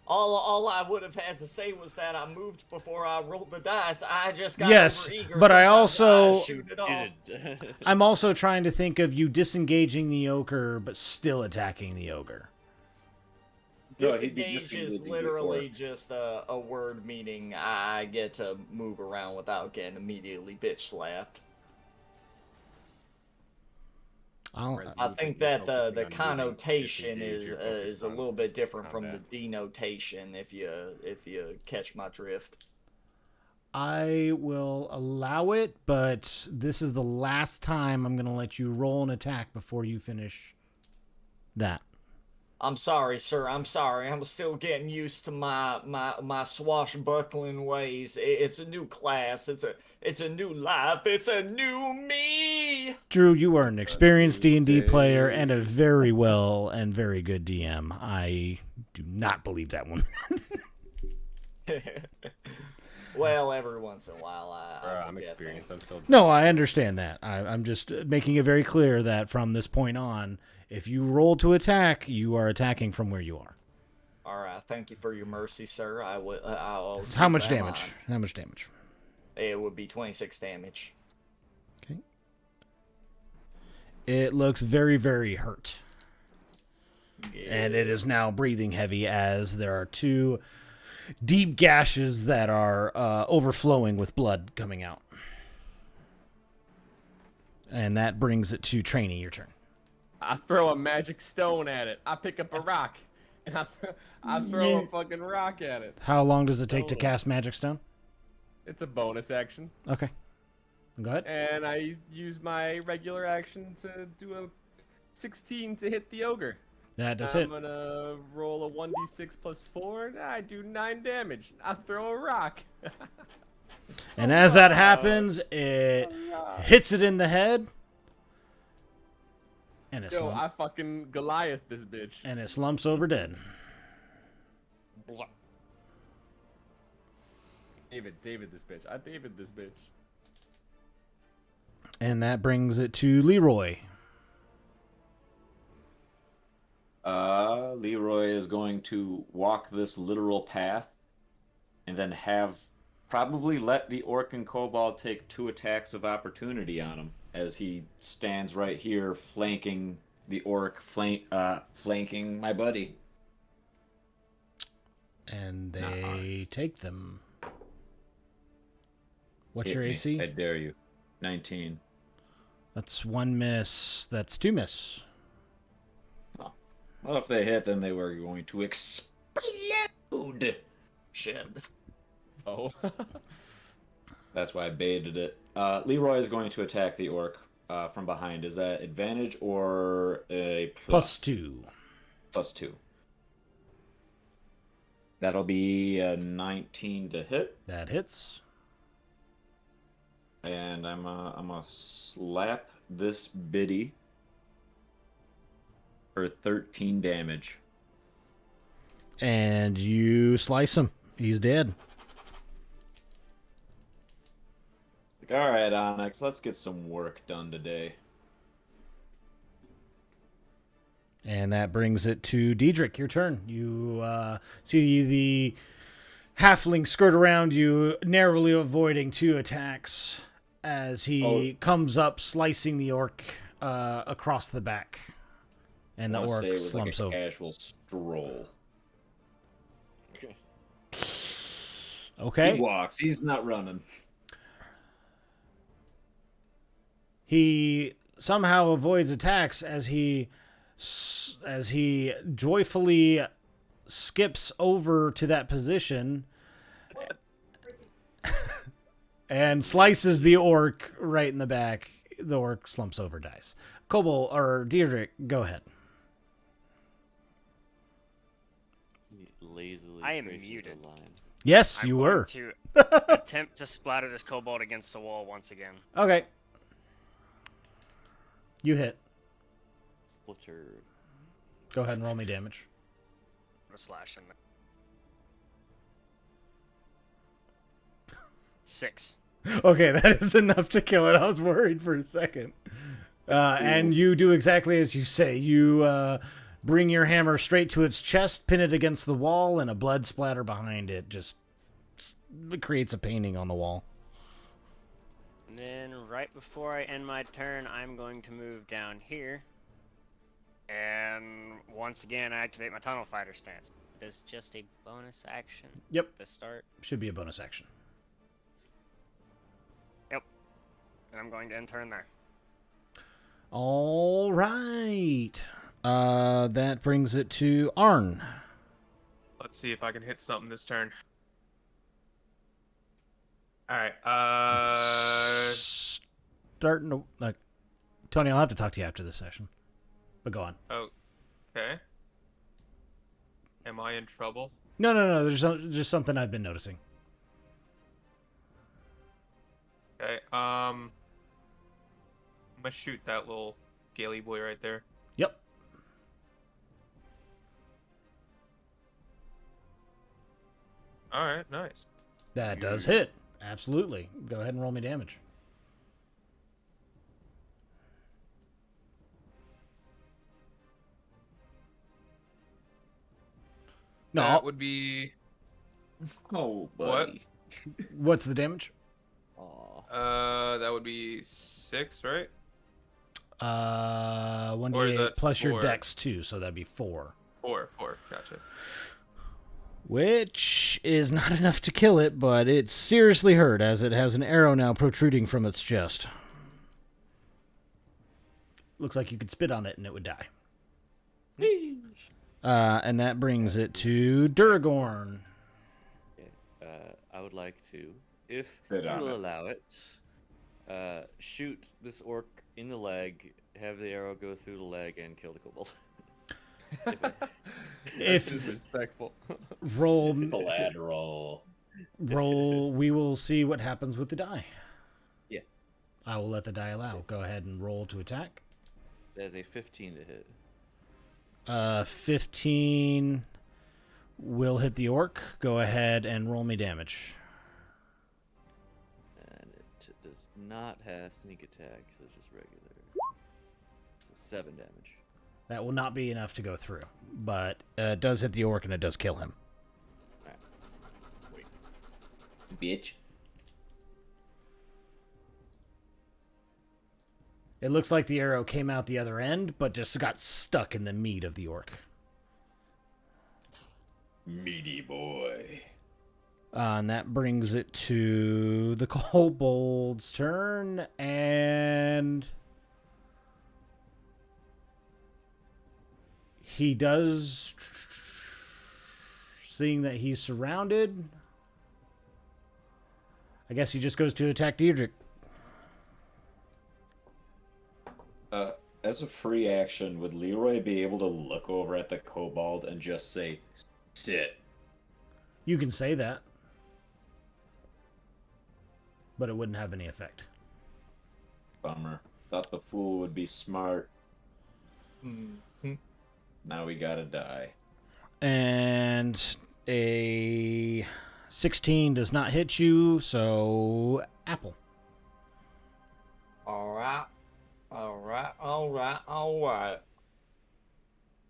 All I would have had to say was that I moved before I rolled the dice. I just got Yes, overeager. but I Sometimes also- I shoot it off. I'm also trying to think of you disengaging the ogre, but still attacking the ogre. No, he'd be Disengage is disengaging literally just a word meaning I get to move around without getting immediately bitch slapped. Whereas I moving, think you're that the focusing on moving, connotation disengage, you're is focused a on little bit different from the combat. denotation if you catch my drift. I will allow it, but this is the last time I'm going to let you roll an attack before you finish that. I'm sorry, sir. I'm sorry. I'm still getting used to my swashbuckling ways. It's a new class. It's a new life. It's a new me. Drew, you are an experienced D&D player and a very well and very good DM. I do not believe that one. Well, every once in a while, I I'm forget experienced. things. I'm still. No, I understand that. I'm just making it very clear that from this point on, if you roll to attack, you are attacking from where you are. All right. Thank you for your mercy, sir. I'll How keep much that in damage? mind. How much damage? It would be 26 damage. Okay. It looks very, very hurt. And it is now breathing heavy as there are two deep gashes that are overflowing with blood coming out. And that brings it to Trainee, your turn. I throw a magic stone at it. I pick up a rock, and I throw a fucking rock at it. How long does it take to cast Magic Stone? It's a bonus action, Okay. Go ahead. and I use my regular action to do a 16 to hit the ogre. That does I'm hit. gonna roll a 1d6 plus 4, and I do 9 damage. I throw a rock. And as that happens, it hits it in the head. And it, Yo, I fucking Goliath this bitch. and it slumps over dead. David this bitch. I David this bitch. And that brings it to Leroy. Leroy is going to walk this literal path and then have probably let the orc and kobold take 2 attacks of opportunity on him. as he stands right here, flanking the orc, flanking my buddy. And they take them. What's Hit your me. AC? I dare you. 19. That's 1 miss. That's 2 miss. Oh. Well, if they hit, then they were going to explode. Shit. Oh. That's why I baited it. Leroy is going to attack the orc from behind. Is that advantage or a plus? +2. +2. That'll be a 19 to hit. That hits. And I'm gonna slap this biddy for 13 damage. And you slice him. He's dead. All right, Onyx, let's get some work done today. And that brings it to Diedrich. Your turn. You see the halfling skirt around you, narrowly avoiding 2 attacks as he comes up, slicing the orc across the back. And the I wanna say orc it was slumps like a over. casual stroll. Okay. He walks. He's not running. He somehow avoids attacks as he joyfully skips over to that position and slices the orc right in the back. The orc slumps over, dies. Kobold or Diedrich, go ahead. He lazily I am traces muted. a line. Yes, I'm you going were. to attempt to splatter this kobold against the wall once again. Okay. You hit. Splitter. Go ahead and roll me damage. A slash in there. 6. Okay, that is enough to kill it. I was worried for a second. And you do exactly as you say. You bring your hammer straight to its chest, pin it against the wall, and a blood splatter behind it just creates a painting on the wall. And then right before I end my turn, I'm going to move down here. And once again, activate my tunnel fighter stance. Does just a bonus action Yep. to start? Should be a bonus action. Yep. And I'm going to end turn there. All right. That brings it to Arn. Let's see if I can hit something this turn. Alright, Starting to, Tony, I'll have to talk to you after this session. But go on. okay. Am I in trouble? No. There's just something I've been noticing. Okay, I'm gonna shoot that little scaly boy right there. Yep. Alright, nice. That does hit. Absolutely. Go ahead and roll me damage. No. That would be... Oh, What? buddy. What's the damage? That would be 6, right? 1d8 Or is that plus your 4? dex 2, so that'd be 4. 4, gotcha. Which is not enough to kill it, but it's seriously hurt as it has an arrow now protruding from its chest. Looks like you could spit on it and it would die. And that brings it to Duragorn. I would like to, if Spit you on will it. allow it, shoot this orc in the leg, have the arrow go through the leg, and kill the kobold. If Disrespectful. roll, Collateral. we will see what happens with the die. Yeah. I will let the die allow. Go ahead and roll to attack. There's a 15 to hit. 15 will hit the orc. Go ahead and roll me damage. And it does not have sneak attack, so it's just regular. So 7 damage. That will not be enough to go through, but it does hit the orc and it does kill him. Bitch. It looks like the arrow came out the other end, but just got stuck in the meat of the orc. Meaty boy. And that brings it to the kobold's turn, and he does, seeing that he's surrounded, I guess he just goes to attack Deirdre. As a free action, would Leroy be able to look over at the kobold and just say, sit? You can say that, but it wouldn't have any effect. Bummer. Thought the fool would be smart. Mm-hmm. Now we gotta die. And a 16 does not hit you, so Apple. Alright.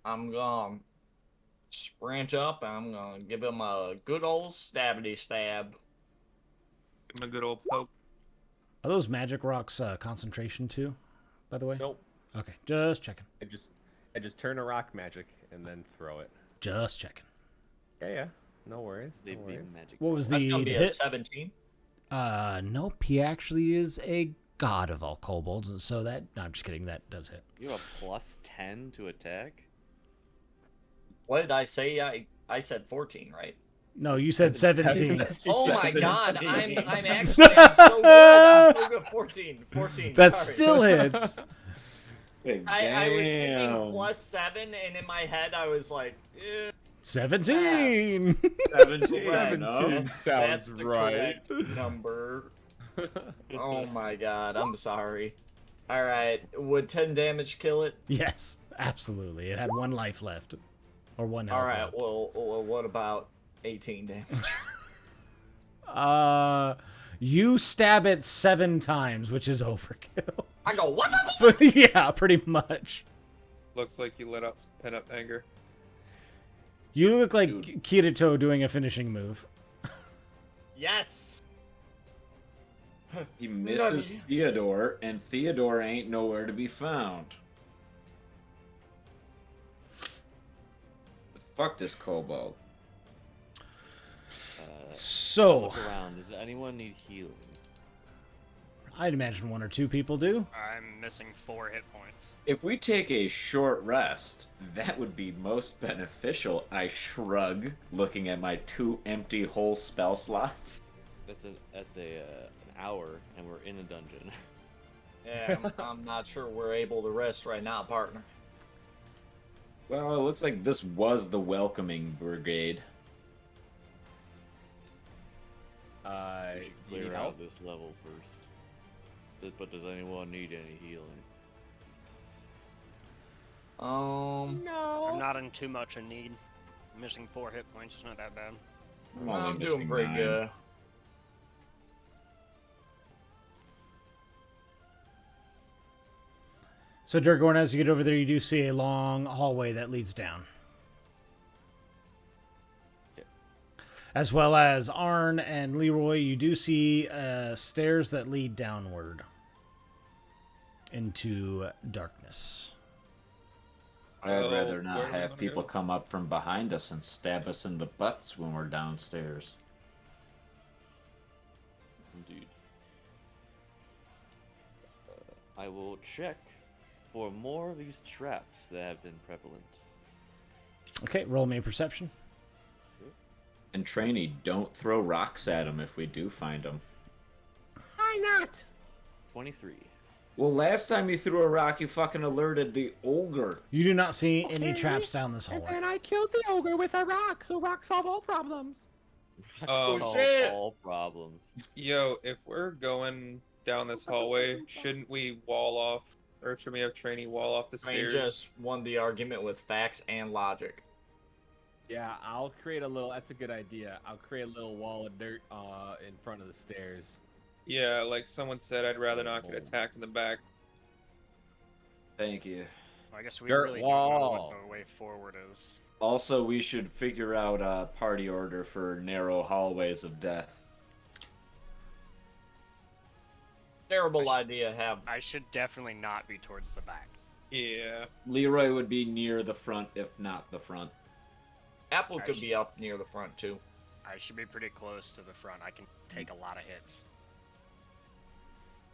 I'm gonna sprint up and I'm gonna give him a good old stabbity stab. Give him a good old poke. Are those magic rocks concentration too, by the way? Nope. Okay, just checking. I just turn a rock magic and then throw it. Just checking. Yeah. No worries. They'd No be worries. magic. What was That's the gonna be a hit? 17. Nope, he actually is a god of all kobolds, and so that, no, I'm just kidding, that does hit. You have a plus 10 to attack? What did I say? I said 14, right? No, you said 17. Oh my god, I'm actually I'm so good. I'm so good. 14. That sorry. still hits. I was thinking plus 7, and in my head I was like, 17. 17. Correct. No? That's the correct number. Oh my god, I'm sorry. Alright, would 10 damage kill it? Yes, absolutely. It had 1 life left. Or 1 health Alright, left. well, what about 18 damage? You stab it 7 times, which is overkill. I go, what? Yeah, pretty much. Looks like you let out some pent-up anger. You look like Kirito doing a finishing move. Yes! He misses Theodore, and Theodore ain't nowhere to be found. Fuck this kobold. So, Look around. Does anyone need healing? I'd imagine 1 or 2 people do. I'm missing 4 hit points. If we take a short rest, that would be most beneficial, I shrug, looking at my 2 empty whole spell slots. That's an hour, and we're in a dungeon. Yeah, I'm not sure we're able to rest right now, partner. Well, it looks like this was the welcoming brigade. We should Do you clear need out help? this level first. But does anyone need any healing? I'm not in too much in need. I'm missing 4 hit points. It's not that bad. I'm doing missing pretty 9. good. So, Durgorn, as you get over there, you do see a long hallway that leads down. Okay. As well as Arn and Leroy, you do see stairs that lead downward into darkness. I'd Oh, rather where not are we have gonna people go? come up from behind us and stab us in the butts when we're downstairs. Indeed. I will check for more of these traps that have been prevalent. Okay, roll me a perception. And Trainee, don't throw rocks at them if we do find them. Why not? 23. Well, last time you threw a rock, you fucking alerted the ogre. You do not see any Okay. traps down this And hallway. then I killed the ogre with a rock, so rocks solve all problems. Oh, Solve shit. all problems. Yo, if we're going down this hallway, shouldn't we wall off, or should we have Trainee wall off the I mean, stairs? just won the argument with facts and logic. Yeah, I'll create a little. That's a good idea. I'll create a little wall of dirt in front of the stairs. Yeah, like someone said, I'd rather not get attacked in the back. Thank you. Well, I guess we Dirt really don't know wall. what the way forward is. Also, we should figure out a party order for narrow hallways of death. Terrible idea. Have I should definitely not be towards the back. Yeah. Leroy would be near the front, if not the front. Apple could be up near the front too. I should be pretty close to the front. I can take a lot of hits.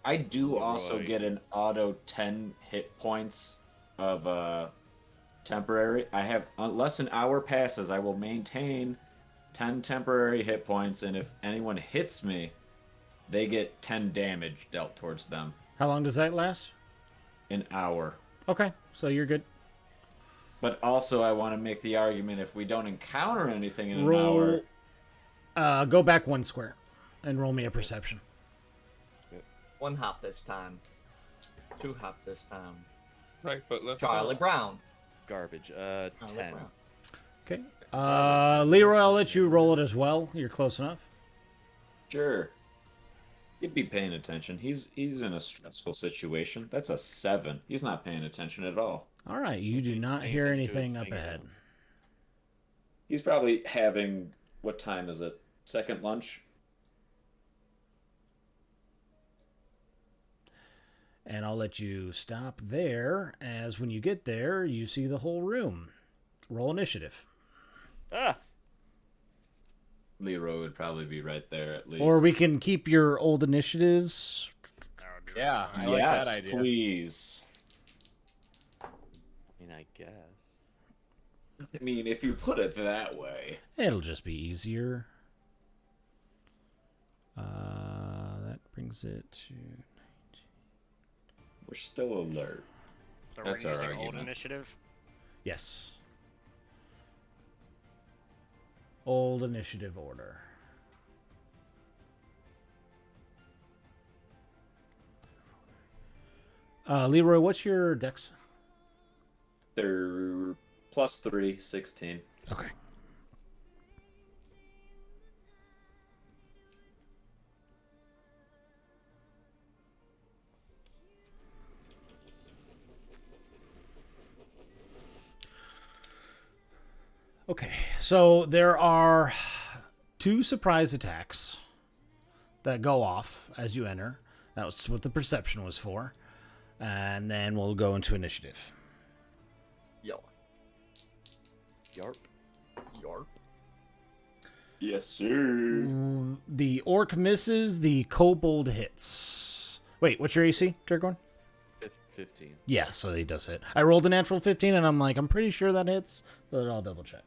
I do also Leroy. get an auto 10 hit points of temporary. I have, unless an hour passes, I will maintain 10 temporary hit points, and if anyone hits me, they get 10 damage dealt towards them. How long does that last? An hour. Okay, so you're good. But also, I want to make the argument if we don't encounter anything in an Roll. hour. Go back 1 square, and roll me a perception. 1 hop this time. 2 hop this time. Right foot, left Charlie foot. Brown. Garbage. Charlie 10. Brown. Okay. Leroy, I'll let you roll it as well. You're close enough. Sure. He'd be paying attention. He's in a stressful situation. That's a 7. He's not paying attention at all. All right, you do not Paying hear attention to his anything up ahead. fingernails. He's probably having, what time is it? Second lunch? And I'll let you stop there, as when you get there, you see the whole room. Roll initiative. Ah! Leroy would probably be right there at least. Or we can keep your old initiatives. That would be Yeah, really I like yes, that idea. please. I mean, I guess. I mean, if you put it that way. It'll just be easier. That brings it to... We're still alert. So That's we're our using old argument. initiative. Yes. Old initiative order. Leroy, what's your dex? They're +3, 16. Okay. Okay, so there are 2 surprise attacks that go off as you enter. That was what the perception was for. And then we'll go into initiative. Yo. Yarp. Yarp. Yes, sir. The orc misses, the kobold hits. Wait, what's your AC, Dragorn? 15. Yeah, so he does hit. I rolled a natural 15, and I'm like, I'm pretty sure that hits, but I'll double check.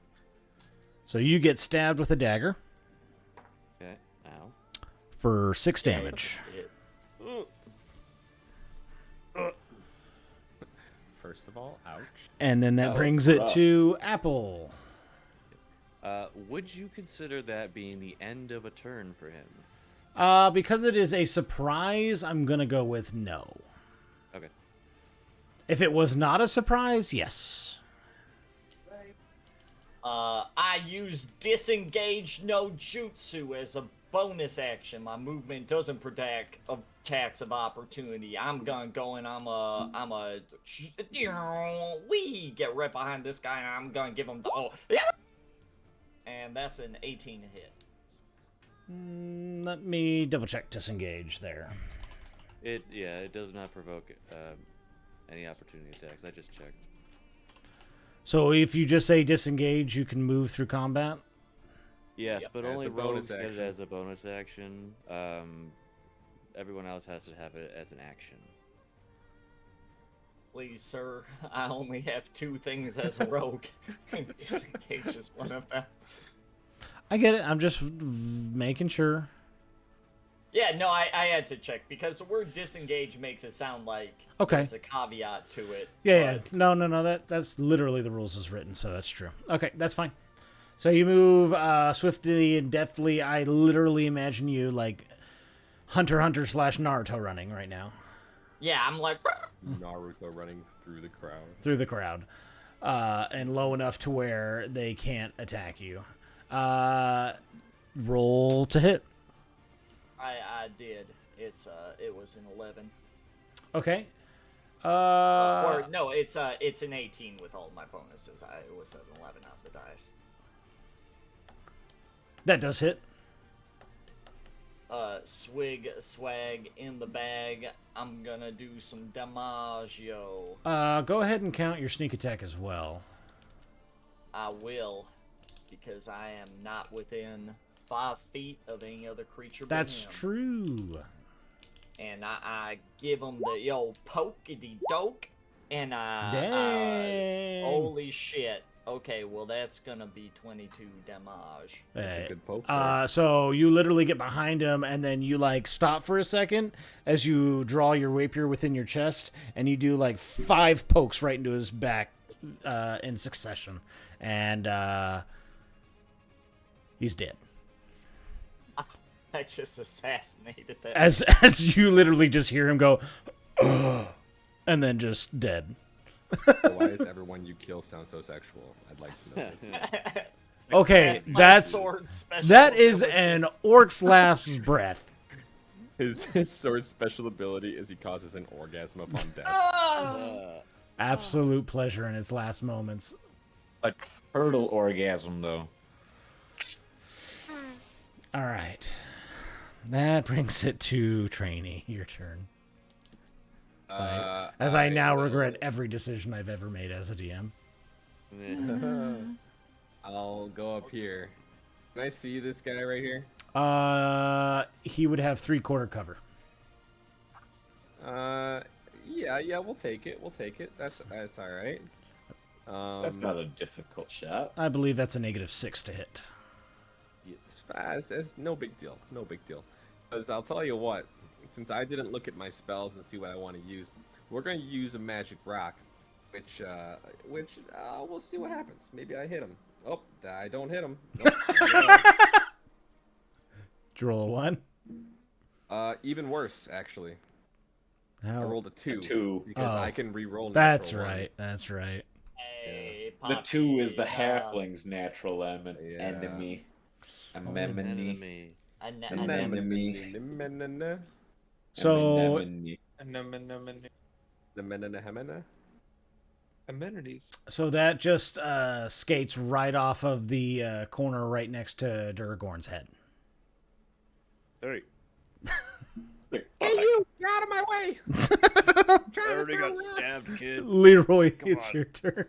So you get stabbed with a dagger Okay. Ow. for 6 damage. First of all, ouch. And then that Oh, brings it rough. to Apple. Would you consider that being the end of a turn for him? Because it is a surprise, I'm going to go with no. Okay. If it was not a surprise, yes. I use disengage no jutsu as a bonus action. My movement doesn't protect attacks of opportunity. I'm gonna go and we get right behind this guy and I'm gonna give him the and that's an 18 to hit. Let me double check disengage there. It does not provoke any opportunity attacks. I just checked. So if you just say disengage, you can move through combat? Yes, Yep. but As only a bonus rogues get it action. as a bonus action. Everyone else has to have it as an action. Please, sir, I only have 2 things as a rogue. Disengage is one of them. I get it. I'm just making sure. Yeah, no, I had to check because the word disengage makes it sound like Okay. there's a caveat to it. Yeah, but- yeah. No. That's literally the rules as written, so that's true. Okay, that's fine. So you move swiftly and deftly. I literally imagine you like Hunter / Naruto running right now Yeah, I'm like, Naruto running through the crowd. through the crowd, and low enough to where they can't attack you. Roll to hit. I did. It was an 11. Okay. Or no, it's an 18 with all my bonuses. It was an 11 on the dice. That does hit. swig swag in the bag. I'm gonna do some damaggio. Go ahead and count your sneak attack as well. I will, because I am not within 5 feet of any other creature but That's him. true. And I give him the old pokey doke, and Dang. holy shit. Okay, well that's gonna be 22 damage. That's a Hey, good poke there. so you literally get behind him, and then you like stop for a second as you draw your rapier within your chest, and you do like 5 pokes right into his back in succession, and he's dead. I just assassinated that. As you literally just hear him go, "Ugh," and then just dead. Why does everyone you kill sound so sexual? I'd like to know this. Okay, my that's sword special that is ability. an orc's last breath. His sword special ability is he causes an orgasm upon death. Absolute pleasure in its last moments. A turtle orgasm, though. All right. That brings it to Trainee. Your turn. As I now regret every decision I've ever made as a DM. I'll go up here. Can I see this guy right here? He would have 3/4 cover. Yeah, we'll take it. That's all right. That's not a difficult shot. I believe that's a -6 to hit. Yes, it's no big deal. No big deal. Because I'll tell you what, since I didn't look at my spells and see what I want to use, we're going to use a magic rock, which we'll see what happens. Maybe I hit him. Oh, I don't hit him. Nope. Did you roll a 1? Even worse, actually. I How? rolled a 2. A 2. Because Oh. I can re-roll. That's natural right. ones. That's right. Hey, The 2 is the Poppy, halfling's natural enemy. Enemy. Enemy. So Amenities. So that just skates right off of the corner right next to Duragorn's head. Hey, Hey, you! Get out of my way! I already got stabbed, kid. Leroy, Come it's on. your turn.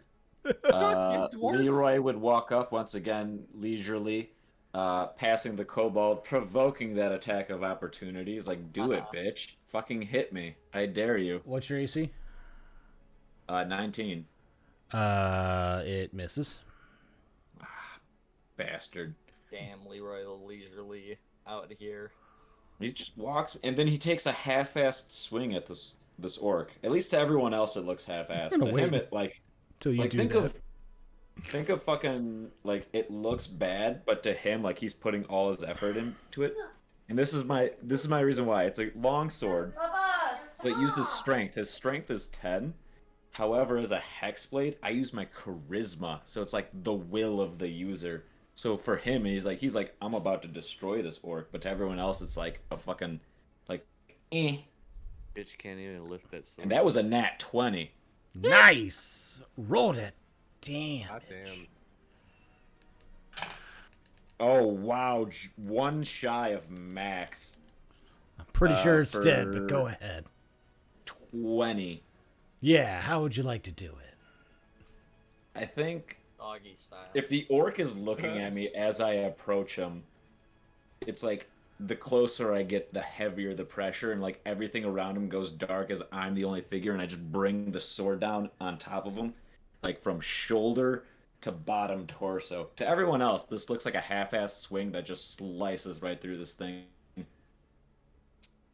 Leroy would walk up once again, leisurely, passing the kobold, provoking that attack of opportunity. He's like, do it, bitch. Fucking hit me. I dare you. What's your AC? 19. It misses. Bastard. Damn, Leroy the leisurely out here. He just walks, and then he takes a half-assed swing at this orc. At least to everyone else, it looks half-assed. I'm To gonna him, wait it like Till you do think that. think of fucking like it looks bad, but to him, like he's putting all his effort into it. And this is my reason why. It's a long sword, but it uses strength. His strength is 10. However, as a hex blade, I use my charisma, so it's like the will of the user. So for him, he's like, I'm about to destroy this orc, but to everyone else, it's like a fucking, like, eh. Bitch can't even lift that sword. And that was a nat 20. Nice. Rolled it. Damn. God damn. Oh, wow. One shy of max. I'm pretty sure it's dead, but for- go ahead. 20. Yeah, how would you like to do it? I think Doggy style. if the orc is looking at me as I approach him, it's like the closer I get, the heavier the pressure, and like everything around him goes dark as I'm the only figure, and I just bring the sword down on top of him, like from shoulder to bottom torso. To everyone else, this looks like a half-assed swing that just slices right through this thing.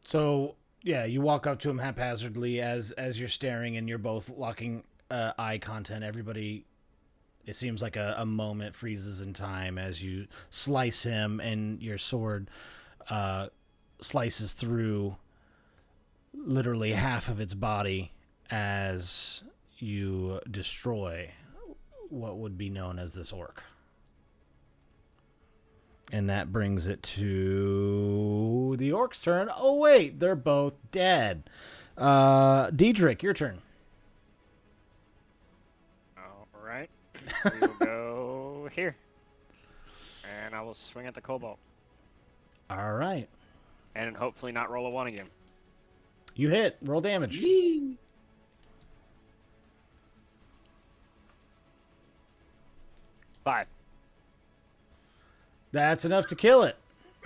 So, yeah, you walk up to him haphazardly as you're staring, and you're both locking eye contact. Everybody, it seems like a moment freezes in time as you slice him, and your sword slices through literally half of its body as you destroy what would be known as this orc. And that brings it to the orc's turn. Oh, wait, they're both dead. Diedrich, your turn. All right. We will go here. And I will swing at the cobalt. All right. and hopefully not roll a 1 again. You hit. Roll damage. 5. That's enough to kill it.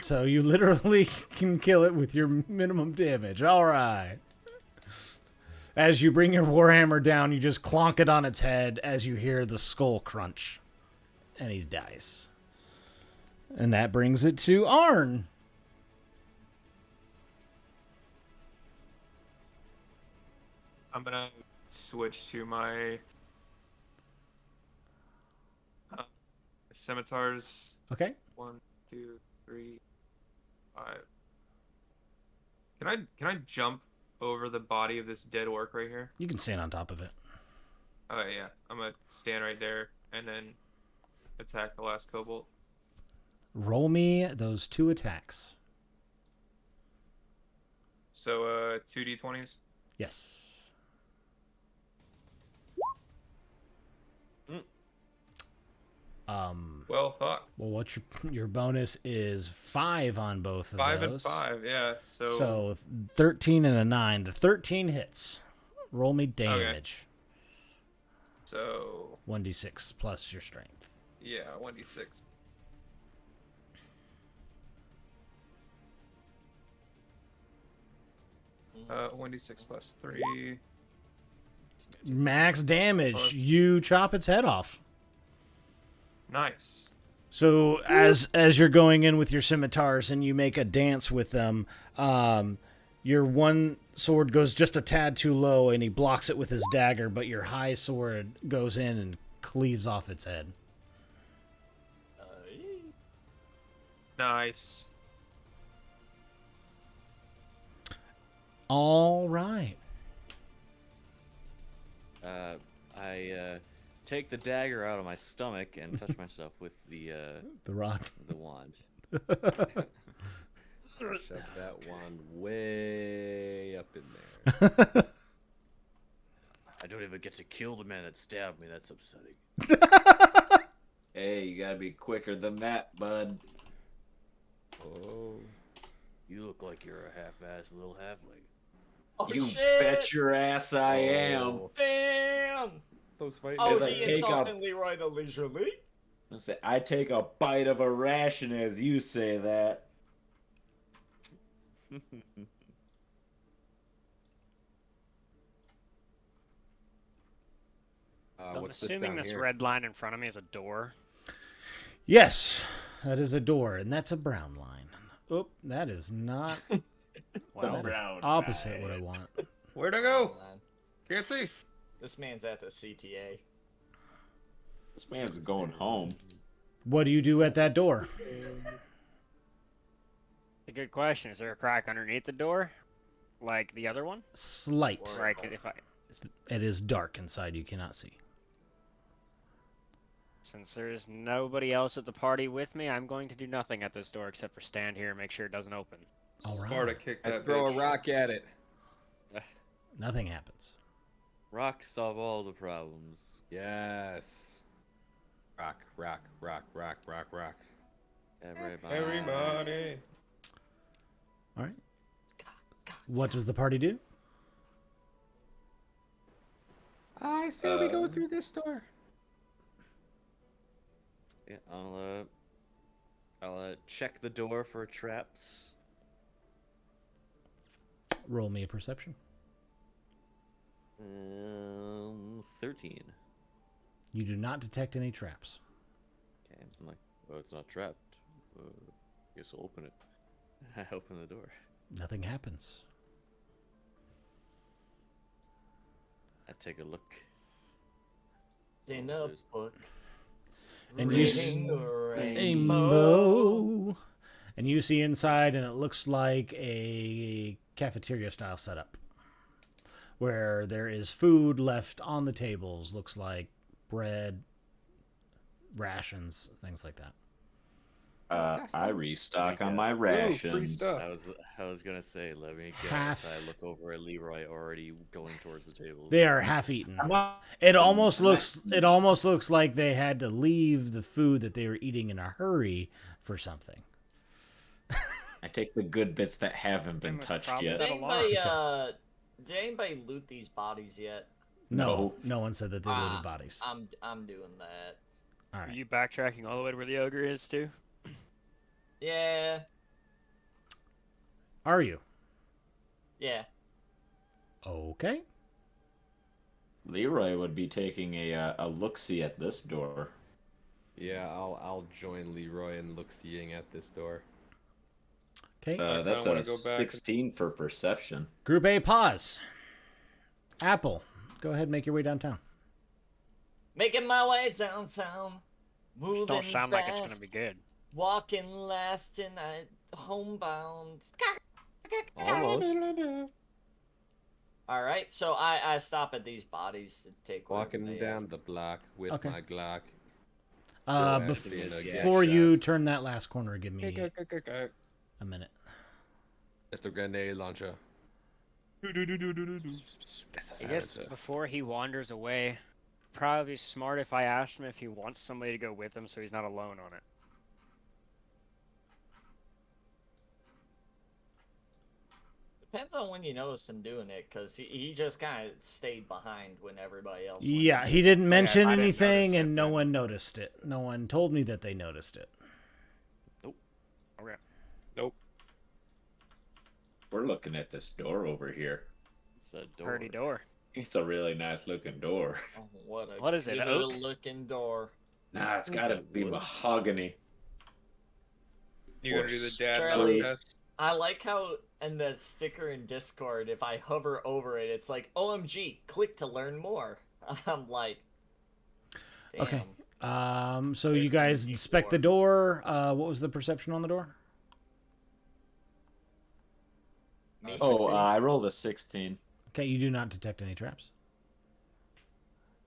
So you literally can kill it with your minimum damage. All right. As you bring your warhammer down, you just clonk it on its head as you hear the skull crunch. And he dies. And that brings it to Arn. I'm gonna switch to my scimitars. Okay. 1, 2, 3, 5. Can I jump over the body of this dead orc right here? You can stand on top of it. Oh yeah, I'm gonna stand right there and then attack the last kobold. Roll me those 2 attacks. So 2d20s. Yes. Well, fuck. Well, what's your bonus is 5 on both of 5 those. and 5, yeah. So 13 and a 9. The 13 hits. Roll me damage. So 1d6 plus your strength. yeah, 1d6. Uh, 1d6 plus 3. Max damage. You chop its head off. Nice. So as you're going in with your scimitars and you make a dance with them, your one sword goes just a tad too low and he blocks it with his dagger, but your high sword goes in and cleaves off its head. Nice. All right. I take the dagger out of my stomach and touch myself with the rock. the wand. Shove that wand way up in there. I don't even get to kill the man that stabbed me. That's upsetting. Hey, you gotta be quicker than that, bud. Oh. You look like you're a half-assed little halfling. Oh, You shit! bet your ass I am. Damn! Those fighting. Oh, As I the take insulting Leroy the leisurely. I take a bite of a ration as you say that. I'm What's assuming this this down here? red line in front of me is a door. Yes, that is a door, and that's a brown line. Oop, that is not. Well, that is opposite what I want. Where'd I go? Can't see. This man's at the CTA. This man's going home. What do you do at that door? a good question. Is there a crack underneath the door, like the other one? Slight. Or I could, if I, It is dark inside. You cannot see. since there's nobody else at the party with me, I'm going to do nothing at this door except for stand here and make sure it doesn't open. All right. Sparta kick I that throw bitch. a rock at it. Nothing happens. Rocks solve all the problems. Yes. Rock, rock, rock, rock, rock, rock. Everybody. All right. What does the party do? I say we go through this door. Yeah, I'll check the door for traps. Roll me a perception. 13. You do not detect any traps. Okay, I'm like, oh, it's not trapped. Guess I'll open it. I open the door. Nothing happens. I take a look. In a book. And you reading the rainbow. And you see inside, and it looks like a cafeteria style setup where there is food left on the tables. Looks like bread, rations, things like that. I restock on my free rations. stuff. I was gonna say, let me guess. Half. I look over at Leroy already going towards the table. They are half eaten. It almost looks like they had to leave the food that they were eating in a hurry for something. I take the good bits that haven't been Most touched probably yet. that Did anybody loot these bodies yet? No, no one said that they looted Ah, bodies. I'm doing that. All Are right. you backtracking all the way to where the ogre is too? Yeah. Are you? Yeah. Okay. Leroy would be taking a look-see at this door. Yeah, I'll join Leroy in look-seeing at this door. Okay. That's wanna a go back 16 for perception. Group A, pause. Apple, go ahead and make your way downtown. Making my way downtown. Which Moving don't sound fast. like it's gonna be good. Walking last and I homebound. Almost. Alright, so I stop at these bodies to take whatever Walking they down have. the block with Okay. my Glock. Before you turn that last corner, give me a minute. It's the grenade launcher. I guess before he wanders away, probably smart if I asked him if he wants somebody to go with him so he's not alone on it. Depends on when you notice him doing it, because he just kind of stayed behind when everybody else went. Yeah, he didn't mention I didn't anything, notice and it no then. one noticed it. No one told me that they noticed it. Okay. Nope. We're looking at this door over here. It's a door. Purdy door. It's a really nice looking door. Oh, what a What is it, oak? good-looking door. Nah, it's Is gotta it be wood? mahogany. You gonna do the dad Charlie. knock test? I like how in the sticker in Discord, if I hover over it, it's like, OMG, click to learn more. I'm like, damn. Okay. So you There's guys something inspect the door. What was the perception on the door? Me? Oh, I rolled a 16. Okay, you do not detect any traps.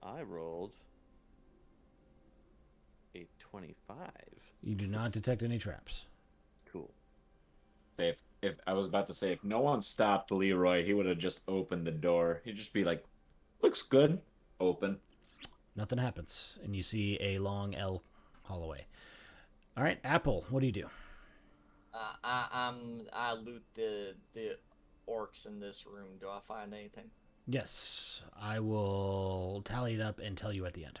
I rolled a 25. You do not detect any traps. Cool. If I was about to say, if no one stopped Leroy, he would have just opened the door. He'd just be like, looks good. Open. Nothing happens, and you see a long L hallway. All right, Apple, what do you do? I loot the orcs in this room. Do I find anything? Yes, I will tally it up and tell you at the end.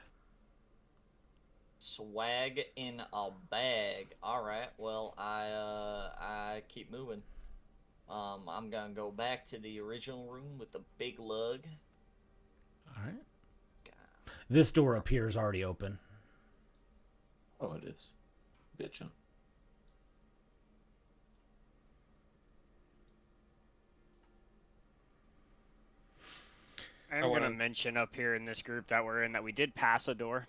Swag in a bag. All right. Well, I keep moving. I'm gonna go back to the original room with the big lug. All right. This door appears already open. Oh, it is. Bitchin'. I'm gonna mention up here in this group that we're in that we did pass a door.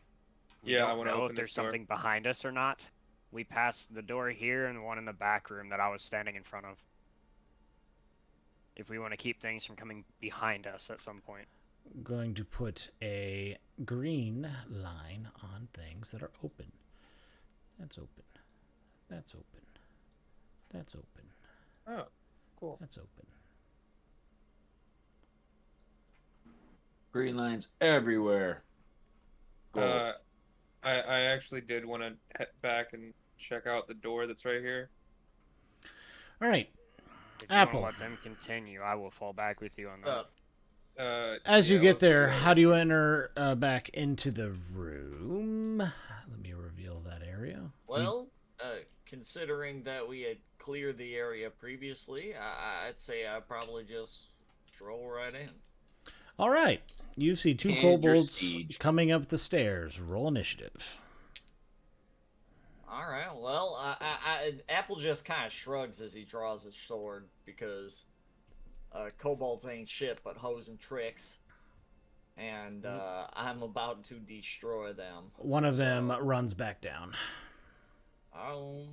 We Yeah, I don't want to know open if there's this door. something behind us or not. We passed the door here and one in the back room that I was standing in front of. If we want to keep things from coming behind us at some point. Going to put a green line on things that are open. That's open. That's open. That's open. Oh, cool. That's open. Green lines everywhere. Gold. I actually did want to head back and check out the door that's right here. All right. If Apple. you want to let them continue, I will fall back with you on that. As you yeah, get let's there, do that. how do you enter back into the room? Let me reveal that area. Well, considering that we had cleared the area previously, I'd say I probably just stroll right in. All right. You see two And your kobolds siege. coming up the stairs. Roll initiative. All right. Well, Apple just kind of shrugs as he draws his sword because kobolds ain't shit but hoes and tricks, and I'm about to destroy them. One of them runs back down. Oh,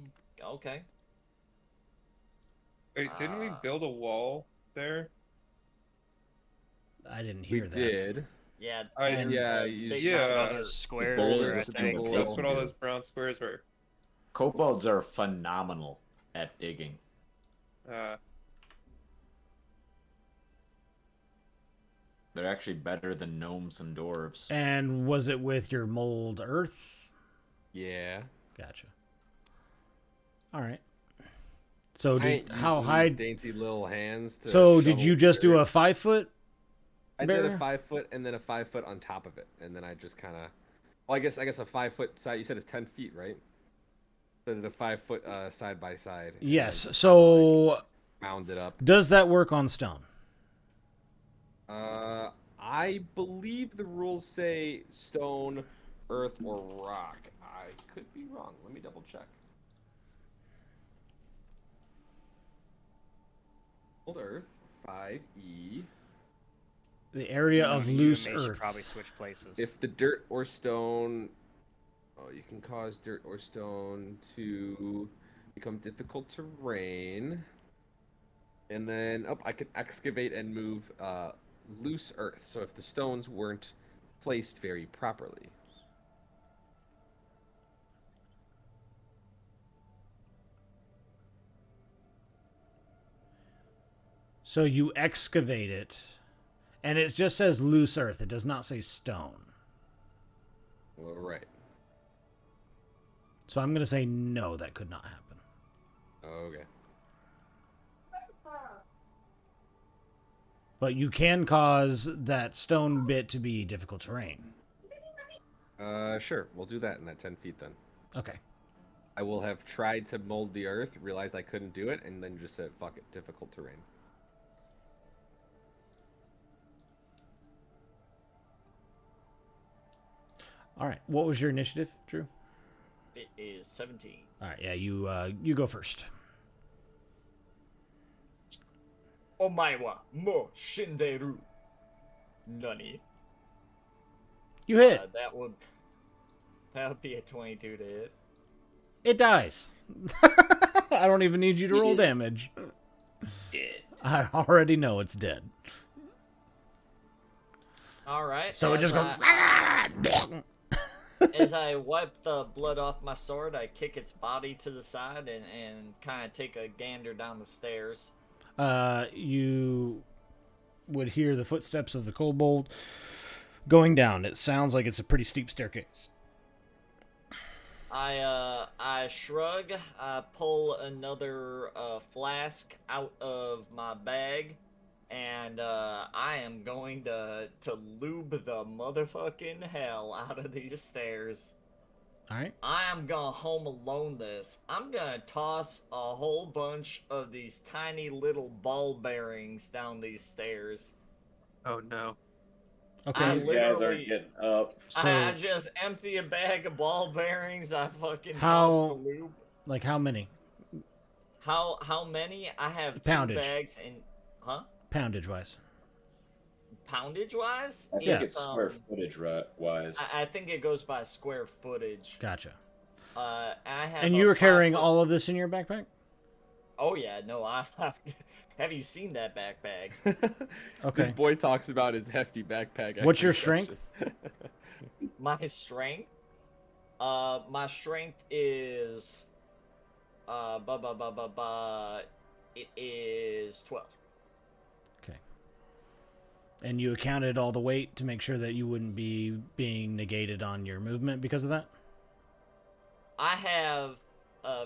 okay. Wait, didn't we build a wall there? I didn't We hear that. did. Yeah. And yeah, yeah. Those squares There were, I is think. the That's what all those brown squares were. Kobolds are phenomenal at digging. They're actually better than gnomes and dwarves. And was it with your mold earth? Yeah. Gotcha. All right. So I ain't how using high? these dainty little hands to So did shovel you just do dirt. a 5-foot? I did a barrier? 5 foot and then a 5 foot on top of it, and then I just kind of. Well, I guess a 5 foot side. You said it's 10 feet, right? So it's a 5 foot side by side. and Yes. then just So kinda, like, mound it up. does that work on stone? I believe the rules say stone, earth, or rock. I could be wrong. Let me double check. Old earth, 5e. The area of You loose and me should earth. probably switch places. If the dirt or stone, oh, you can cause dirt or stone to become difficult terrain. And then, I can excavate and move loose earth. So if the stones weren't placed very properly. So you excavate it, and it just says loose earth. It does not say stone. All right. So I'm going to say no, that could not happen. Okay. But you can cause that stone bit to be difficult terrain. Sure. We'll do that in that 10 feet then. Okay. I will have tried to mold the earth, realized I couldn't do it, and then just said, fuck it, difficult terrain. All right. What was your initiative, Drew? It is 17. All right. Yeah, you go first. Omaiwa mo shinderu. Nani. You hit. That would be a 22 to hit. It dies. I don't even need you to roll damage. Dead. I already know it's dead. All right. So it just goes. As I wipe the blood off my sword, I kick its body to the side and kind of take a gander down the stairs. You would hear the footsteps of the kobold going down. It sounds like it's a pretty steep staircase. I shrug. I pull another flask out of my bag, and I am going to lube the motherfucking hell out of these stairs. All right. I am gonna home alone this. I'm gonna toss a whole bunch of these tiny little ball bearings down these stairs. Oh no. Okay. These guys aren't getting up. So, I just empty a bag of ball bearings. I fucking How- toss the lube. like how many? How many? I have Poundage. 2 bags and Poundage wise. poundage wise. I think Yeah. it's square footage wise. I think it goes by square footage. Gotcha. I have. And a you were carrying 5 foot- all of this in your backpack? Oh yeah, no. Have you seen that backpack? Okay. This boy talks about his hefty backpack. What's your after strength? session. My strength. My strength is. It is 12. Okay. And you accounted all the weight to make sure that you wouldn't be being negated on your movement because of that? I have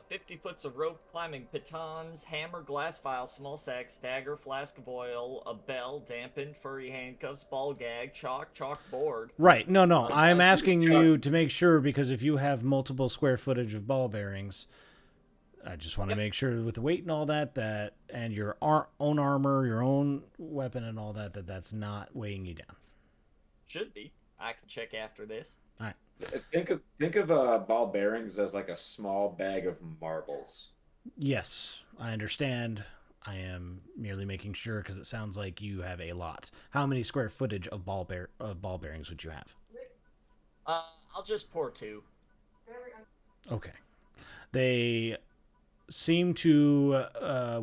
50 foots of rope, climbing pitons, hammer, glass file, small sack, stagger, flask of oil, a bell, dampened, furry handcuffs, ball gag, chalk board. Right. No. I'm that's asking Chuck. you to make sure because if you have multiple square footage of ball bearings, I just want to make sure with the weight and all that, and your own armor, your own weapon and all that, that's not weighing you down. Should be. I can check after this. All right. Think of ball bearings as like a small bag of marbles. Yes, I understand. I am merely making sure because it sounds like you have a lot. How many square footage of ball bearings would you have? I'll just pour 2. Okay. They seem to,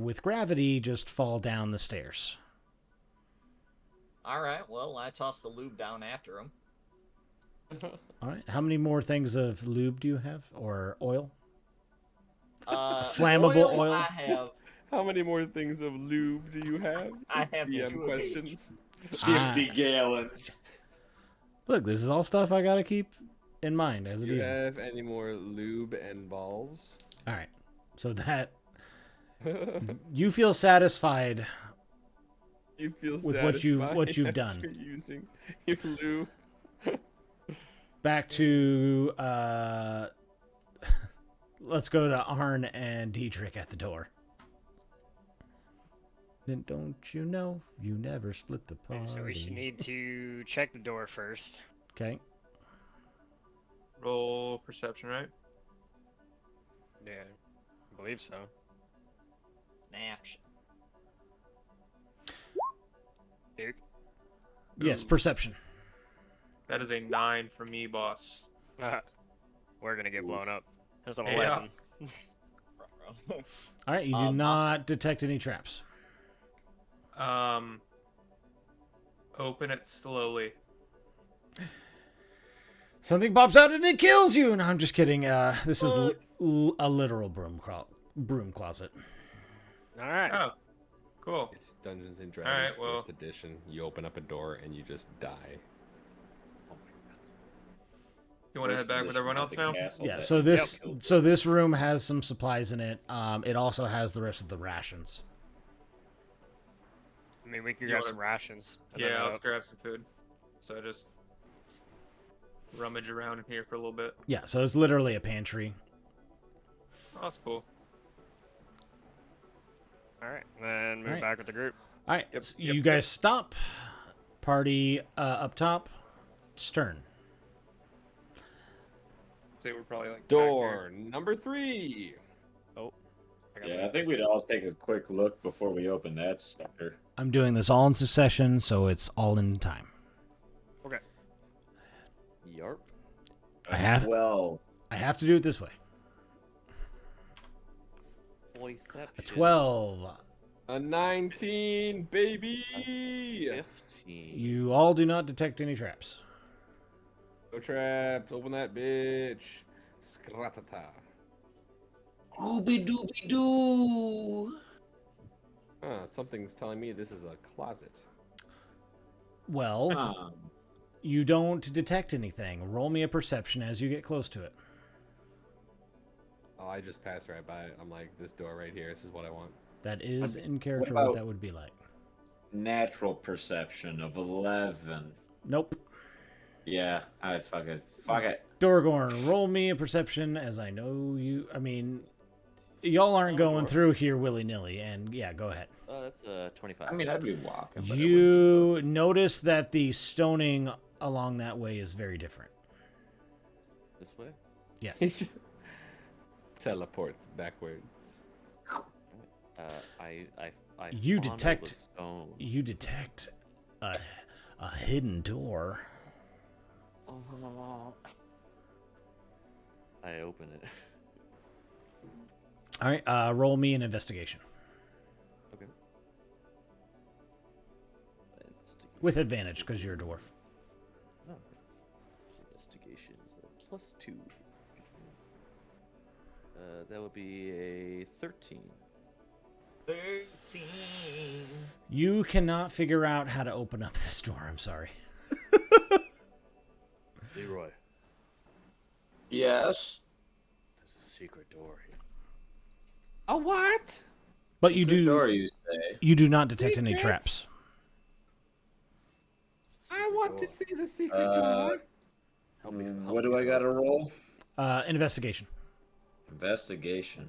with gravity, just fall down the stairs. All right. Well, I toss the lube down after him. All right. How many more things of lube do you have, or oil? Flammable oil? I have. How many more things of lube do you have? I Just have DM 2 of questions. 50 gallons. Look, this is all stuff I gotta keep in mind as a Do you DM. have any more lube and balls? All right. So that You feel satisfied You feel with satisfied what you've after done. using your lube. Back to let's go to Arn and Dietrich at the door. Then don't you know you never split the party? So we should need to check the door first. Okay. Roll perception, right? Yeah, I believe so. Snapshot. Duke. Yes, perception. That is a 9 for me, boss. We're gonna get blown up. That's an Yeah. 11. All right, you do not detect any traps. Open it slowly. Something pops out and it kills you. No, I'm just kidding. This is a literal broom closet. All right. Oh, cool. It's Dungeons and Dragons Alright, well. First Edition. You open up a door and you just die. You want to head back with everyone else now? Yeah. So this room has some supplies in it. It also has the rest of the rations. I mean, we could You grab wanna- some rations. and then, Yeah, let's grab some food. So just rummage around in here for a little bit. Yeah. So it's literally a pantry. Oh, that's cool. All right. Then move Alright. back with the group. All right. Yep, You yep, guys stop. Party up top. Stern. I'd say we're probably like back Door number 3. Yeah, I think we'd all take a quick look before we open that sucker. I'm doing this all in succession, so it's all in time. Okay. Yarp. I have 12. I have to do it this way. A 12. A 19, baby! 15. You all do not detect any traps. No traps. Open that bitch. Skratata. Ooby dooby doo. Something's telling me this is a closet. Well, you don't detect anything. Roll me a perception as you get close to it. Oh, I just passed right by it. I'm like, this door right here. This is what I want. That is in character about- what that would be like. Natural perception of 11. Nope. Yeah, I fuck it. Fuck it. Dorgorn, roll me a perception as I know you. I mean, y'all aren't going through here willy-nilly, and yeah, go ahead. Oh, that's 25. I mean, I'd be walking. But You notice that the stoning along that way is very different. This way? Yes. Teleports backwards. I You fondle the detect- stone. You detect a hidden door. I open it. All right, roll me an investigation Okay. with advantage because you're a dwarf. Oh. Investigation is a +2. That would be a 13. 13. You cannot figure out how to open up this door. I'm sorry. Leroy, yes. there's a secret door here. A what? But you Good do door, you say. you do not detect any Secrets? traps. I want to see the secret Uh, door. Help me. What do I gotta roll? Investigation. Investigation.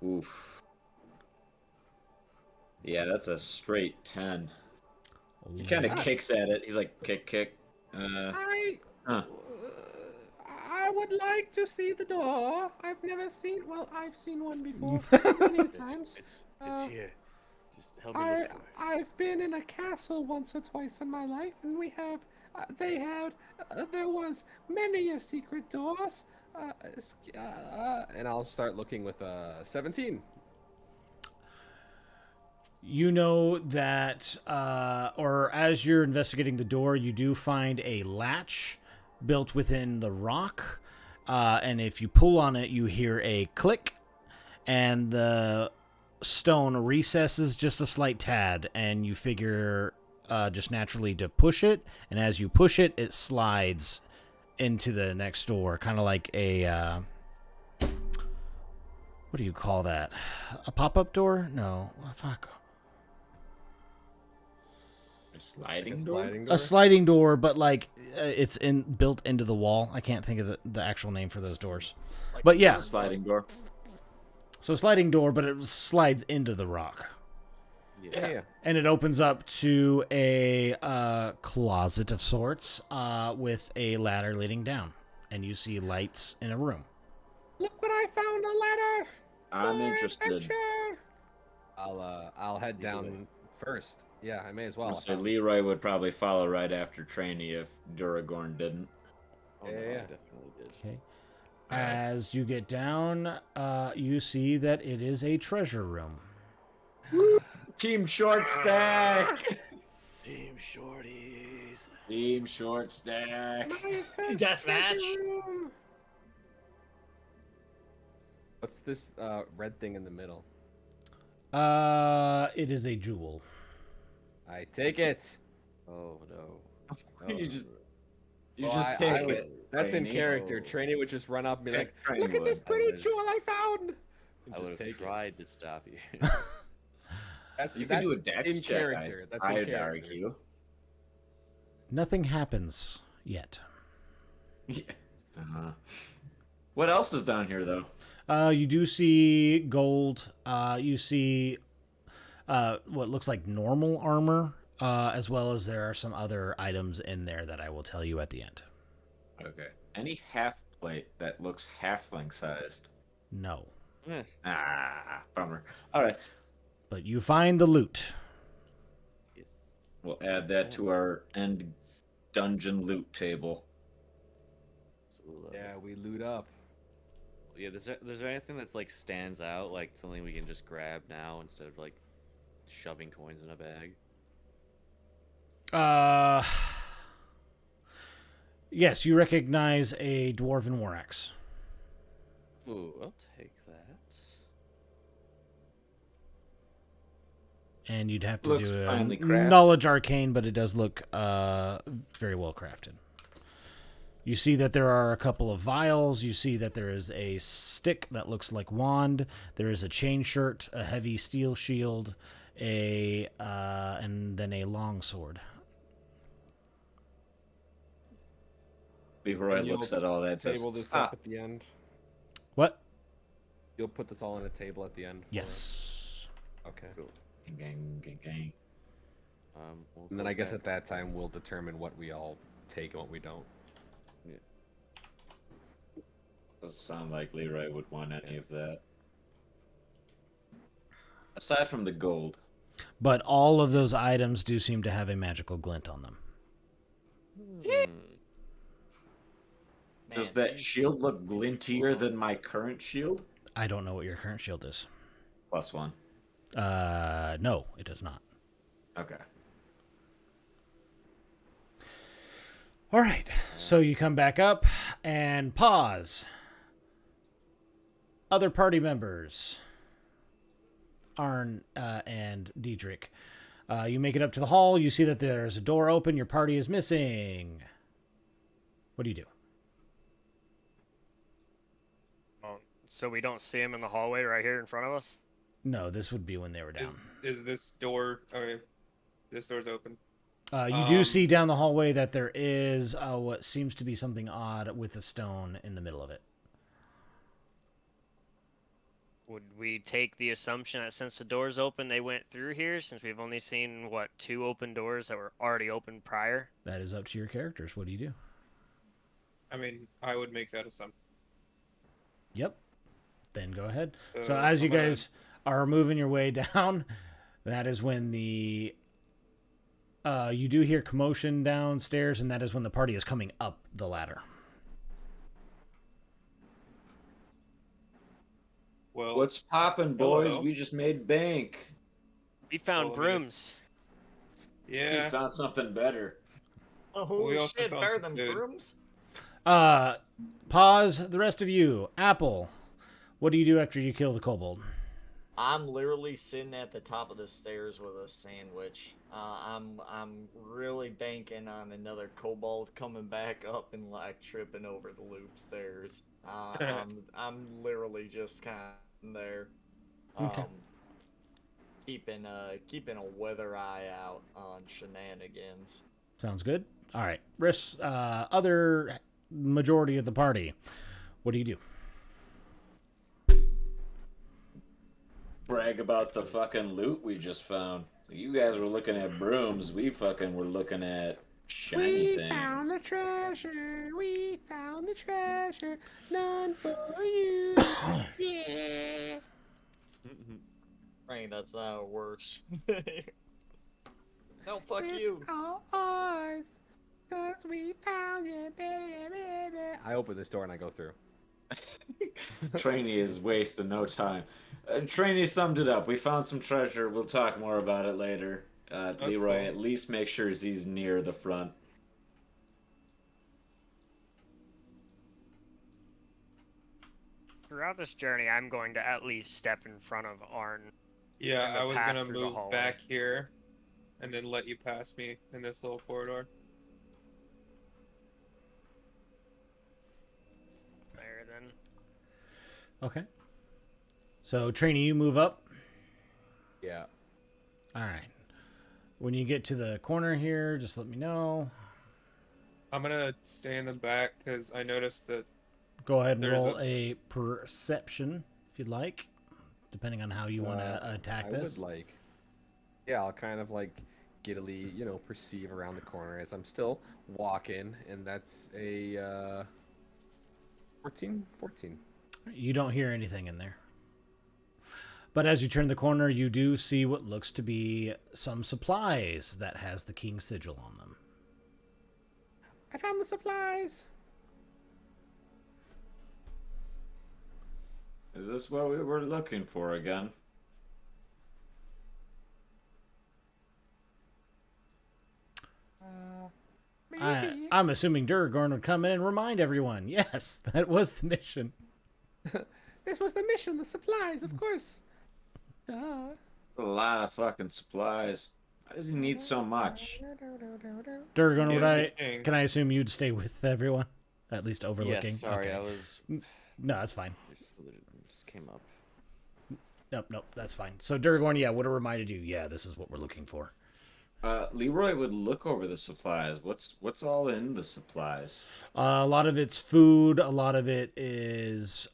Oof. Yeah, that's a straight 10. He kind of kicks at it. He's like, kick. Huh. I would like to see the door. I've never seen. Well, I've seen one before many times. It's Uh, here. Just help me look for it. I've been in a castle once or twice in my life, and we have. There was many a secret doors. And I'll start looking with 17. You know that, or as you're investigating the door, you do find a latch built within the rock. And if you pull on it, you hear a click, and the stone recesses just a slight tad, and you figure just naturally to push it. And as you push it, it slides into the next door, kind of like a What do you call that? A pop-up door? No. Fuck. A sliding Like a door? sliding A sliding door, but like it's built into the wall. I can't think of the actual name for those doors. Like But a yeah. A sliding door. So sliding door, but it slides into the rock. Yeah. And it opens up to a closet of sorts with a ladder leading down. And you see lights in a room. Look what I found, a ladder. I'm More interested. adventure! I'll head down first. Yeah, I may as I well. say Leroy would probably follow right after Trainee if Duragorn didn't. Oh, no, I Yeah. definitely did. Okay. Alright. As you get down, you see that it is a treasure room. Team Short Stack! Team Shorties. Team Short Stack! Deathmatch. What's this red thing in the middle? It is a jewel. I take it. Oh no. You just, you Well, just take would- it. That's in Trainee. character. Oh. Trainee would just run up and be like, Trainee "Look at this would. pretty would. jewel I found!" And I just would have take it. tried to stop you. That's You that's can do a dex in check. character. That's in I'd character. argue. Nothing happens yet. Yeah. What else is down here, though? You do see gold. You see what looks like normal armor, as well as there are some other items in there that I will tell you at the end. Okay. Any half plate that looks halfling sized? No. Ah, bummer. All right. But you find the loot. Yes. We'll add that to our end dungeon loot table. So we'll, Yeah, we loot up. Yeah, there's there anything that's like stands out, like something we can just grab now instead of like shoving coins in a bag? Yes, you recognize a dwarven war axe. Ooh, I'll take that. And you'd have to Looks do a finely crafted. knowledge arcane, but it does look very well crafted. You see that there are a couple of vials. You see that there is a stick that looks like wand. There is a chain shirt, a heavy steel shield, and then a long sword. Leroy And you'll looks at all that and says, Table this "Ah, up at the end. What? You'll put this all on a table at the end. for us? Yes. Okay. Cool. gang." We'll And then go I guess back- at that time we'll determine what we all take and what we don't. Doesn't sound like Leroy would want any of that. Aside from the gold. But all of those items do seem to have a magical glint on them. Does that shield look glintier than my current shield? I don't know what your current shield is. +1. No, it does not. Okay. All right. So you come back up and pause. Other party members, Arn and Diedrich. You make it up to the hall. You see that there's a door open. Your party is missing. What do you do? So we don't see him in the hallway right here in front of us? No, this would be when they were down. Is this door okay? This door's open. You do see down the hallway that there is what seems to be something odd with a stone in the middle of it. Would we take the assumption that since the door's open, they went through here, since we've only seen, what, 2 open doors that were already open prior? That is up to your characters. What do you do? I mean, I would make that assumption. Yep. Then go ahead. So as I'm you gonna- guys are moving your way down, that is when the you do hear commotion downstairs, and that is when the party is coming up the ladder. Well, What's poppin', boys? Hello. We just made bank. We found Well, let me brooms. yeah. We found something better. Oh We also shit, found better some than food. brooms? Pause. The rest of you. Apple, what do you do after you kill the kobold? I'm literally sitting at the top of the stairs with a sandwich. I'm really banking on another kobold coming back up and like tripping over the loop stairs. I'm literally just kind there. Okay. Keeping a weather eye out on shenanigans. Sounds good. All right. Riss, other majority of the party. What do you do? Brag about the fucking loot we just found. You guys were looking at brooms. We fucking were looking at shiny things. the treasure. We found the treasure. None for you. Yeah. Right, that's not how it works. No, fuck you. All ours. 'Cause we found it, baby. I open this door and I go through. Trainee is wasting no time. Trainee summed it up. We found some treasure. We'll talk more about it later. Leroy, cool. at least make sure he's near the front. Throughout this journey, I'm going to at least step in front of Arn. Yeah, And the I was path gonna through the move hallway. back here, and then let you pass me in this little corridor. There, then. Okay. So, Trainee, you move up. Yeah. All right. When you get to the corner here, just let me know. I'm gonna stay in the back because I noticed that. Go ahead and There's roll a perception if you'd like, depending on how you want to attack I this. would like. Yeah, I'll kind of like giddily, perceive around the corner as I'm still walking, and that's a 14. You don't hear anything in there. But as you turn the corner, you do see what looks to be some supplies that has the king's sigil on them. I found the supplies. Is this what we were looking for again? I'm assuming Duragorn would come in and remind everyone. Yes, that was the mission. This was the mission, the supplies, of course. A lot of fucking supplies. Why does he need so much? Duragorn, Yes, can I assume you'd stay with everyone? At least overlooking? Yes, sorry, Okay. I was. No, that's fine. Just came up. Nope, that's fine. So Duragorn, yeah, would have reminded you, yeah, this is what we're looking for. Leroy would look over the supplies. What's all in the supplies? A lot of it's food. A lot of it is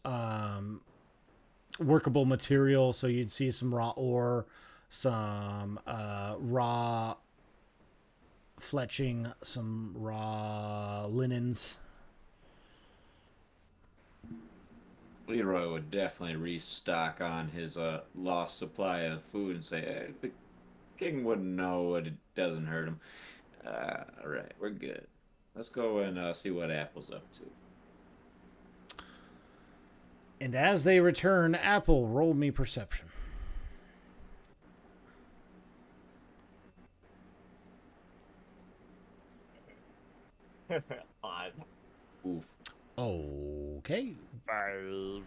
workable material. So you'd see some raw ore, some raw fletching, some raw linens. Leroy would definitely restock on his lost supply of food and say, hey, the king wouldn't know it doesn't hurt him. All right, we're good. Let's go and see what Apple's up to. And as they return, Apple, roll me perception. Five. Oof. Okay. 5.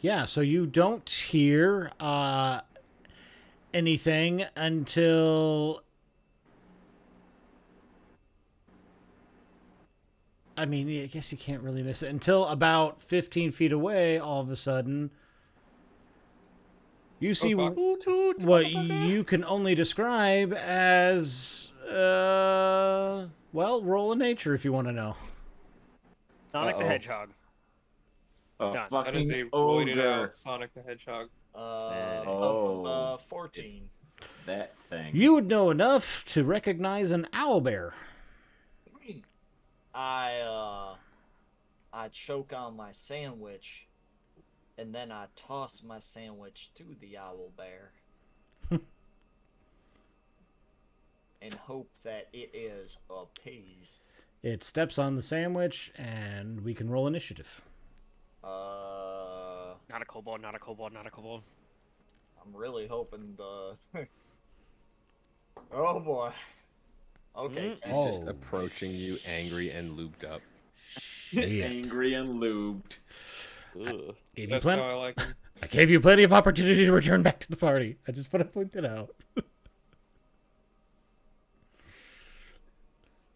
Yeah, so you don't hear anything until... I mean, I guess you can't really miss it. Until about 15 feet away, all of a sudden, you see what you can only describe as... well, roll a nature if you want to know. Sonic the Hedgehog. A Done. That is fucking a roided ogre. out Sonic the Hedgehog. Oh. 14. That thing. You would know enough to recognize an owlbear. I choke on my sandwich, and then I toss my sandwich to the owl bear, and hope that it is appeased. It steps on the sandwich, and we can roll initiative. Not a kobold, not a kobold, not a kobold. I'm really hoping the. Oh boy. Okay. He's just approaching you, angry and lubed up. Angry and lubed. Ugh. Gave you That's plenty. how I like him. I gave you plenty of opportunity to return back to the party. I just want to point that out.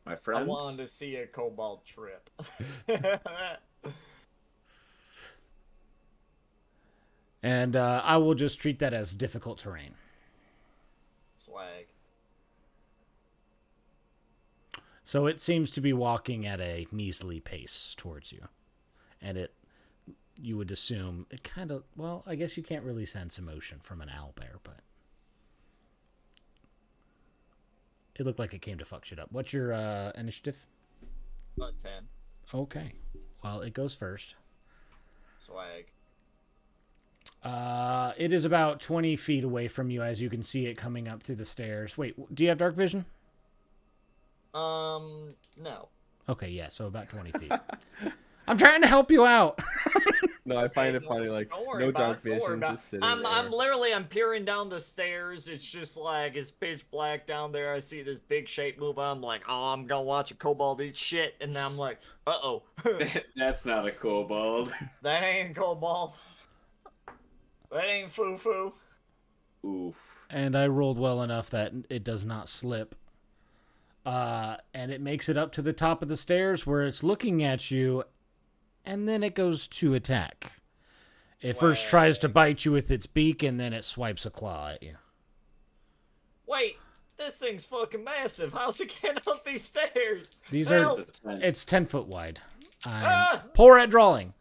My I friends. wanted to see a cobalt trip. And I will just treat that as difficult terrain. Swag. So it seems to be walking at a measly pace towards you. And you would assume it kind of, well, I guess you can't really sense emotion from an owlbear, but it looked like it came to fuck shit up. What's your initiative? 10. Okay. Well, it goes first. Swag. It is about 20 feet away from you as you can see it coming up through the stairs. Wait, do you have dark vision? No. Okay, yeah, so about 20 feet. I'm trying to help you out. No, I find it funny. Like, no dark vision, just sitting there. I'm peering down the stairs. It's just like it's pitch black down there. I see this big shape move. I'm like, oh, I'm gonna watch a kobold eat shit, and then I'm like, uh-oh. That's not a kobold. That ain't a kobold. That ain't foo-foo. Oof. And I rolled well enough that it does not slip. And it makes it up to the top of the stairs where it's looking at you, and then it goes to attack. It first tries to bite you with its beak, and then it swipes a claw at you. Wait, this thing's fucking massive. How's it getting up these stairs? It's 10 foot wide. I'm poor at drawing.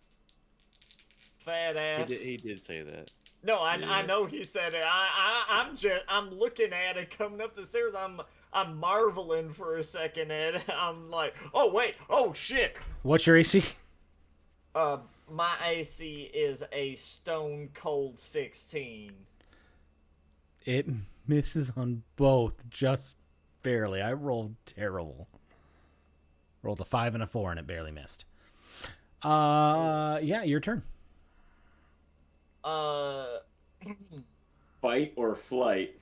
Fat ass. He did say that. No, I know he said it. I'm looking at it coming up the stairs. I'm marveling for a second, and I'm like, oh wait, oh shit. What's your AC? My AC is a stone cold 16. It misses on both, just barely. I rolled terrible. Rolled a 5 and a 4, and it barely missed. Yeah, your turn. Fight or flight?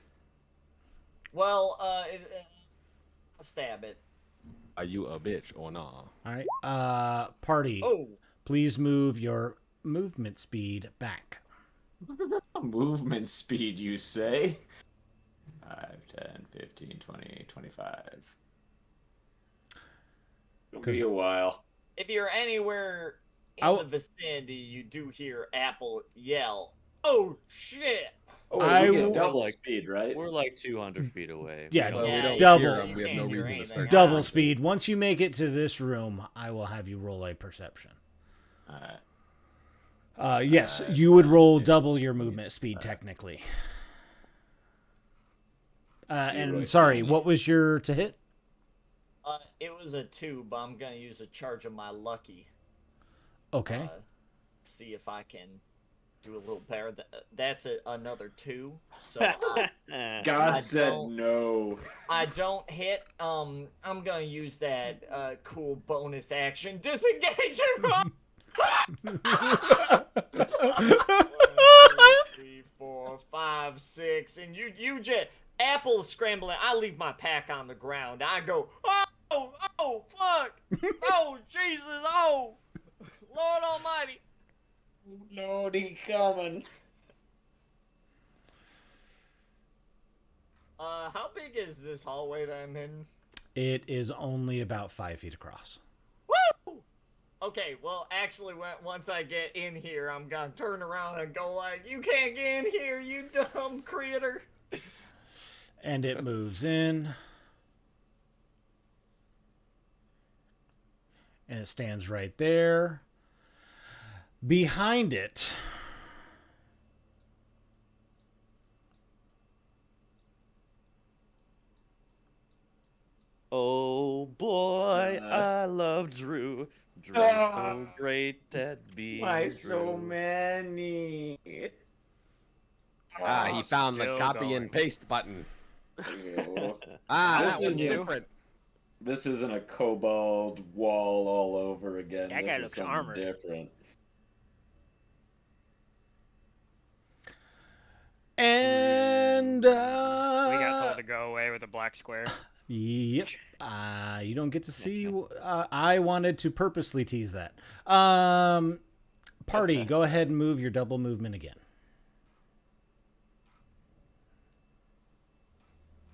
Well, stab it. Are you a bitch or not? All right. Party. Oh. Please move your movement speed back. Movement speed, you say? 5, 10, 15, 20, 25. It'll be a while. If you're anywhere in the vicinity, you do hear Apple yell, "Oh shit!" Oh, we get double speed, right? We're like 200 feet away. Yeah, we don't double. hear 'em. We have no reason to start. Double speed. Once you make it to this room, I will have you roll a perception. Yes, you would roll double your movement speed technically. And sorry, what was your to hit? It was a 2, but I'm gonna use a charge of my lucky. Okay. See if I can do a little better. That's another 2. So God said no. I don't hit. I'm gonna use that cool bonus action, disengage him. 1, 2, 3, 4, 5, 6, and you just Apple's scrambling. I leave my pack on the ground. I go, oh, fuck, oh, Jesus, oh, Lord Almighty. Lord, he coming. How big is this hallway that I'm in? It is only about 5 feet across. Woo! Okay, well, actually, once I get in here, I'm gonna turn around and go like, you can't get in here, you dumb critter. And it moves in. And it stands right there. Behind it, oh boy, I love Drew. Drew's so great at being Why Drew. so many? He found the copy and paste button. This is different. This isn't a kobold wall all over again. That this guy is looks something armored. different. and We got told to go away with a black square. Yep. You don't get to see. I wanted to purposely tease that. Party, go ahead and move your double movement again.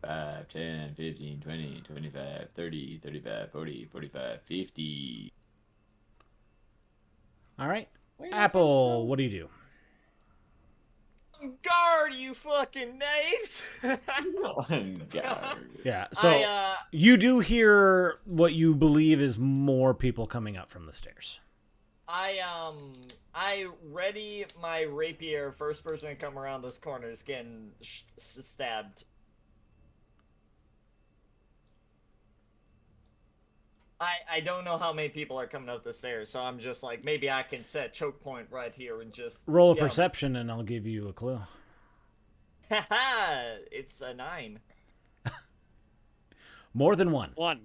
5, 10, 15, 20, 25, 30, 35, 40, 45, 50. All right. Apple, what do you do? you fucking knaves! On guard. Yeah. So you do hear what you believe is more people coming up from the stairs. I ready my rapier. First person to come around this corner is getting stabbed. I don't know how many people are coming up the stairs, so I'm just like, maybe I can set choke point right here and just roll a perception, and I'll give you a clue. Haha, it's a 9. More than one. 1.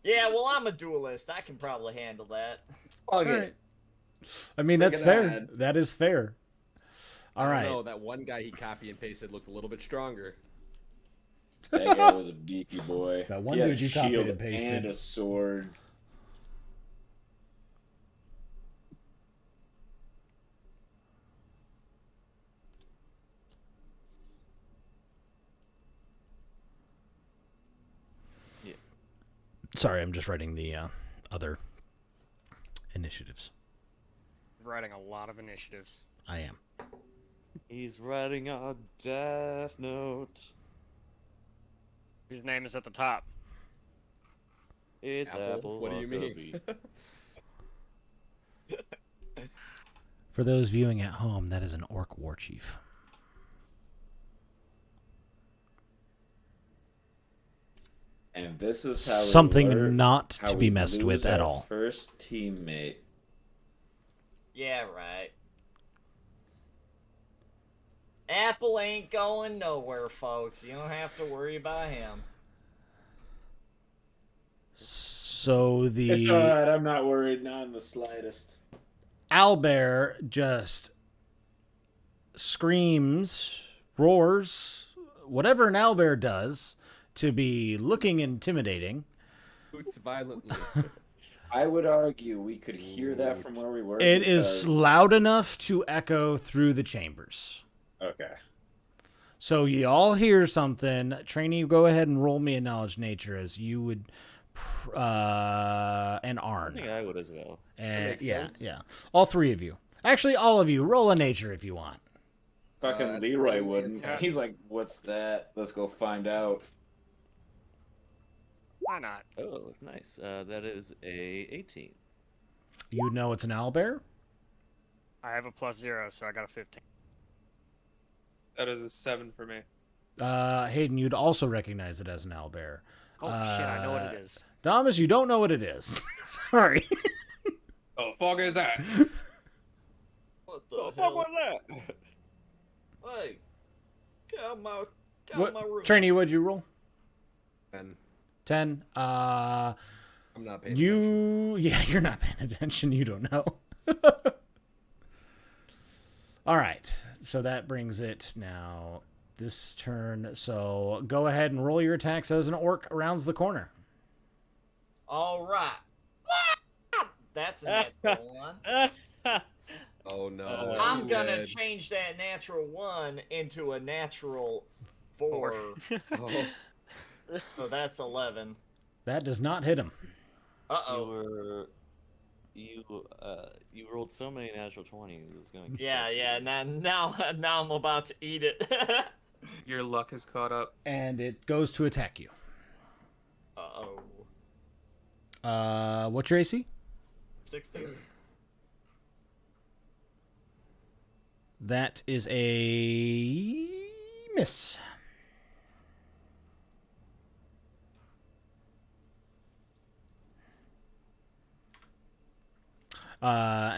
Yeah, well, I'm a duelist. I can probably handle that. Fuck All it. right. I mean, that's Freaking fair. ad. That is fair. All right. No, that one guy he copy and pasted looked a little bit stronger. That guy was a beefy boy. That one He had dude a you copied shield and pasted. and a sword. Sorry, I'm just writing the other initiatives. Writing a lot of initiatives. I am. He's writing a death note. Whose name is at the top? It's Apple. What do you mean? For those viewing at home, that is an orc war chief. And this is how Something we learn not how to we be messed with lose at our all. First teammate. Yeah, right. Apple ain't going nowhere, folks. You don't have to worry about him. So It's the alright, I'm not worried, not in the slightest. owlbear just screams, roars, whatever an owlbear does to be looking intimidating. Hoots violently. I would argue we could hear that from where we were. It is because- loud enough to echo through the chambers. Okay. So you all hear something. Trainee, go ahead and roll me a knowledge nature as you would, and I Arn. think I would as well. And makes yeah, sense. yeah. All three of you. Actually, all of you. Roll a nature if you want. Fucking that's Leroy pretty wouldn't. intense. He's like, what's that? Let's go find out. Why not? Oh, nice. That is a 18. You know it's an owlbear? I have a +0, so I got a 15. That is a 7 for me. Hayden, you'd also recognize it as an owlbear. Oh shit, I know what it is. Thomas, you don't know what it is. Sorry. Oh, the fuck is that? What the Oh, fuck hell? was that? Hey, get out my room. Trainee, what'd you roll? And 10. I'm not paying attention. Yeah, you're not paying attention. You don't know. All right. So that brings it now this turn. So go ahead and roll your attacks as an orc rounds the corner. All right. That's a natural one. Oh no. I'm you gonna did. change that natural 1 into a natural 4. Oh, So that's 11. That does not hit him. Uh-oh. You rolled so many natural 20s. It's gonna get Yeah. Now I'm about to eat it. Your luck has caught up. And it goes to attack you. Uh-oh. What's your AC? 16. That is a miss.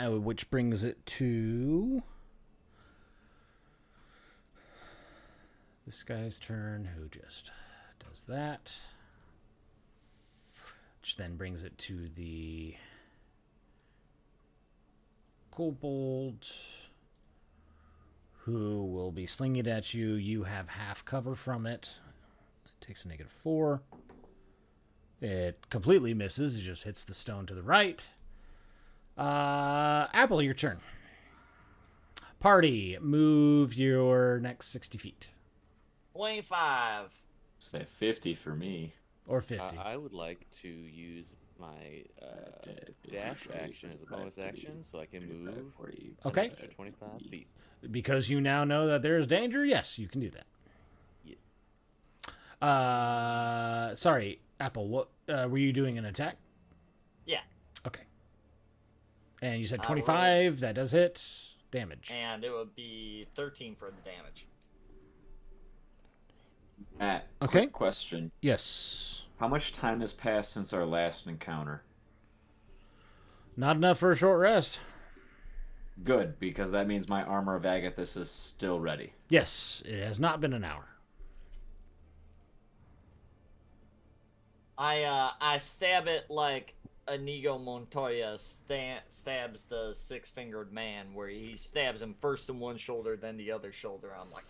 Which brings it to this guy's turn, who just does that. Which then brings it to the kobold, who will be slinging it at you. You have half cover from it. It takes a -4. It completely misses. It just hits the stone to the right. Apple, your turn. Party, move your next 60 feet. 25. Say 50 for me. Or 50. I would like to use my dash action is a bonus action, so I can move Okay. an extra 25 feet. Because you now know that there is danger, yes, you can do that. Yeah. Sorry, Apple, what were you doing an attack? Yeah. Okay. And you said 25, that does hit. Damage. And it would be 13 for the damage. Matt, Okay. quick question. Yes. How much time has passed since our last encounter? Not enough for a short rest. Good, because that means my armor of Agathis is still ready. Yes, it has not been an hour. I stab it like Inigo Montoya stabs the six-fingered man, where he stabs him first in one shoulder, then the other shoulder. I'm like,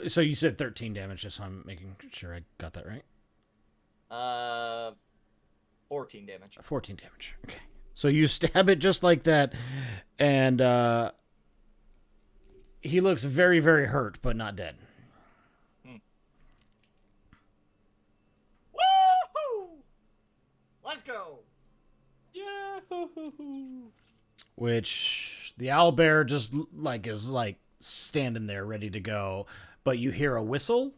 So you said 13 damage, just so I'm making sure I got that right. 14 damage. 14 damage. Okay. So you stab it just like that, and he looks very, very hurt, but not dead. Woohoo! Let's go! Yahoo! Which the owlbear just is standing there ready to go, but you hear a whistle.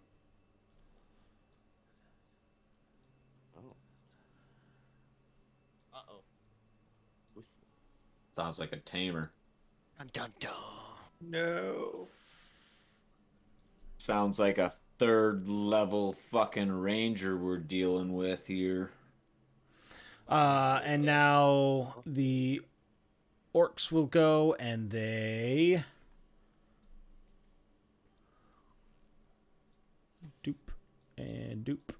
Uh-oh. Sounds like a tamer. Dun dun dun. No. Sounds like a third level fucking ranger we're dealing with here. And now the orcs will go, and they doop and doop.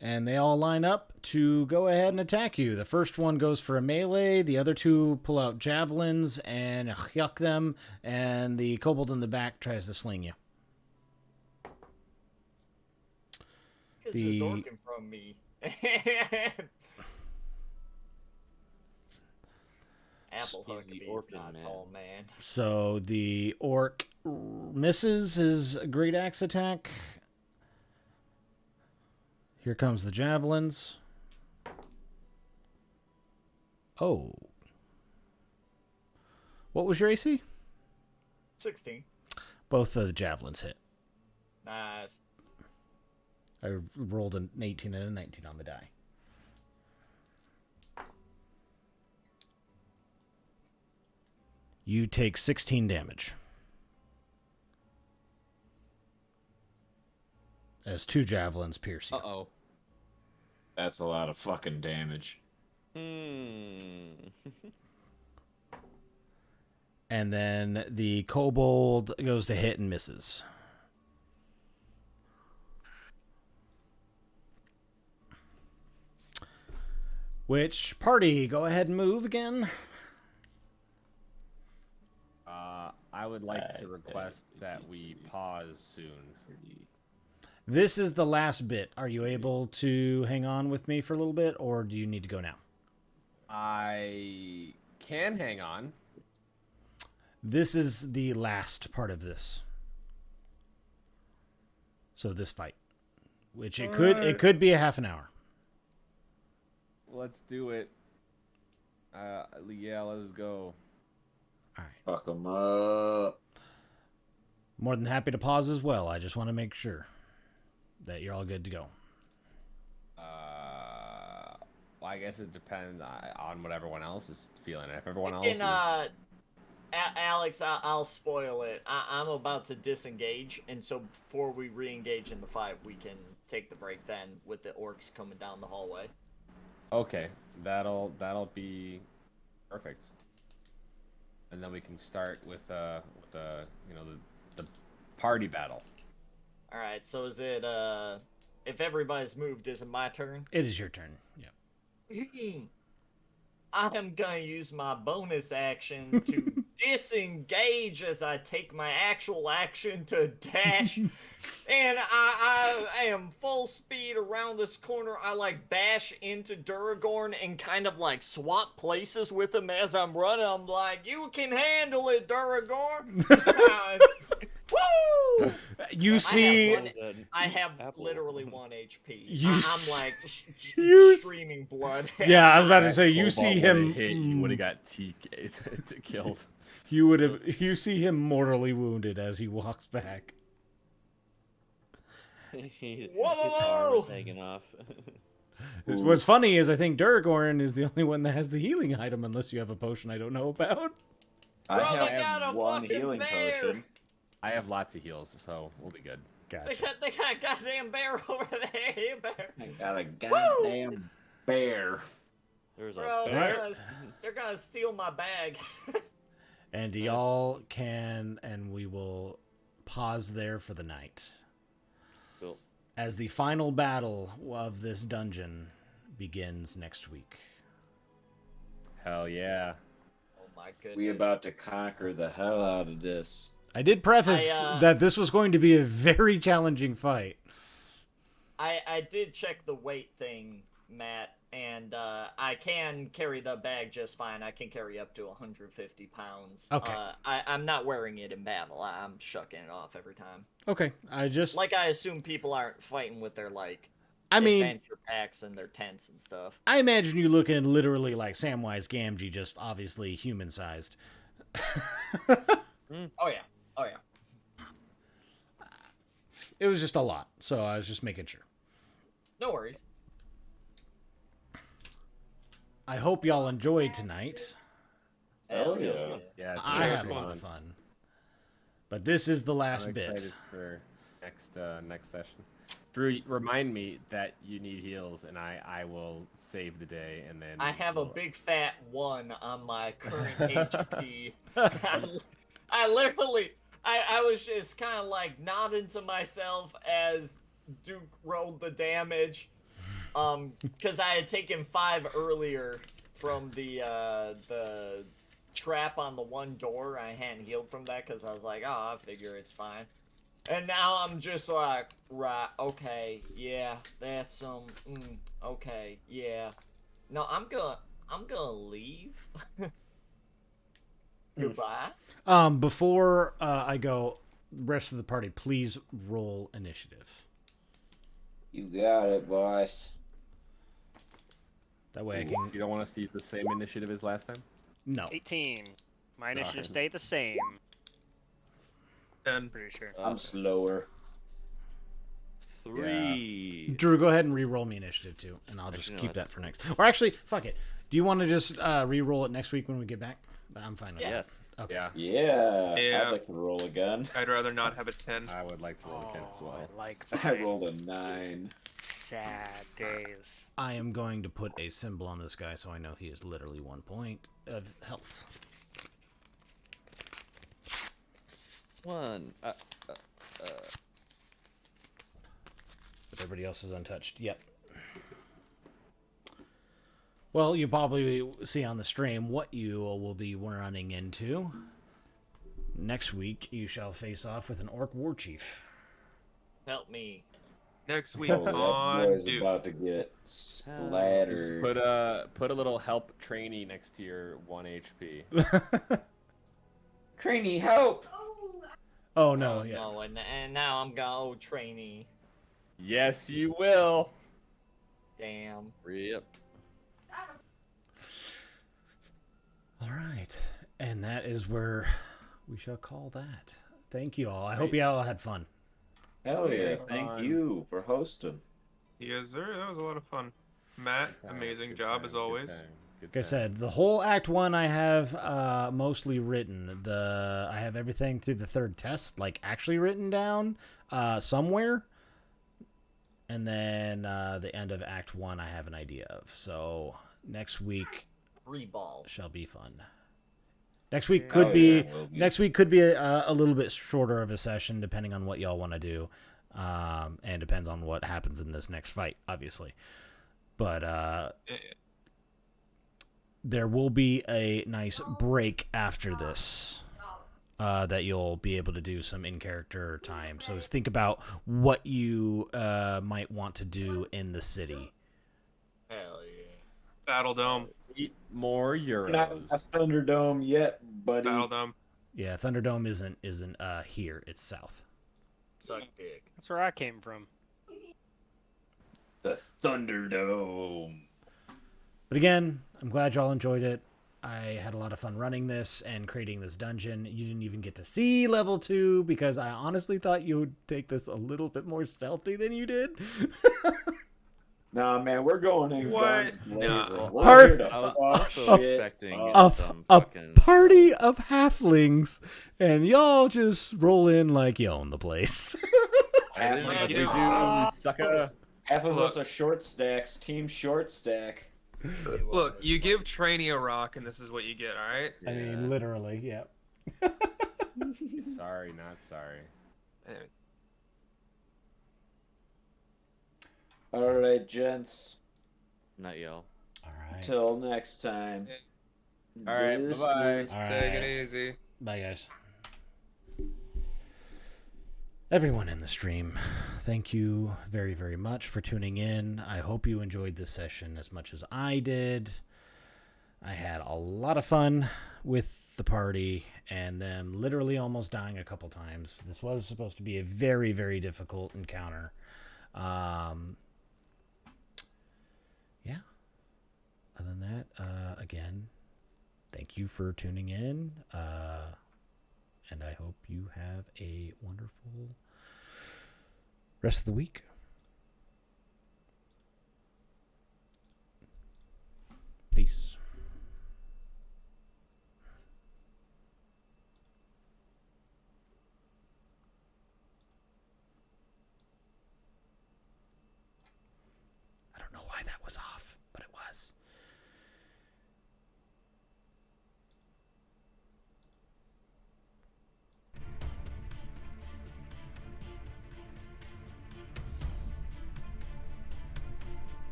And they all line up to go ahead and attack you. The first one goes for a melee. The other two pull out javelins and yuck them. And the kobold in the back tries to sling you. Is this orking from me? Apple He's the Huckabee's orphan not man. tall, man. So the orc misses his great axe attack. Here comes the javelins. Oh. What was your AC? 16. Both of the javelins hit. Nice. I rolled an 18 and a 19 on the die. You take 16 damage. As two javelins pierce you. Uh-oh. That's a lot of fucking damage. And then the kobold goes to hit and misses. Which party? Go ahead and move again. I would like to request that we pause soon. This is the last bit. Are you able to hang on with me for a little bit, or do you need to go now? I can hang on. This is the last part of this. So this fight, which it could be a half an hour. Let's do it. Yeah, let's go. All right. Fuck them up. More than happy to pause as well. I just want to make sure that you're all good to go. Well, I guess it depends on what everyone else is feeling. If everyone else And, is... Alex, I'll spoil it. I'm about to disengage, and so before we re-engage in the fight, we can take the break then with the orcs coming down the hallway. Okay, that'll be perfect. And then we can start with the party battle. All right. So is it if everybody's moved, is it my turn? It is your turn. Yeah. I am gonna use my bonus action to disengage as I take my actual action to dash, and I am full speed around this corner. I bash into Duragorn and kind of swap places with him as I'm running. I'm like, "You can handle it, Duragorn." Woo! You see, I have Apple. literally 1 HP. You I'm like you streaming blood. yeah, I was about to That say, you cobalt see would've him. hit, you would have got killed. You see him mortally wounded as he walks back. His Whoa! arm was hanging off. What's funny is I think Duragorn is the only one that has the healing item, unless you have a potion I don't know about. I Bro, they got have a one fucking healing bear. potion. I have lots of heals, so we'll be good. Gotcha. They got a goddamn bear over there. Hey, bear. I got a goddamn bear. There's a Bro, bear. they're gonna steal my bag. And y'all can, and we will pause there for the night. Cool. As the final battle of this dungeon begins next week. Hell yeah. Oh my goodness. We about to conquer the hell out of this. I did preface that this was going to be a very challenging fight. I did check the weight thing, Matt, and I can carry the bag just fine. I can carry up to 150 pounds. Okay. I'm not wearing it in battle. I'm shucking it off every time. Okay, I assume people aren't fighting with their adventure packs and their tents and stuff. I imagine you looking literally like Samwise Gamgee, just obviously human-sized. Oh yeah. It was just a lot, so I was just making sure. No worries. I hope y'all enjoyed tonight. Hell yeah. Yeah, it's I had a lot of fun. But this is the last I'm bit. excited for next session. Drew, remind me that you need heals, and I will save the day, and then I have a big fat 1 on my current HP. I was just kind of like nodding to myself as Duke rolled the damage, because I had taken 5 earlier from the trap on the one door. I hadn't healed from that because I was like, oh, I figure it's fine. And now I'm just like, right, okay, yeah, that's okay, yeah. No, I'm gonna leave. Goodbye. Before I go, rest of the party, please roll initiative. You got it, boss. That way I can. You don't want us to use the same initiative as last time? No. 18. My initiative stayed the same. 10. Pretty sure. I'm slower. 3. Drew, go ahead and re-roll me initiative too, and I'll just Actually, no, keep that that's- for next. Or actually, fuck it. Do you want to just re-roll it next week when we get back? I'm fine with Yes. that. Okay. Yeah, Yeah, Yeah. I'd like to roll again. I'd rather not have a 10. I would like to roll again as well. Like I rolled a 9. sad days. I am going to put a symbol on this guy so I know he is literally 1 point of health. 1. But everybody else is untouched. Yep. Well, you probably see on the stream what you will be running into. Next week, you shall face off with an orc war chief. Help me. Next week Oh, that on boy's Duke. about to get Just splattered. put a little help trainee next to your 1 HP. Trainee, help! Oh, no, yeah. No, and now I'm gonna trainee. Yes, you will. Damn. Yep. All right. And that is where we shall call that. Thank you all. I hope you all had fun. Hell yeah, thank you for hosting. Yes, sir. That was a lot of fun. Matt, amazing job as always. Like I said, the whole Act 1 I have mostly written. I have everything through the 3rd test, like actually written down somewhere. And then the end of Act 1 I have an idea of. So next week 3 ball. shall be fun. Next week could be next week could be a little bit shorter of a session depending on what y'all want to do, and depends on what happens in this next fight, obviously. But there will be a nice break after this that you'll be able to do some in-character time. So think about what you might want to do in the city. Hell yeah. Battle Dome. Eat more We're not euros. at Thunderdome yet, buddy. Battle Dome. Yeah, Thunderdome isn't here. It's south. Suck dick. That's where I came from. The Thunderdome. But again, I'm glad y'all enjoyed it. I had a lot of fun running this and creating this dungeon. You didn't even get to see level 2 because I honestly thought you would take this a little bit more stealthy than you did. Nah, man, we're going in guns blazing. Nah. We're Part- here to I was fuck also shit expecting up. some a fucking party of halflings, and y'all just roll in like you own the place. Half of Yes, us we are- do, sucker. Half of us Look. are short stacks. Team short stack. Look, you give Trainee a rock, and this is what you get. All right. I mean, literally, yeah. Sorry, not sorry. All right, gents. Not y'all. All right. Till next time. All right, This bye-bye. is- All Take right. it easy. Bye, guys. Everyone in the stream, thank you very, very much for tuning in. I hope you enjoyed this session as much as I did. I had a lot of fun with the party and them literally almost dying a couple times. This was supposed to be a very, very difficult encounter. Yeah. Other than that, again, thank you for tuning in. And I hope you have a wonderful rest of the week.